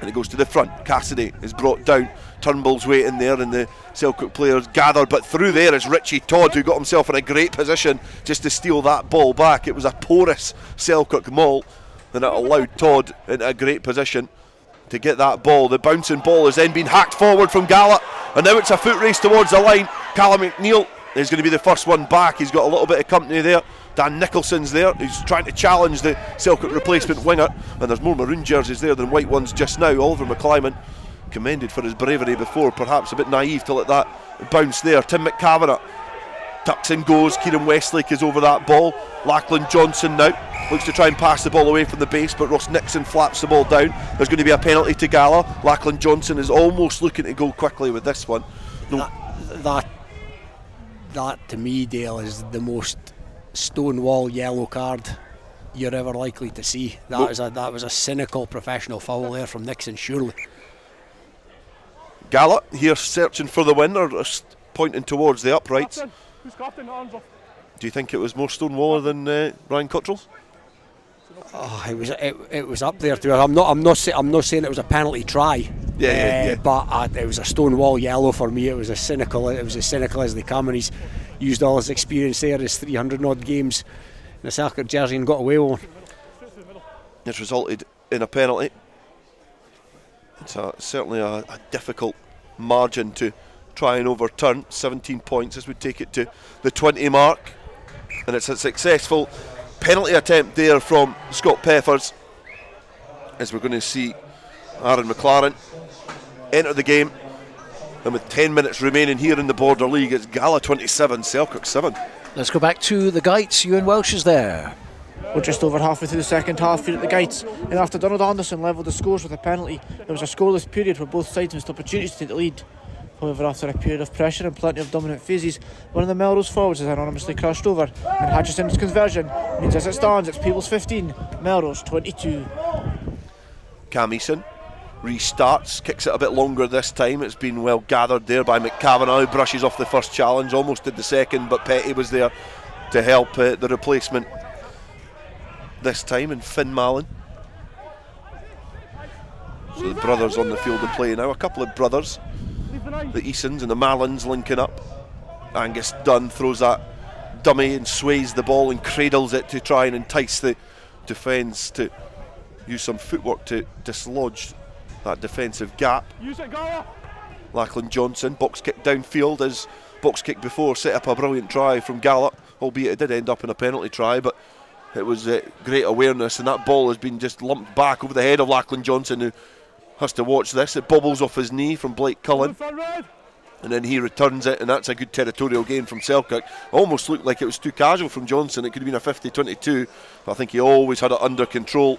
And it goes to the front. Cassidy is brought down. Turnbull's waiting there, and the Selkirk players gather. But through there is Richie Todd, who got himself in a great position just to steal that ball back. It was a porous Selkirk maul, and it allowed Todd into a great position to get that ball. The bouncing ball has then been hacked forward from Gala, and now it's a foot race towards the line. Callum McNeil is going to be the first one back. He's got a little bit of company there. Dan Nicholson's there, who's trying to challenge the Selkirk replacement winger, and there's more maroon jerseys there than white ones just now. Oliver McClyman, commended for his bravery before, perhaps a bit naive to let that bounce there. Tim McCavanagh Tucks and goes. Kieran Westlake is over that ball. Lachlan Johnson now looks to try and pass the ball away from the base, but Ross Nixon flaps the ball down. There's going to be a penalty to Gala. Lachlan Johnson is almost looking to go quickly with this one. No. That to me, Dale, is the most stonewall yellow card you're ever likely to see. That was a cynical professional foul there from Nixon, surely. Gala here searching for the win, or pointing towards the uprights. Who's captain? Arms off. Do you think it was more Stonewaller than Ryan Cottrell's? Oh, it was up there too. I'm not saying it was a penalty try. But it was a Stonewall yellow for me. It was as cynical as they come, and he's used all his experience there, his 300 odd games in the Selkirk jersey, and got away with one. It's resulted in a penalty. It's certainly a difficult margin to try and overturn. 17 points. This would take it to the 20 mark, and it's a successful penalty attempt there from Scott Peffers, as we're going to see Aaron McLaren enter the game. And with 10 minutes remaining here in the Border League, it's Gala 27, Selkirk 7. Let's go back to the Gytes. Euan Welsh is there. We're just over halfway through the second half here at the Gytes, and after Donald Anderson levelled the scores with a penalty, there was a scoreless period where both sides missed opportunities to take the lead. However, after a period of pressure and plenty of dominant phases, one of the Melrose forwards is anonymously crashed over, and Hutchison's conversion means as it stands it's Peebles 15, Melrose 22. Cam Eason restarts, kicks it a bit longer this time. It's been well gathered there by McCavanagh, who brushes off the first challenge, almost did the second, but Petty was there to help the replacement this time, and Finn Mallon. So the brothers on the field of play now, a couple of brothers, the Easons and the Mallons linking up. Angus Dunn throws that dummy and sways the ball and cradles it to try and entice the defence to use some footwork to dislodge that defensive gap. Lachlan Johnson, box kick downfield, as box kick before set up a brilliant try from Gala, albeit it did end up in a penalty try, but it was great awareness, and that ball has been just lumped back over the head of Lachlan Johnson, who has to watch this. It bobbles off his knee from Blake Cullen, and then he returns it, and that's a good territorial gain from Selkirk. Almost looked like it was too casual from Johnson. It could have been a 50-22, but I think he always had it under control,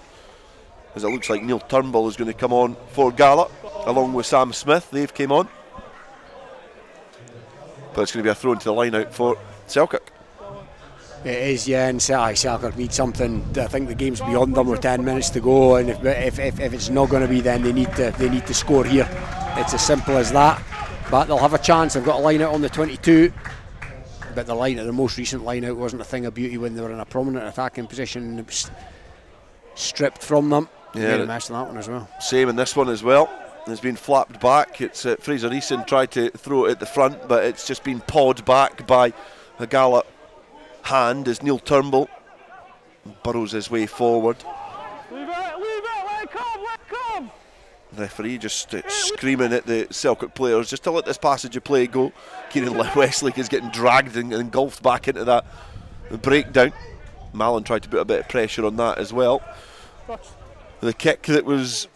as it looks like Neil Turnbull is going to come on for Gala along with Sam Smith. They've came on, but it's going to be a throw into the line out for Selkirk. It is, yeah, and Selkirk need something. I think the game's beyond them with 10 minutes to go, and if it's not going to be, then they need to score here. It's as simple as that. But they'll have a chance. They've got a line out on the 22, but the most recent line out wasn't a thing of beauty when they were in a prominent attacking position, and it was stripped from them. Yeah, they messed that one as well. Same in this one as well. It's been flapped back. It's Fraser Eason tried to throw it at the front, but it's just been pawed back by a Gala hand as Neil Turnbull burrows his way forward. Leave it, let it come. The referee just screaming at the Selkirk players just to let this passage of play go. Kieran Westlake is getting dragged and engulfed back into that breakdown. Mallon tried to put a bit of pressure on that as well. The kick that was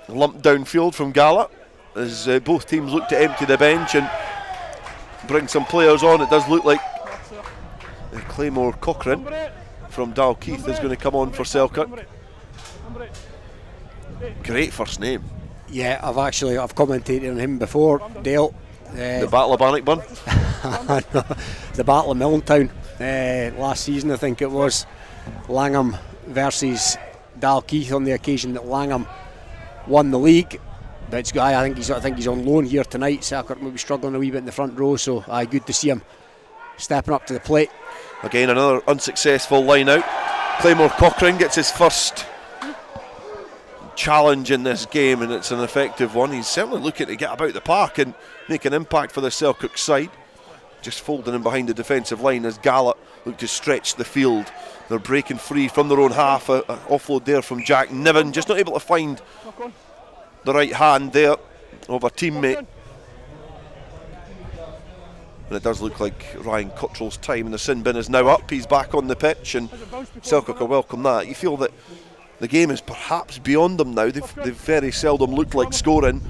lumped downfield from Gala, as both teams look to empty the bench and bring some players on. It does look like Claymore Cochrane from Dalkeith is going to come on for Selkirk. Great first name. Yeah, I've commentated on him before, Dale. The Battle of Bannockburn? The Battle of Milntown last season, I think it was. Langham versus Dalkeith on the occasion that Langham won the league. But I think he's on loan here tonight. Selkirk will be struggling a wee bit in the front row, so good to see him stepping up to the plate. Again, another unsuccessful line out. Claymore Cochrane gets his first challenge in this game, and it's an effective one. He's certainly looking to get about the park and make an impact for the Selkirk side. Just folding in behind the defensive line as Gala look to stretch the field. They're breaking free from their own half. An offload there from Jack Niven, just not able to find the right hand there of a teammate. And it does look like Ryan Cottrell's time in the sin bin is now up. He's back on the pitch, and Selkirk will welcome that. You feel that the game is perhaps beyond them now. They've very seldom looked like scoring.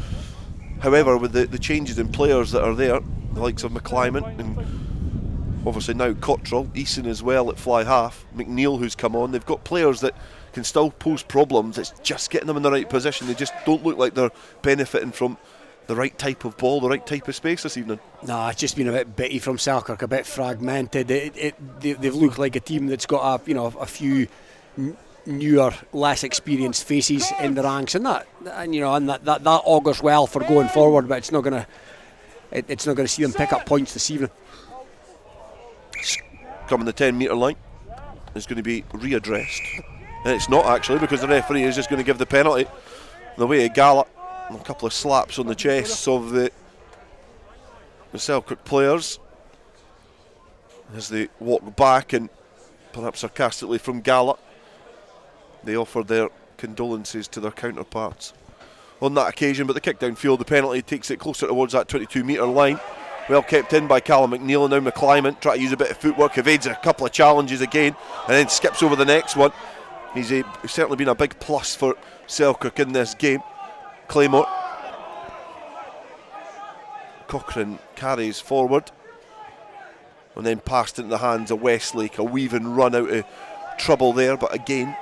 However, with the changes in players that are there, the likes of McClymondt and Obviously now Cottrell, Eason as well at fly half, McNeil who's come on. They've got players that can still pose problems. It's just getting them in the right position. They just don't look like they're benefiting from the right type of ball, the right type of space this evening. No, it's just been a bit bitty from Selkirk, a bit fragmented. They've looked like a team that's got a few newer, less experienced faces in the ranks, and that augurs well for going forward. But it's not going to see them pick up points this evening. Coming the 10-metre line is going to be readdressed, and it's not actually, because the referee is just going to give the penalty the way of Gala. A couple of slaps on the chests of the Selkirk players as they walk back, and perhaps sarcastically from Gala they offer their condolences to their counterparts on that occasion. But the kick downfield, the penalty takes it closer towards that 22-metre line. Well kept in by Callum McNeil, and now McClymonde try to use a bit of footwork, evades a couple of challenges again, and then skips over the next one. He's certainly been a big plus for Selkirk in this game. Claymore. Cochrane carries forward, and then passed into the hands of Westlake. A weaving run out of trouble there, but again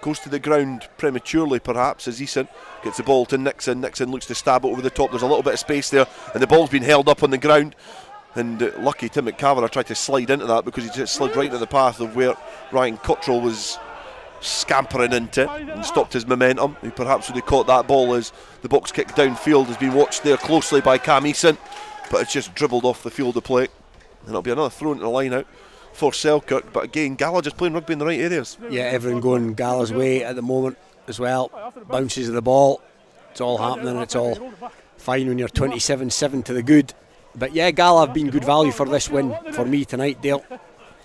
goes to the ground prematurely perhaps as Eason gets the ball to Nixon. Nixon looks to stab it over the top. There's a little bit of space there, and the ball's been held up on the ground, and lucky Tim McCavanagh tried to slide into that, because he just slid right into the path of where Ryan Cottrell was scampering into and stopped his momentum. He perhaps would have caught that ball as the box kick downfield has been watched there closely by Cam Eason, but it's just dribbled off the field of play, and it'll be another throw into the line out for Selkirk. But again, Gala just playing rugby in the right areas. Yeah, everyone going Gala's way at the moment as well. Bounces of the ball, it's all happening, it's all fine when you're 27-7 to the good. But yeah, Gala have been good value for this win for me tonight, Dale.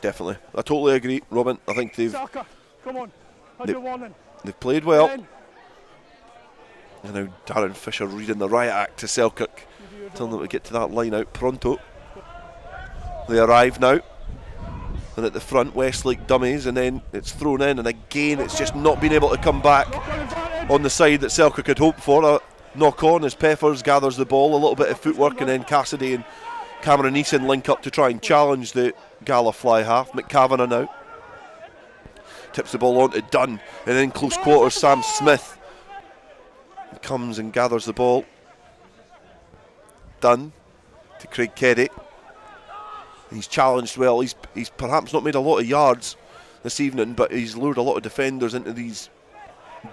Definitely, I totally agree, Robin. I think they've played well. And now Darren Fisher reading the riot act to Selkirk, telling them to get to that line out pronto. They arrive now, and at the front Westlake dummies, and then it's thrown in, and again it's just not been able to come back on the side that Selkirk had hoped for. A knock on as Peppers gathers the ball, a little bit of footwork, and then Cassidy and Cameron Eason link up to try and challenge the Gala fly half. McCavanagh now tips the ball on to Dunn, and in close quarters Sam Smith comes and gathers the ball. Dunn to Craig Keddy. He's challenged well. He's perhaps not made a lot of yards this evening, but he's lured a lot of defenders into these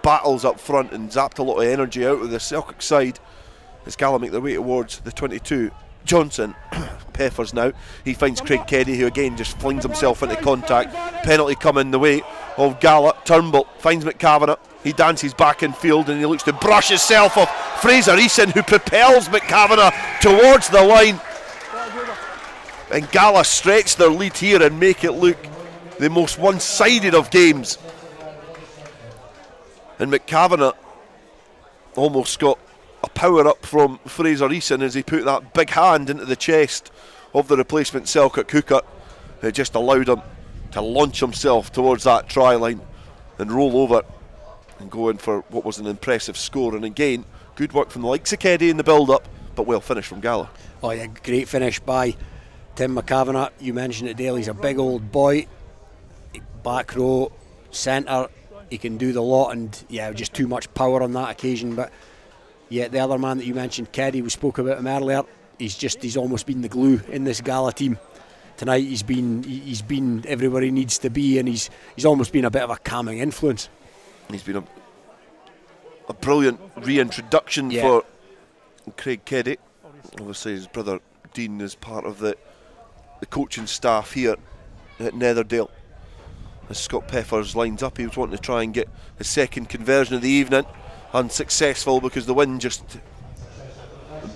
battles up front and zapped a lot of energy out of the Selkirk side as Gala make their way towards the 22. Johnson, Peppers now, he finds Craig Keddy, who again just flings himself into contact. Penalty coming the way of Gala. Turnbull finds McCavanagh, he dances back in field, and he looks to brush himself off Fraser Eason, who propels McCavanagh towards the line. And Gala stretch their lead here and make it look the most one-sided of games. And McCavanagh almost got a power up from Fraser Eason as he put that big hand into the chest of the replacement Selkirk hooker. It just allowed him to launch himself towards that try line and roll over and go in for what was an impressive score. And again, good work from the likes of Keddy in the build-up, but well finished from Gala. Oh yeah, great finish by Tim McCavanagh. You mentioned it, Dale, he's a big old boy, back row, centre, he can do the lot, and yeah, just too much power on that occasion. But yeah, the other man that you mentioned, Keddy, we spoke about him earlier, he's almost been the glue in this Gala team. Tonight he's been everywhere he needs to be, and he's almost been a bit of a calming influence. He's been a brilliant reintroduction for Craig Keddy. Obviously his brother Dean is part of the coaching staff here at Netherdale. As Scott Peppers lines up, he was wanting to try and get his second conversion of the evening. Unsuccessful because the wind just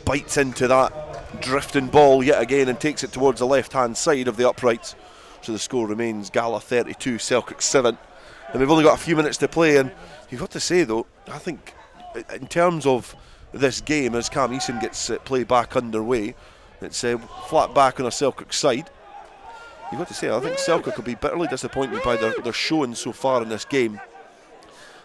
bites into that drifting ball yet again and takes it towards the left hand side of the uprights. So the score remains Gala 32, Selkirk 7. And we've only got a few minutes to play, and you've got to say though, I think in terms of this game, as Cam Eason gets play back underway, it's flat back on a Selkirk side. You've got to say, I think Selkirk will be bitterly disappointed by their showing so far in this game.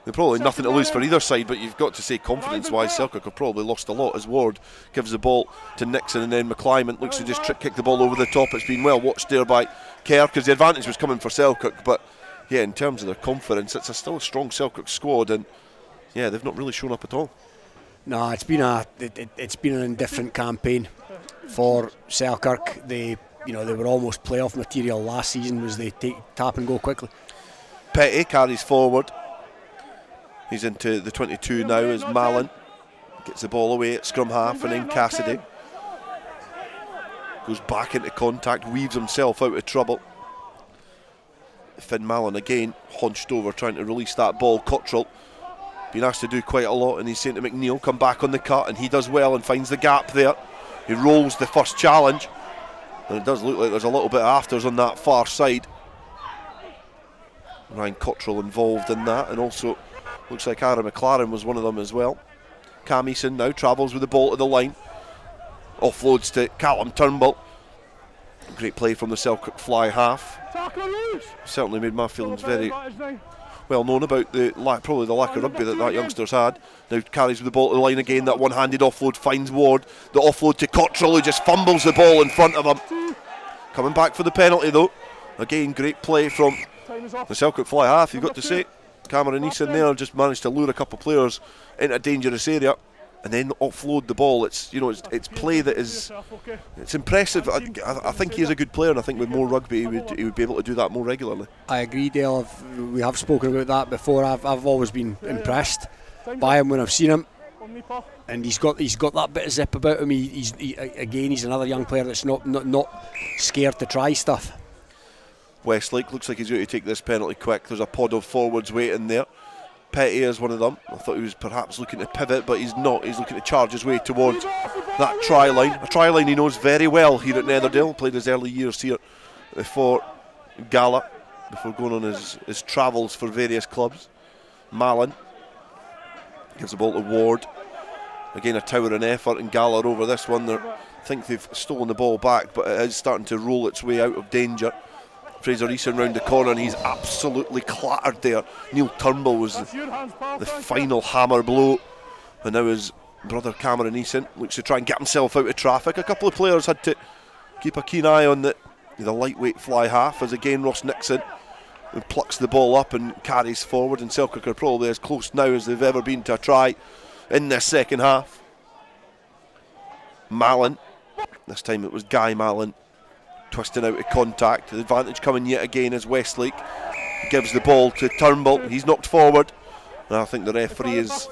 They're probably nothing to lose for either side, but you've got to say confidence-wise, Selkirk have probably lost a lot as Ward gives the ball to Nixon, and then McClymonds looks to just kick the ball over the top. It's been well watched there by Kerr because the advantage was coming for Selkirk, but yeah, in terms of their confidence, it's still a strong Selkirk squad, and yeah, they've not really shown up at all. No, it's been an indifferent campaign for Selkirk. They were almost playoff material last season as they tap and go quickly. Petty carries forward. He's into the 22 now as Mallon gets the ball away at scrum half, and then Cassidy goes back into contact, weaves himself out of trouble. Finn Mallon again hunched over trying to release that ball. Cottrell been asked to do quite a lot, and he's saying to McNeil, come back on the cut, and he does well and finds the gap there. He rolls the first challenge, and it does look like there's a little bit of afters on that far side. Ryan Cottrell involved in that, and also looks like Aaron McLaren was one of them as well. Cam Eason now travels with the ball to the line, offloads to Callum Turnbull. Great play from the Selkirk fly half. Certainly made my feelings very well known about probably the lack of rugby that youngster's had. Now carries with the ball to the line again. That one-handed offload finds Ward. The offload to Cottrell, who just fumbles the ball in front of him. Coming back for the penalty though. Again, great play from the Selkirk fly half, you've got to say. Cameron Eason there just managed to lure a couple of players into a dangerous area and then offload the ball. It's play that is, it's impressive. I think he is a good player, and I think with more rugby he would be able to do that more regularly. I agree, Dale. We have spoken about that before. I've always been impressed by him when I've seen him, and he's got that bit of zip about him. He's another young player that's not scared to try stuff. Westlake looks like he's going to take this penalty quick. There's a pod of forwards waiting there. Petty is one of them. I thought he was perhaps looking to pivot, but he's not. He's looking to charge his way towards that try line. A try line he knows very well here at Netherdale. Played his early years here before Gala, before going on his travels for various clubs. Mallon gives the ball to Ward. Again, a towering effort, and Gala over this one. I think they've stolen the ball back, but it is starting to roll its way out of danger. Fraser Eason round the corner, and he's absolutely clattered there. Neil Turnbull was the final hammer blow, and now his brother Cameron Eason looks to try and get himself out of traffic. A couple of players had to keep a keen eye on the lightweight fly half, as again Ross Nixon plucks the ball up and carries forward, and Selkirk are probably as close now as they've ever been to a try in this second half. Mallon, this time it was Guy Mallon, twisting out of contact. The advantage coming yet again as Westlake gives the ball to Turnbull. He's knocked forward, and I think the referee is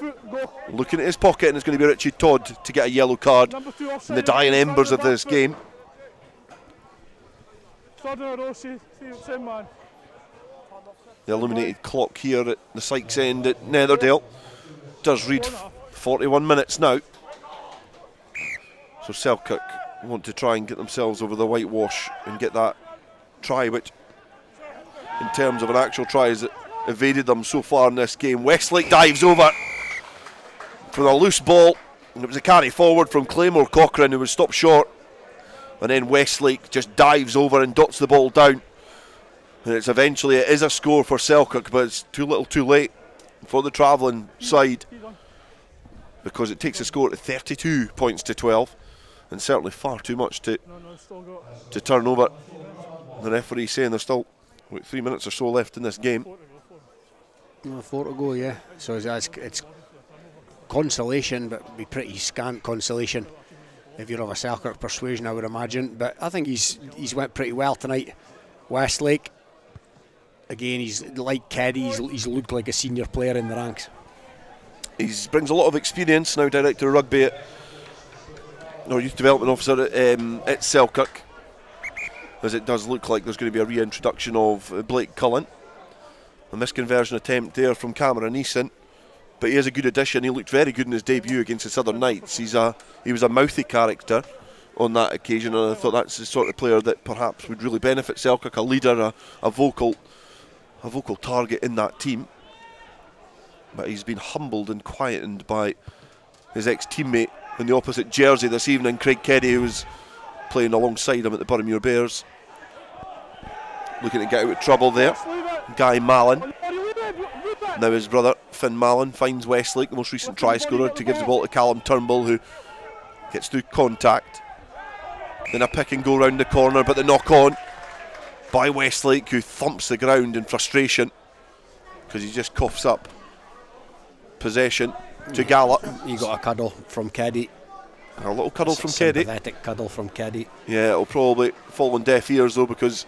looking at his pocket, and it's going to be Richie Todd to get a yellow card in the dying embers of this game. The illuminated clock here at the Sykes end at Netherdale does read 41 minutes now. So Selkirk want to try and get themselves over the whitewash and get that try, which in terms of an actual try has evaded them so far in this game. Westlake dives over for a loose ball, and it was a carry forward from Claymore Cochrane, who was stopped short, and then Westlake just dives over and dots the ball down, and it is a score for Selkirk, but it's too little too late for the travelling side, because it takes the score to 32 points to 12. And certainly far too much to turn over. The referee saying there's still 3 minutes or so left in this game. 4 to go, yeah. So it's consolation, but it'd be pretty scant consolation if you're of a Selkirk persuasion, I would imagine. But I think he's went pretty well tonight. Westlake, again, he's like Keddy, he's looked like a senior player in the ranks. He brings a lot of experience, now director of rugby or youth development officer at Selkirk, as it does look like there's going to be a reintroduction of Blake Cullen. A misconversion attempt there from Cameron Eason, but he is a good addition. He looked very good in his debut against the Southern Knights. He was a mouthy character on that occasion, and I thought that's the sort of player that perhaps would really benefit Selkirk, a leader, a vocal target in that team. But he's been humbled and quietened by his ex-teammate in the opposite jersey this evening, Craig Keddy, who was playing alongside him at the Boroughmuir Bears. Looking to get out of trouble there. Guy Mallon Now his brother Finn Mallon finds Westlake, the most recent try scorer, to give the ball to Callum Turnbull, who gets through contact. Then a pick and go round the corner, but the knock on by Westlake, who thumps the ground in frustration because he just coughs up possession to Gala. He got a cuddle from Keddy. A little cuddle from Keddy. Sympathetic cuddle from Keddy. Yeah, it'll probably fall on deaf ears though, because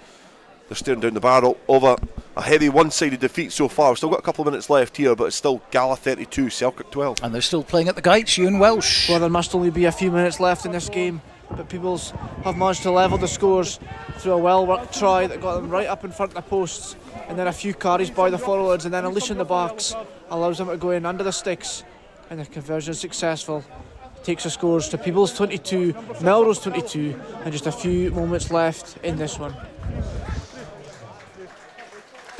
they're staring down the barrel of a heavy one-sided defeat so far. We've still got a couple of minutes left here, but it's still Gala 32, Selkirk 12. And they're still playing at the Gytes, Euan Welsh. Well, there must only be a few minutes left in this game, but Peebles have managed to level the scores through a well-worked try that got them right up in front of the posts, and then a few carries by the forwards, and then unleashing the backs allows them to go in under the sticks, and the conversion is successful. Takes the scores to Peebles 22, Melrose 22, and just a few moments left in this one.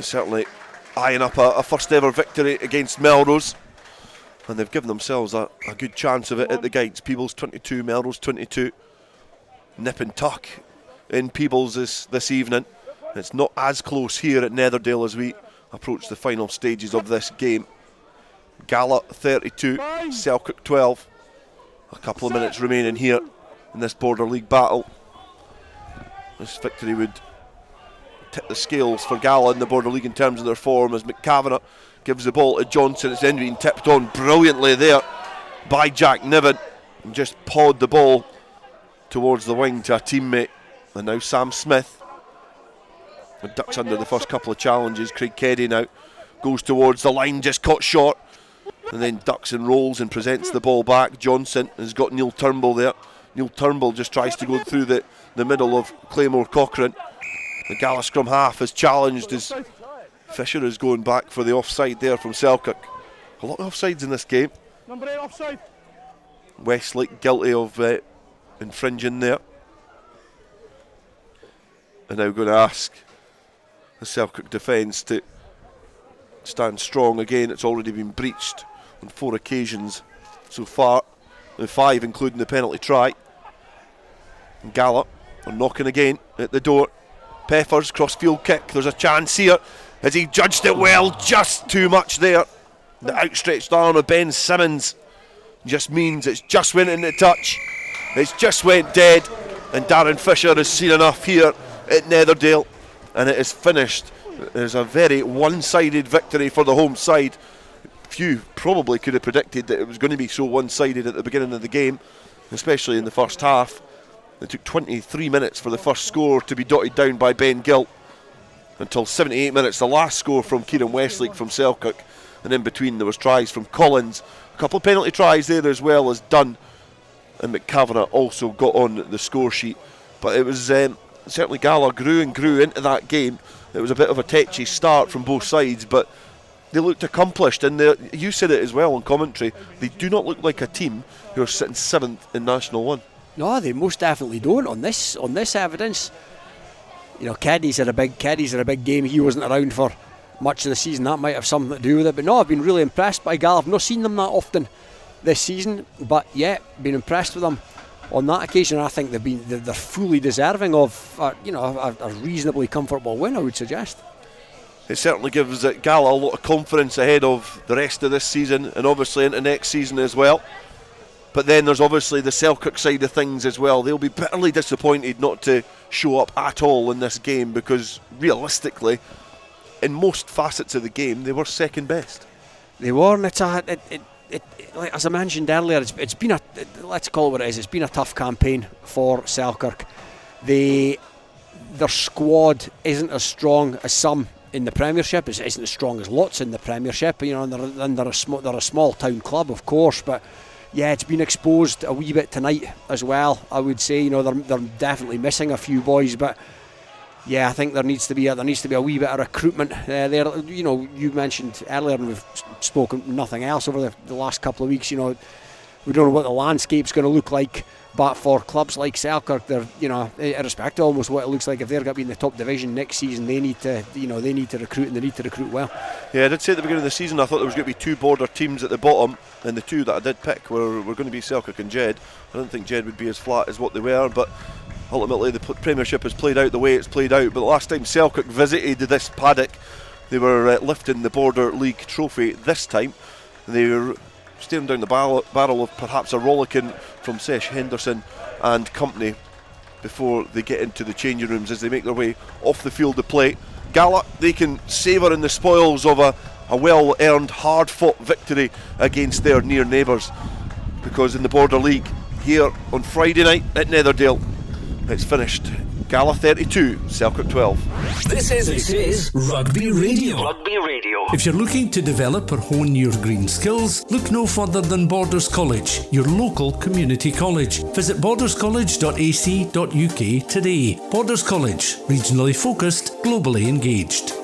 Certainly eyeing up a first ever victory against Melrose, and they've given themselves a good chance of it at the Gytes. Peebles 22, Melrose 22. Nip and tuck in Peebles this evening. It's not as close here at Netherdale as we approach the final stages of this game. Gala 32, Selkirk 12. A couple of minutes remaining here in this Border League battle. This victory would tip the scales for Gala in the Border League in terms of their form, as McCavanagh gives the ball to Johnson. It's then being tipped on brilliantly there by Jack Niven, and just pawed the ball towards the wing to a teammate. And now Sam Smith ducks under the first couple of challenges. Craig Keddy now goes towards the line, just caught short, and then ducks and rolls and presents the ball back. Johnson has got Neil Turnbull there. Neil Turnbull just tries to go through the middle of Claymore Cochrane. The Gala scrum half is challenged as Fisher is going back for the offside there from Selkirk. A lot of offsides in this game. Number 8 offside. Westlake guilty of infringing there. And now going to ask the Selkirk defence to stand strong again. It's already been breached on 4 occasions so far, and 5 including the penalty try. And Gala are knocking again at the door. Peffers, crossfield kick, there's a chance here. Has he judged it well? Just too much there. The outstretched arm of Ben Simmons just means it's just went into touch. It's just went dead, and Darren Fisher has seen enough here at Netherdale, and it is finished. There's a very one-sided victory for the home side. Few probably could have predicted that it was going to be so one-sided at the beginning of the game, especially in the first half. It took 23 minutes for the first score to be dotted down by Ben Gilt, until 78 minutes, the last score from Kieran Westlake from Selkirk, and in between there was tries from Collins, a couple of penalty tries there as well as Dunn, and McCavanagh also got on the score sheet. But it was certainly Gala grew and grew into that game. It was a bit of a tetchy start from both sides, but they looked accomplished, and you said it as well on commentary, they do not look like a team who are sitting 7th in National 1. No, they most definitely don't on this evidence. You know, Keddy's had a big game. He wasn't around for much of the season. That might have something to do with it. But no, I've been really impressed by Gala. I've not seen them that often this season, but yeah, been impressed with them on that occasion. I think they're fully deserving of a reasonably comfortable win, I would suggest. It certainly gives Gala a lot of confidence ahead of the rest of this season, and obviously into next season as well. But then there's obviously the Selkirk side of things as well. They'll be bitterly disappointed not to show up at all in this game, because realistically, in most facets of the game, they were second best. They were, and like, as I mentioned earlier, it's been let's call it what it is. It's been a tough campaign for Selkirk. Their squad isn't as strong as some in the Premiership. It isn't as strong as lots in the Premiership. You know, and they're a small town club, of course, but. Yeah, it's been exposed a wee bit tonight as well, I would say. You know, they're definitely missing a few boys, but yeah, I think there needs to be a wee bit of recruitment there. You know, you mentioned earlier, and we've spoken nothing else over the last couple of weeks. You know, we don't know what the landscape's going to look like, but for clubs like Selkirk, they're, you know, irrespective almost what it looks like, if they're going to be in the top division next season, they need to recruit, and they need to recruit well. Yeah, I did say at the beginning of the season I thought there was going to be 2 border teams at the bottom, and the 2 that I did pick were going to be Selkirk and Jed. I don't think Jed would be as flat as what they were, but ultimately the Premiership has played out the way it's played out. But the last time Selkirk visited this paddock they were lifting the Border League trophy this time. They were staring down the barrel of perhaps a rollicking from Sesh Henderson and company before they get into the changing rooms as they make their way off the field of play. Gala, they can savour in the spoils of a well-earned, hard-fought victory against their near neighbours, because in the Border League here on Friday night at Netherdale, it's finished Gala 32, Selkirk 12. This is Rugby Radio. Rugby Radio. If you're looking to develop or hone your green skills, look no further than Borders College, your local community college. Visit borderscollege.ac.uk today. Borders College, regionally focused, globally engaged.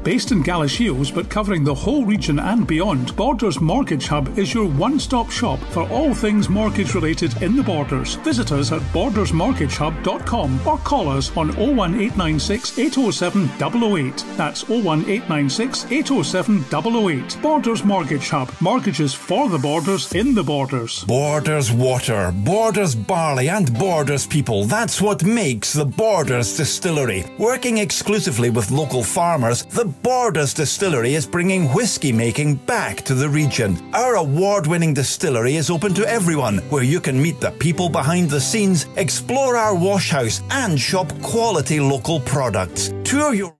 Based in Galashiels but covering the whole region and beyond, Borders Mortgage Hub is your one-stop shop for all things mortgage related in the Borders. Visit us at bordersmortgagehub.com or call us on 01896 807 008. That's 01896 807 008. Borders Mortgage Hub. Mortgages for the Borders in the Borders. Borders water, Borders barley and Borders people. That's what makes the Borders Distillery. Working exclusively with local farmers, the Borders Distillery is bringing whisky making back to the region. Our award-winning distillery is open to everyone, where you can meet the people behind the scenes, explore our wash house and shop quality local products. Tour your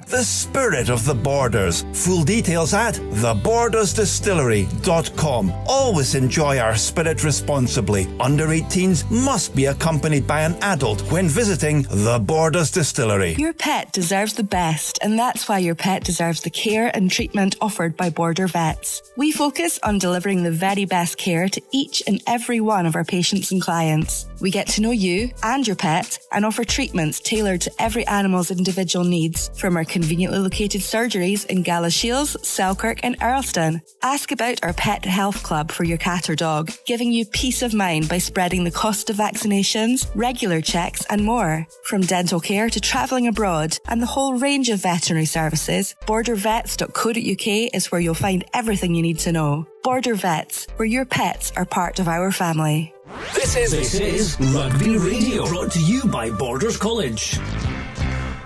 the spirit of the Borders. Full details at thebordersdistillery.com. Always enjoy our spirit responsibly. Under 18s must be accompanied by an adult when visiting the Borders Distillery. Your pet deserves the best, and that's why your pet deserves the care and treatment offered by Border Vets. We focus on delivering the very best care to each and every one of our patients and clients. We get to know you and your pet and offer treatments tailored to every animal's individual needs, from our conveniently located surgeries in Galashiels, Selkirk and Earlston. Ask about our Pet Health Club for your cat or dog, giving you peace of mind by spreading the cost of vaccinations, regular checks and more. From dental care to travelling abroad and the whole range of veterinary services, bordervets.co.uk is where you'll find everything you need to know. Border Vets, where your pets are part of our family. This is Rugby Radio, brought to you by Borders College.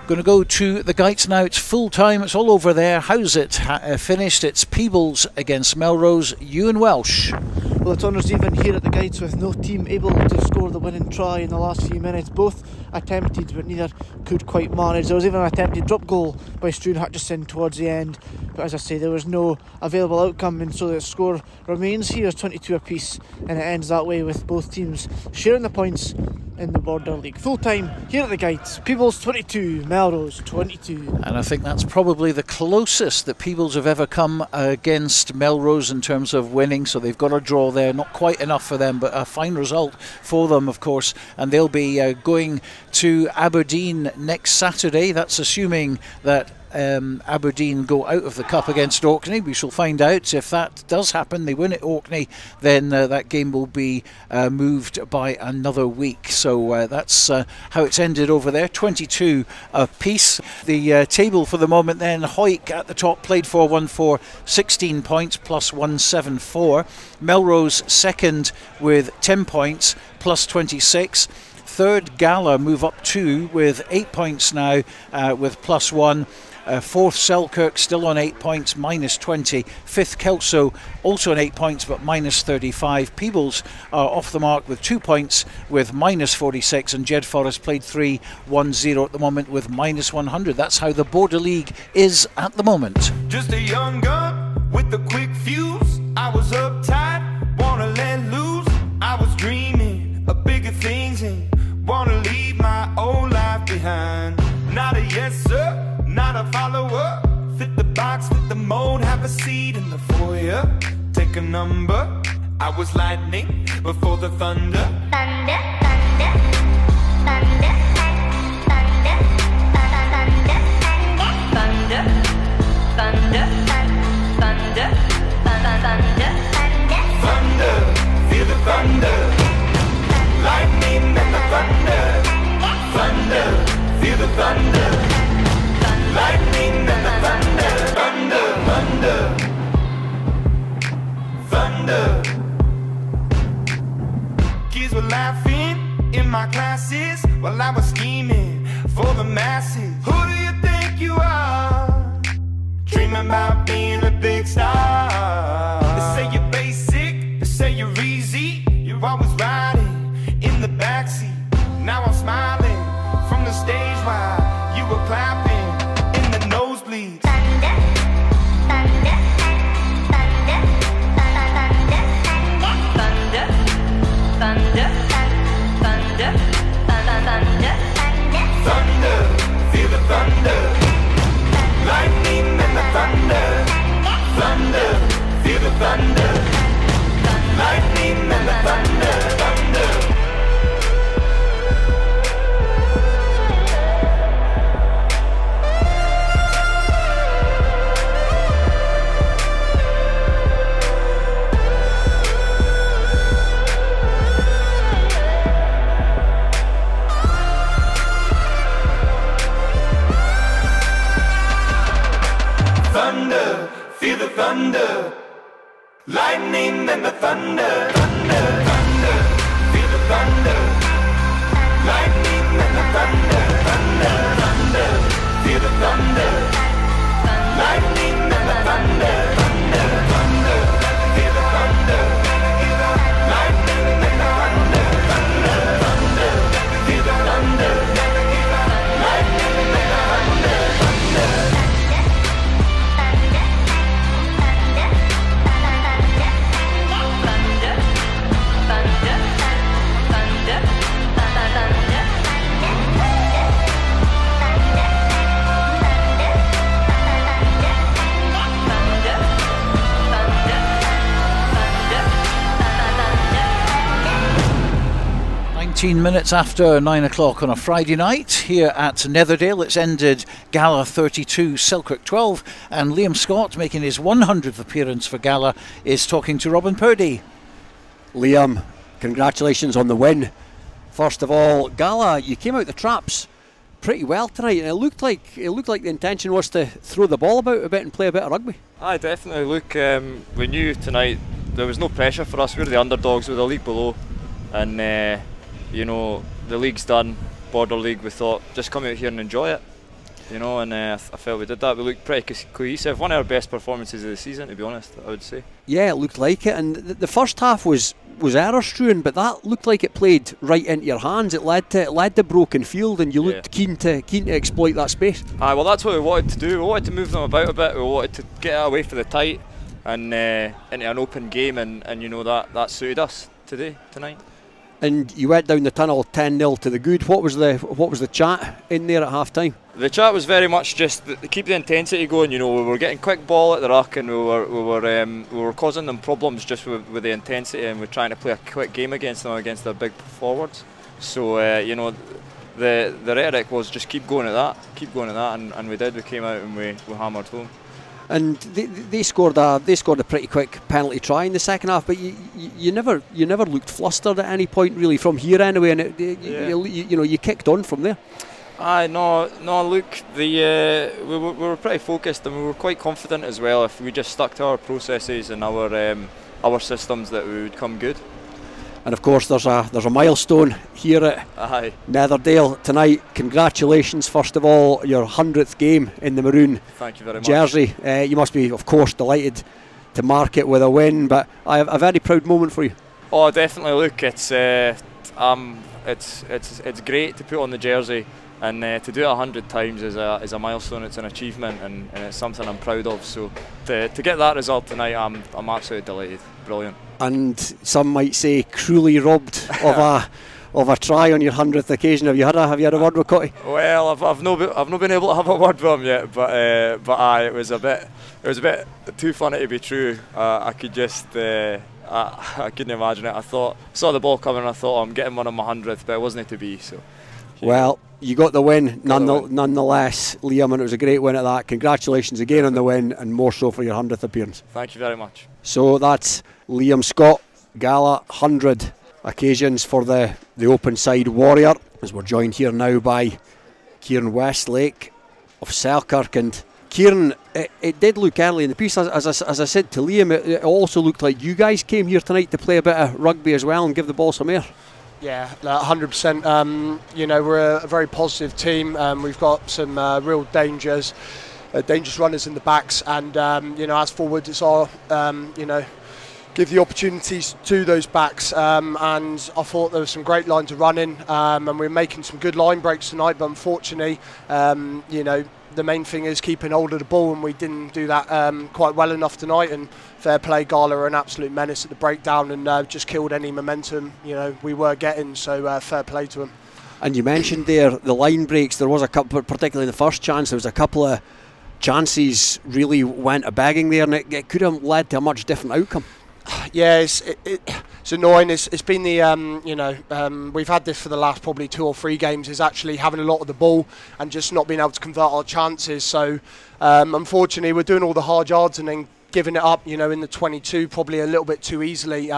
Going to go to the Gytes now. It's full time. It's all over there. How's it finished? It's Peebles against Melrose. Euan Welsh. Well, it's honours even here at the Gytes, with no team able to score the winning try in the last few minutes. Both attempted, but neither could quite manage. There was even an attempted drop goal by Stuart Hutchison towards the end, but as I say, there was no available outcome, and so the score remains here as 22 apiece, and it ends that way with both teams sharing the points in the Border League. Full time here at the Gytes. Peebles 22, Melrose 22. And I think that's probably the closest that Peebles have ever come against Melrose in terms of winning, so they've got a draw there. Not quite enough for them, but a fine result for them, of course, and they'll be going to Aberdeen next Saturday. That's assuming that Aberdeen go out of the Cup against Orkney. We shall find out. If that does happen, they win at Orkney, then that game will be moved by another week. So that's how it's ended over there, 22 apiece. The table for the moment then, Hoyk at the top, played 4-1-4, 16 points plus 174. Melrose second with 10 points plus 26. Third, Gala move up 2 with 8 points now with plus 1. Fourth, Selkirk still on 8 points, minus 20. Fifth, Kelso also on 8 points but minus 35. Peebles are off the mark with 2 points with minus 46, and Jed Forest played 3-1-0 at the moment with minus 100. That's how the Border League is at the moment. Just a young gun with a quick fuse. I was uptight, wanna let loose. I was dreaming of bigger things and wanna leave my old life behind. Not a yes sir, not a follower. Fit the box, fit the mold, have a seat in the foyer. Take a number. I was lightning before the thunder. Thunder, thunder, thunder, thunder, thunder, thunder, thunder, thunder, thunder, thunder, feel the thunder. Lightning and the thunder. Thunder, feel the thunder. Lightning and the thunder, thunder, thunder, thunder. Kids were laughing in my classes while I was scheming for the masses. Who do you think you are? dreaming about being a big star. They say you're basic, they say you're easy. You're always riding in the backseat. Now I'm smiling from the stage while you were clapping in the nosebleeds. Thunder, thunder, thunder, thunder, thunder, thunder, thunder, thunder, thunder, feel the thunder, lightning and the thunder, thunder, feel the thunder, lightning and the thunder, thunder. Thunder, feel the thunder, lightning and the thunder, thunder, thunder, feel the thunder, lightning and the thunder, thunder, thunder, feel the thunder, lightning and the thunder, thunder, thunder, feel the thunder, lightning and the thunder, thunder, thunder, feel the thunder, lightning and the thunder, thunder. Minutes after 9 o'clock on a Friday night here at Netherdale. It's ended Gala 32, Selkirk 12, and Liam Scott, making his 100th appearance for Gala, is talking to Robin Purdie. Liam, congratulations on the win. First of all, Gala, you came out the traps pretty well tonight, and it looked like the intention was to throw the ball about a bit and play a bit of rugby. Aye, definitely. Look, we knew tonight there was no pressure for us. We were the underdogs, we were the league below, and you know, the league's done, Border League. We thought, just come out here and enjoy it, you know, and I felt we did that. We looked pretty cohesive. One of our best performances of the season, to be honest, I would say. Yeah, it looked like it, and the first half was error-strewn, but that looked like it played right into your hands. It led to broken field, and you looked keen to exploit that space. Aye, well, that's what we wanted to do. We wanted to move them about a bit. We wanted to get away for the tight and into an open game, and you know, that suited us tonight. And you went down the tunnel 10-0 to the good. What was the chat in there at half time? The chat was very much just to keep the intensity going. You know, we were getting quick ball at the ruck, and we were causing them problems just with the intensity, and we're trying to play a quick game against them, against their big forwards. So you know, the rhetoric was just keep going at that, and we did. We came out and we hammered home. And they scored a pretty quick penalty try in the second half, but you never looked flustered at any point really from here anyway, and you kicked on from there. Aye, no. Look, we were pretty focused, and we were quite confident as well. If we just stuck to our processes and our systems, that we would come good. And of course, there's a milestone here at Netherdale tonight. Congratulations, first of all, your 100th game in the maroon jersey. You must be, of course, delighted to mark it with a win, but a very proud moment for you. Oh, definitely. Look, it's great to put on the jersey, and to do it 100 times is a milestone. It's an achievement, and it's something I'm proud of. So to get that result tonight, I'm absolutely delighted. Brilliant. And some might say cruelly robbed of a try on your 100th occasion. Have you had a word with Cotty? Well, I've not been able to have a word with him yet, but it was a bit too funny to be true. I could just I couldn't imagine it. I saw the ball coming, and I thought, I'm getting one on my 100th, but it wasn't to be. So. Well, you got the win nonetheless, Liam, and it was a great win at that. Congratulations again on the win, and more so for your 100th appearance. Thank you very much. So that's Liam Scott, Gala 100 occasions for the open side warrior, as we're joined here now by Kieran Westlake of Selkirk. And Kieran, it did look early in the piece, as I said to Liam, it also looked like you guys came here tonight to play a bit of rugby as well and give the ball some air. Yeah, 100%. You know, we're a very positive team. We've got some real dangers dangerous runners in the backs, and you know, as forward, it's our you know, give the opportunities to those backs, and I thought there was some great lines of running, and we were making some good line breaks tonight, but unfortunately, you know, the main thing is keeping hold of the ball, and we didn't do that quite well enough tonight. And fair play, Gala are an absolute menace at the breakdown, and just killed any momentum, you know, we were getting, so fair play to them. And you mentioned there the line breaks. There was a couple, particularly in the first chance, there was a couple of chances really went a begging there, and it could have led to a much different outcome. Yeah, it's annoying. It's been the you know, we've had this for the last probably 2 or 3 games, is actually having a lot of the ball and just not being able to convert our chances. So unfortunately, we're doing all the hard yards and then giving it up, you know, in the 22 probably a little bit too easily.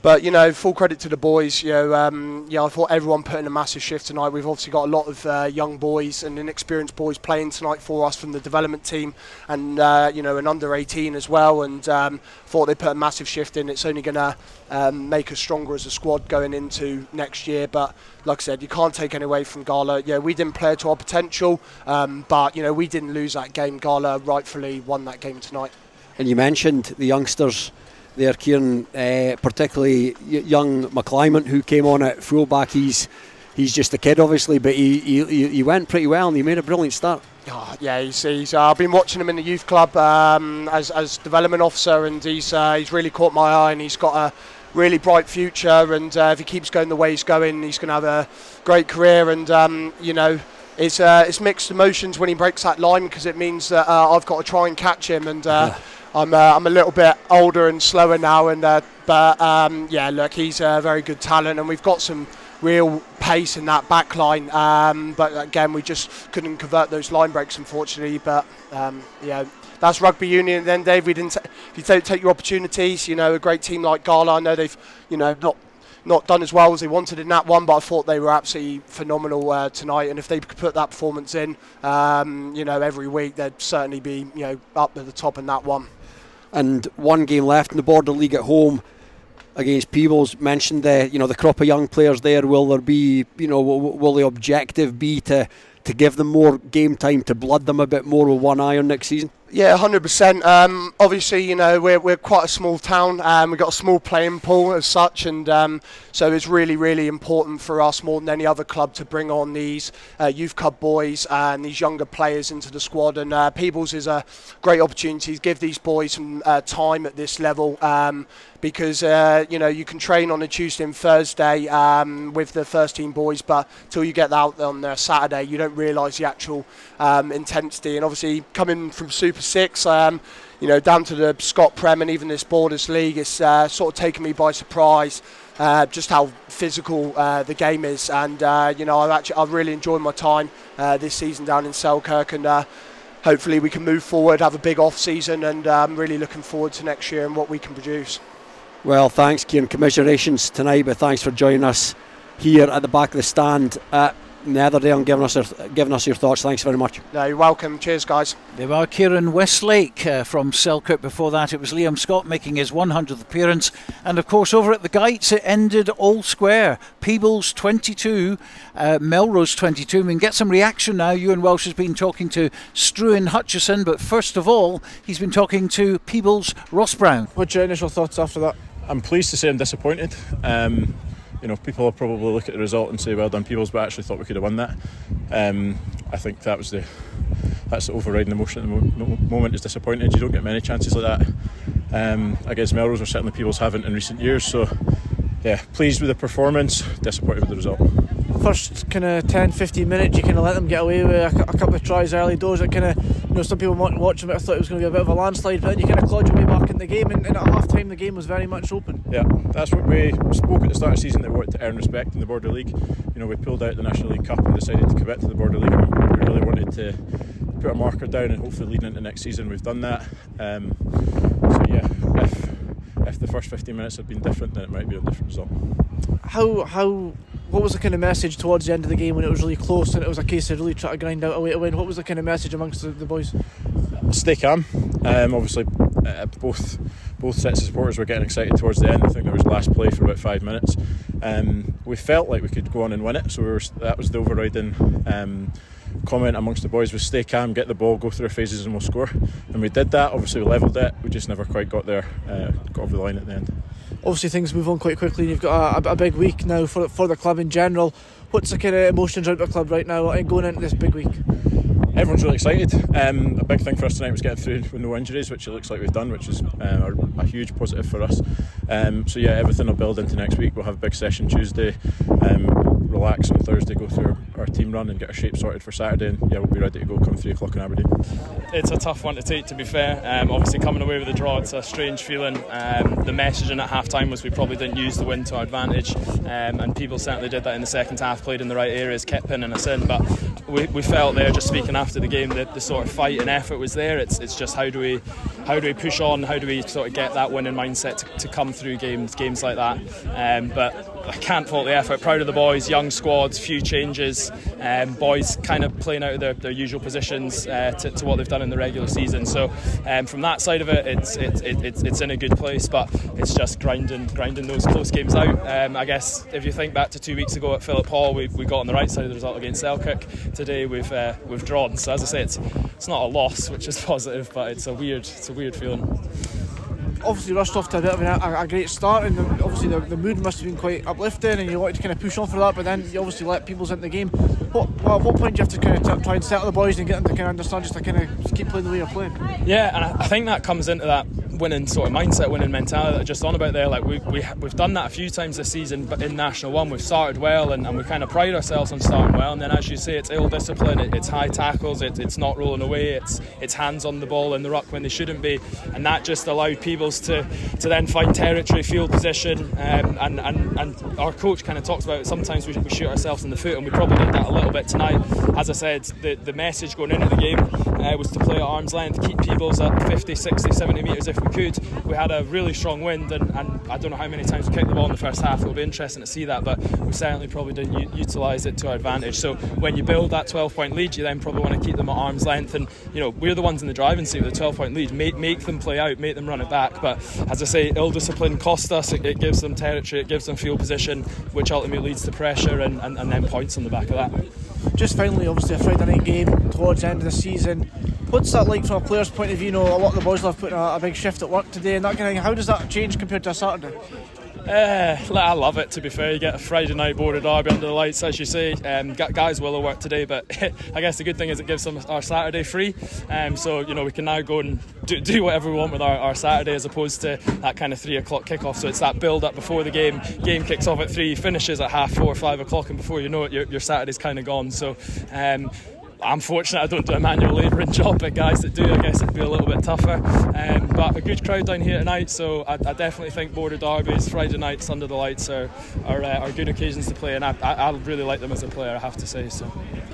But, you know, full credit to the boys. You know, yeah, I thought everyone put in a massive shift tonight. We've obviously got a lot of young boys and inexperienced boys playing tonight for us from the development team, and you know, an under 18 as well. And thought they put a massive shift in. It's only going to make us stronger as a squad going into next year. But like I said, you can't take any away from Gala. Yeah, we didn't play to our potential, but you know, we didn't lose that game. Gala rightfully won that game tonight. And you mentioned the youngsters there, Kieran, particularly young McClymont, who came on at fullback. He's just a kid, obviously, but he went pretty well and he made a brilliant start. Oh, yeah, he's I've been watching him in the youth club as development officer, and he's really caught my eye, and he's got a really bright future, and if he keeps going the way he's going, he's going to have a great career. And you know, it's mixed emotions when he breaks that line, because it means that I've got to try and catch him, and I'm a little bit older and slower now, and but yeah, look, he's a very good talent, and we've got some real pace in that back line, but again, we just couldn't convert those line breaks, unfortunately. But yeah, that's rugby union then, Dave. We didn't if you don't take your opportunities, you know, a great team like Gala, I know they've, you know, not done as well as they wanted in that one, but I thought they were absolutely phenomenal tonight, and if they could put that performance in, you know, every week, they'd certainly be, you know, up at the top in that one. And one game left in the Border League at home against Peebles. Mentioned you know, the crop of young players there. Will there be, you know, will the objective be to give them more game time, to blood them a bit more with one eye on next season? Yeah, 100%. Obviously, you know, we're quite a small town. We've got a small playing pool as such, and so it's really, really important for us more than any other club to bring on these youth club boys and these younger players into the squad. And Peebles is a great opportunity to give these boys some time at this level, because you know, you can train on a Tuesday and Thursday with the first team boys, but till you get out on Saturday, you don't realise the actual intensity. And obviously, coming from Super 6, you know, down to the Scott Prem and even this Borders League, it's sort of taken me by surprise just how physical the game is. And you know, I've really enjoyed my time this season down in Selkirk, and hopefully we can move forward, have a big off season, and I'm really looking forward to next year and what we can produce. Well, thanks, Kieran. Commiserations tonight, but thanks for joining us here at the back of the stand at Netherdale and giving us your thoughts. Thanks very much. No, you're welcome. Cheers, guys. They were Kieran Westlake from Selkirk. Before that, it was Liam Scott making his 100th appearance. And of course, over at the Gytes, it ended all square. Peebles 22, Melrose 22. We can get some reaction now. Euan Welsh has been talking to Struan Hutchison, but first of all, he's been talking to Peebles Ross Brown. What's your initial thoughts after that? I'm pleased to say I'm disappointed. You know, people will probably look at the result and say, well done Peebles, but I actually thought we could have won that. I think that's the overriding emotion at the moment, is disappointed. You don't get many chances like that against Melrose, or certainly Peebles haven't in recent years. So yeah, pleased with the performance, disappointed with the result. First kind of 10-15 minutes, you kind of let them get away with a couple of tries early doors. It kind of, you know, some people watching it, I thought it was going to be a bit of a landslide, but then you kind of clawed your way back in the game, and at half time the game was very much open. Yeah, that's what we spoke at the start of the season, that we wanted to earn respect in the Border League. You know, we pulled out the National League Cup and decided to commit to the Border League. We really wanted to put a marker down, and hopefully leading into next season we've done that. So yeah, if the first 15 minutes had been different, then it might be a different result. What was the kind of message towards the end of the game when it was really close and it was a case of really trying to grind out a way to win? What was the kind of message amongst the boys? Stay calm. Obviously, both sets of supporters were getting excited towards the end. I think there was last play for about 5 minutes. We felt like we could go on and win it, so that was the overriding comment amongst the boys was stay calm, get the ball, go through phases and we'll score. And we did that. Obviously we levelled it, we just never quite got there, got over the line at the end. Obviously things move on quite quickly and you've got a big week now for the club in general. What's the kind of emotions around the club right now going into this big week? Everyone's really excited. A big thing for us tonight was getting through with no injuries, which it looks like we've done, which is a huge positive for us. So yeah, everything will build into next week. We'll have a big session Tuesday, relax on Thursday, go through our team run and get our shape sorted for Saturday, and yeah, we'll be ready to go come 3 o'clock in Aberdeen. It's a tough one to take, to be fair. Obviously coming away with a draw, it's a strange feeling. The messaging at half time was we probably didn't use the win to our advantage, and people certainly did that in the second half, played in the right areas, kept pinning us in, but we felt there, just speaking after the game, that the sort of fight and effort was there. It's just how do we push on, how do we sort of get that winning mindset to come through games like that. But I can't fault the effort. Proud of the boys, young squads, few changes, boys kind of playing out of their usual positions to what they've done in the regular season. So from that side of it, it's in a good place, but it's just grinding those close games out. I guess if you think back to 2 weeks ago at Philip Hall, we got on the right side of the result against Selkirk. Today we've drawn. So as I say, it's not a loss, which is positive, but it's a weird feeling. Obviously rushed off to a bit of a great start, and obviously the mood must have been quite uplifting and you wanted to kind of push on for that, but then you obviously let Peebles into the game. At what point do you have to kind of try and settle the boys and get them to kind of understand just to kind of keep playing the way you're playing? Yeah, and I think that comes into that winning sort of mindset, winning mentality that I just on about there. Like we've done that a few times this season, but in National 1 we've started well and we kind of pride ourselves on starting well, and then as you say, it's ill discipline, it's high tackles, it's not rolling away, it's hands on the ball in the ruck when they shouldn't be, and that just allowed Peebles to then find territory, field position, and our coach kind of talks about it. Sometimes we shoot ourselves in the foot, and we probably did that a little bit tonight. As I said, the message going into the game was to play at arm's length, keep Peebles at 50, 60, 70 metres if we could. We had a really strong wind, and I don't know how many times we kicked the ball in the first half. It'll be interesting to see that, but we certainly probably didn't utilise it to our advantage. So when you build that 12-point lead, you then probably want to keep them at arm's length, and we're the ones in the driving seat with a 12-point lead. Make them play out, make them run it back, but as I say, ill discipline cost us. It gives them territory, it gives them field position, which ultimately leads to pressure and then points on the back of that. Just finally, obviously a Friday night game towards the end of the season. What's that like from a player's point of view? A lot of the boys have put a big shift at work today and that kind of thing. How does that change compared to a Saturday? I love it, to be fair. You get a Friday night Border derby under the lights, as you say. Guys will have worked today, but I guess the good thing is it gives them our Saturday free. So we can now go and do whatever we want with our Saturday, as opposed to that kind of 3 o'clock kickoff. So it's that build up before the game. Game kicks off at 3, finishes at 4:30 or 5 o'clock, and before you know it, your Saturday's kind of gone. So I'm fortunate I don't do a manual labouring job, but guys that do, I guess it'd be a little bit tougher. But a good crowd down here tonight, so I definitely think Border derbies, Friday nights under the lights are good occasions to play, and I really like them as a player, I have to say. So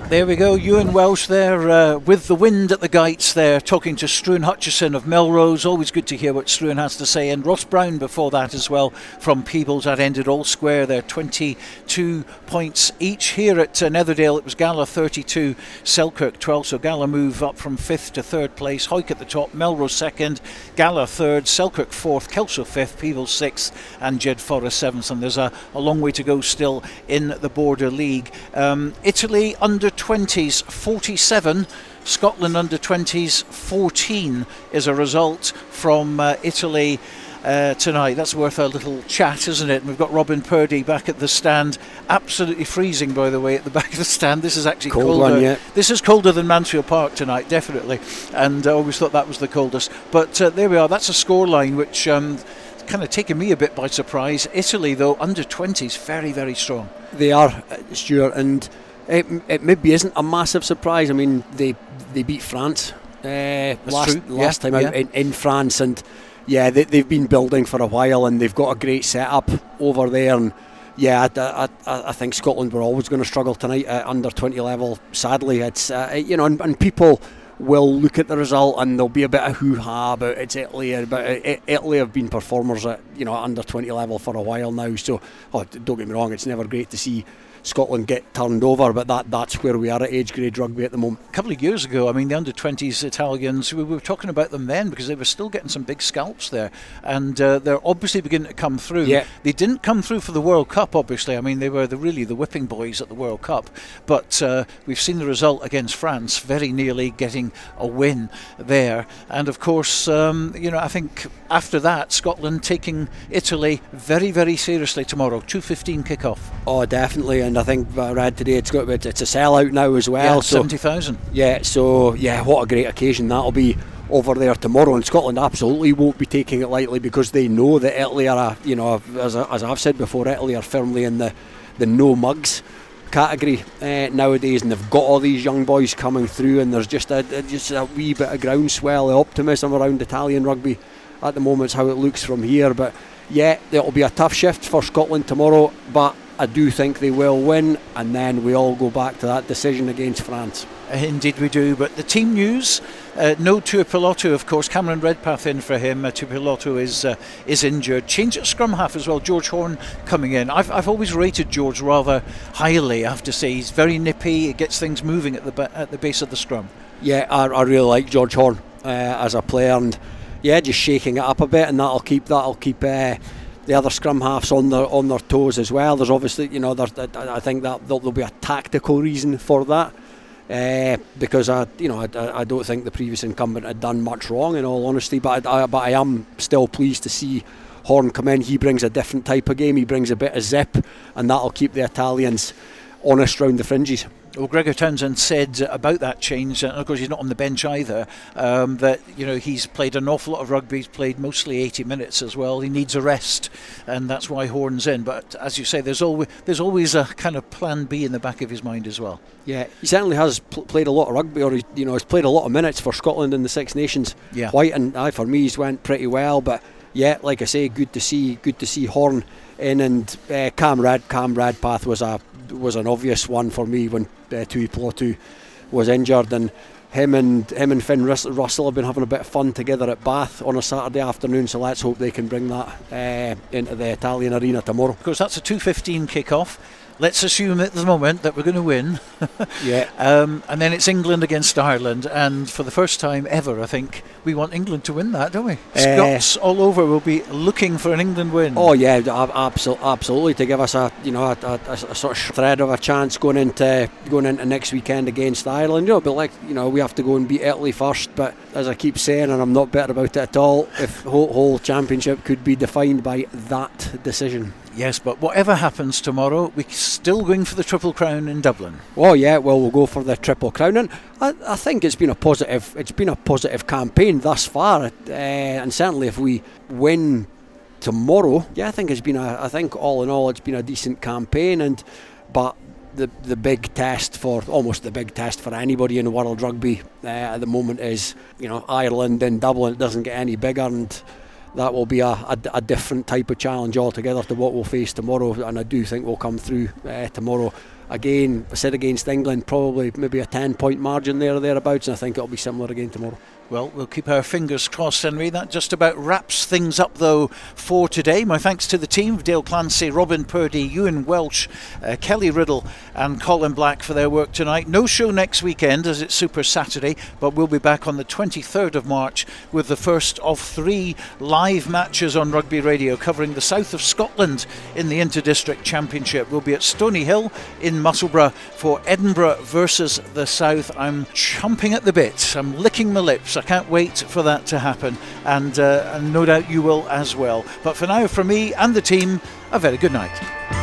there we go, Euan Welsh there with the wind at the Gytes there, talking to Struan Hutchison of Melrose. Always good to hear what Struan has to say, and Ross Brown before that as well from Peebles. That ended all square there, 22 points each. Here at Netherdale it was Gala 32, Selkirk 12, so Gala move up from 5th to 3rd place. Hawick at the top, Melrose 2nd, Gala 3rd, Selkirk 4th, Kelso 5th, Peebles 6th and Jed Forest 7th, and there's a long way to go still in the Border League. Italy under 20s 47, Scotland under 20s 14 is a result from Italy tonight. That's worth a little chat, isn't it? And we've got Robin Purdie back at the stand, absolutely freezing by the way at the back of the stand. This is actually cold colder. One, yeah. This is colder than Mansfield Park tonight, definitely, and I always thought that was the coldest, but there we are. That's a scoreline which kind of taken me a bit by surprise. Italy though under 20s, very, very strong. They are, Stuart, and it maybe isn't a massive surprise. I mean, they beat France last time out in France, and yeah, they've been building for a while, and they've got a great setup over there. And yeah, I think Scotland were always going to struggle tonight at under 20 level. Sadly, it's and people will look at the result and there'll be a bit of hoo-ha about it's Italy, but Italy have been performers at under 20 level for a while now. So don't get me wrong, it's never great to see Scotland get turned over, but that's where we are at age grade rugby at the moment. A couple of years ago, I mean, the under-20s Italians, we were talking about them then because they were still getting some big scalps there, and they're obviously beginning to come through. Yeah. They didn't come through for the World Cup, obviously. I mean, they were really the whipping boys at the World Cup, but we've seen the result against France, very nearly getting a win there. And of course, I think after that, Scotland taking Italy very, very seriously tomorrow. 2:15 kick-off. Oh, definitely, and I think I read today it's a sellout now as well. Yeah, 70,000. Yeah, so what a great occasion that'll be over there tomorrow, and Scotland absolutely won't be taking it lightly because they know that Italy are, as I've said before, Italy are firmly in the no mugs category nowadays, and they've got all these young boys coming through, and there's just a wee bit of groundswell of optimism around Italian rugby at the moment. Is how it looks from here. But yeah, it'll be a tough shift for Scotland tomorrow, but I do think they will win, and then we all go back to that decision against France. Indeed we do. But the team news, no Tuipulotu, of course. Cameron Redpath in for him. Tuipulotu is injured. Change at scrum half as well. George Horne coming in. I've always rated George rather highly, I have to say. He's very nippy. He gets things moving at the base of the scrum. Yeah, I really like George Horne as a player, and yeah, just shaking it up a bit, and that'll keep the other scrum halves on their toes as well. There's obviously, I think that there'll be a tactical reason for that, because I don't think the previous incumbent had done much wrong, in all honesty. But I am still pleased to see Horne come in. He brings a different type of game. He brings a bit of zip, and that'll keep the Italians honest round the fringes. Well, Gregor Townsend said about that change, and of course he's not on the bench either, that he's played an awful lot of rugby. He's played mostly 80 minutes as well. He needs a rest, and that's why Horne's in. But as you say, there's always a kind of plan B in the back of his mind as well. Yeah, he certainly has played a lot of rugby, or he's played a lot of minutes for Scotland in the Six Nations. Yeah. White and for me, he's went pretty well. But yeah, like I say, good to see Horne in, and Cam Redpath was an obvious one for me when Tuipulotu was injured, and him and Finn Russell have been having a bit of fun together at Bath on a Saturday afternoon, so let's hope they can bring that into the Italian arena tomorrow. Of course, that's a 2:15 kick-off. Let's assume at the moment that we're going to win. Yeah. And then it's England against Ireland, and for the first time ever, I think we want England to win that, don't we? Scots all over will be looking for an England win. Oh yeah, absolutely, to give us a sort of thread of a chance going into next weekend against Ireland. But we have to go and beat Italy first. But as I keep saying, and I'm not bitter about it at all, if whole championship could be defined by that decision. Yes, but whatever happens tomorrow, we're still going for the Triple Crown in Dublin. Oh yeah, well, we'll go for the Triple Crown, and I think it's been a positive campaign thus far, and certainly if we win tomorrow, yeah, I think all in all it's been a decent campaign, but the big test almost the big test for anybody in world rugby at the moment is Ireland in Dublin. It doesn't get any bigger, and that will be a different type of challenge altogether to what we'll face tomorrow, and I do think we'll come through tomorrow. Again, I said against England, probably maybe a 10-point margin there or thereabouts, and I think it'll be similar again tomorrow. Well, we'll keep our fingers crossed, Henry. That just about wraps things up, though, for today. My thanks to the team, Dale Clancy, Robin Purdie, Euan Welsh, Kelly Riddle and Colin Black for their work tonight. No show next weekend as it's Super Saturday, but we'll be back on the 23rd of March with the first of 3 live matches on Rugby Radio covering the south of Scotland in the Inter-District Championship. We'll be at Stony Hill in Musselburgh for Edinburgh versus the South. I'm chomping at the bit. I'm licking my lips. I can't wait for that to happen, and no doubt you will as well. But for now, from me and the team, a very good night.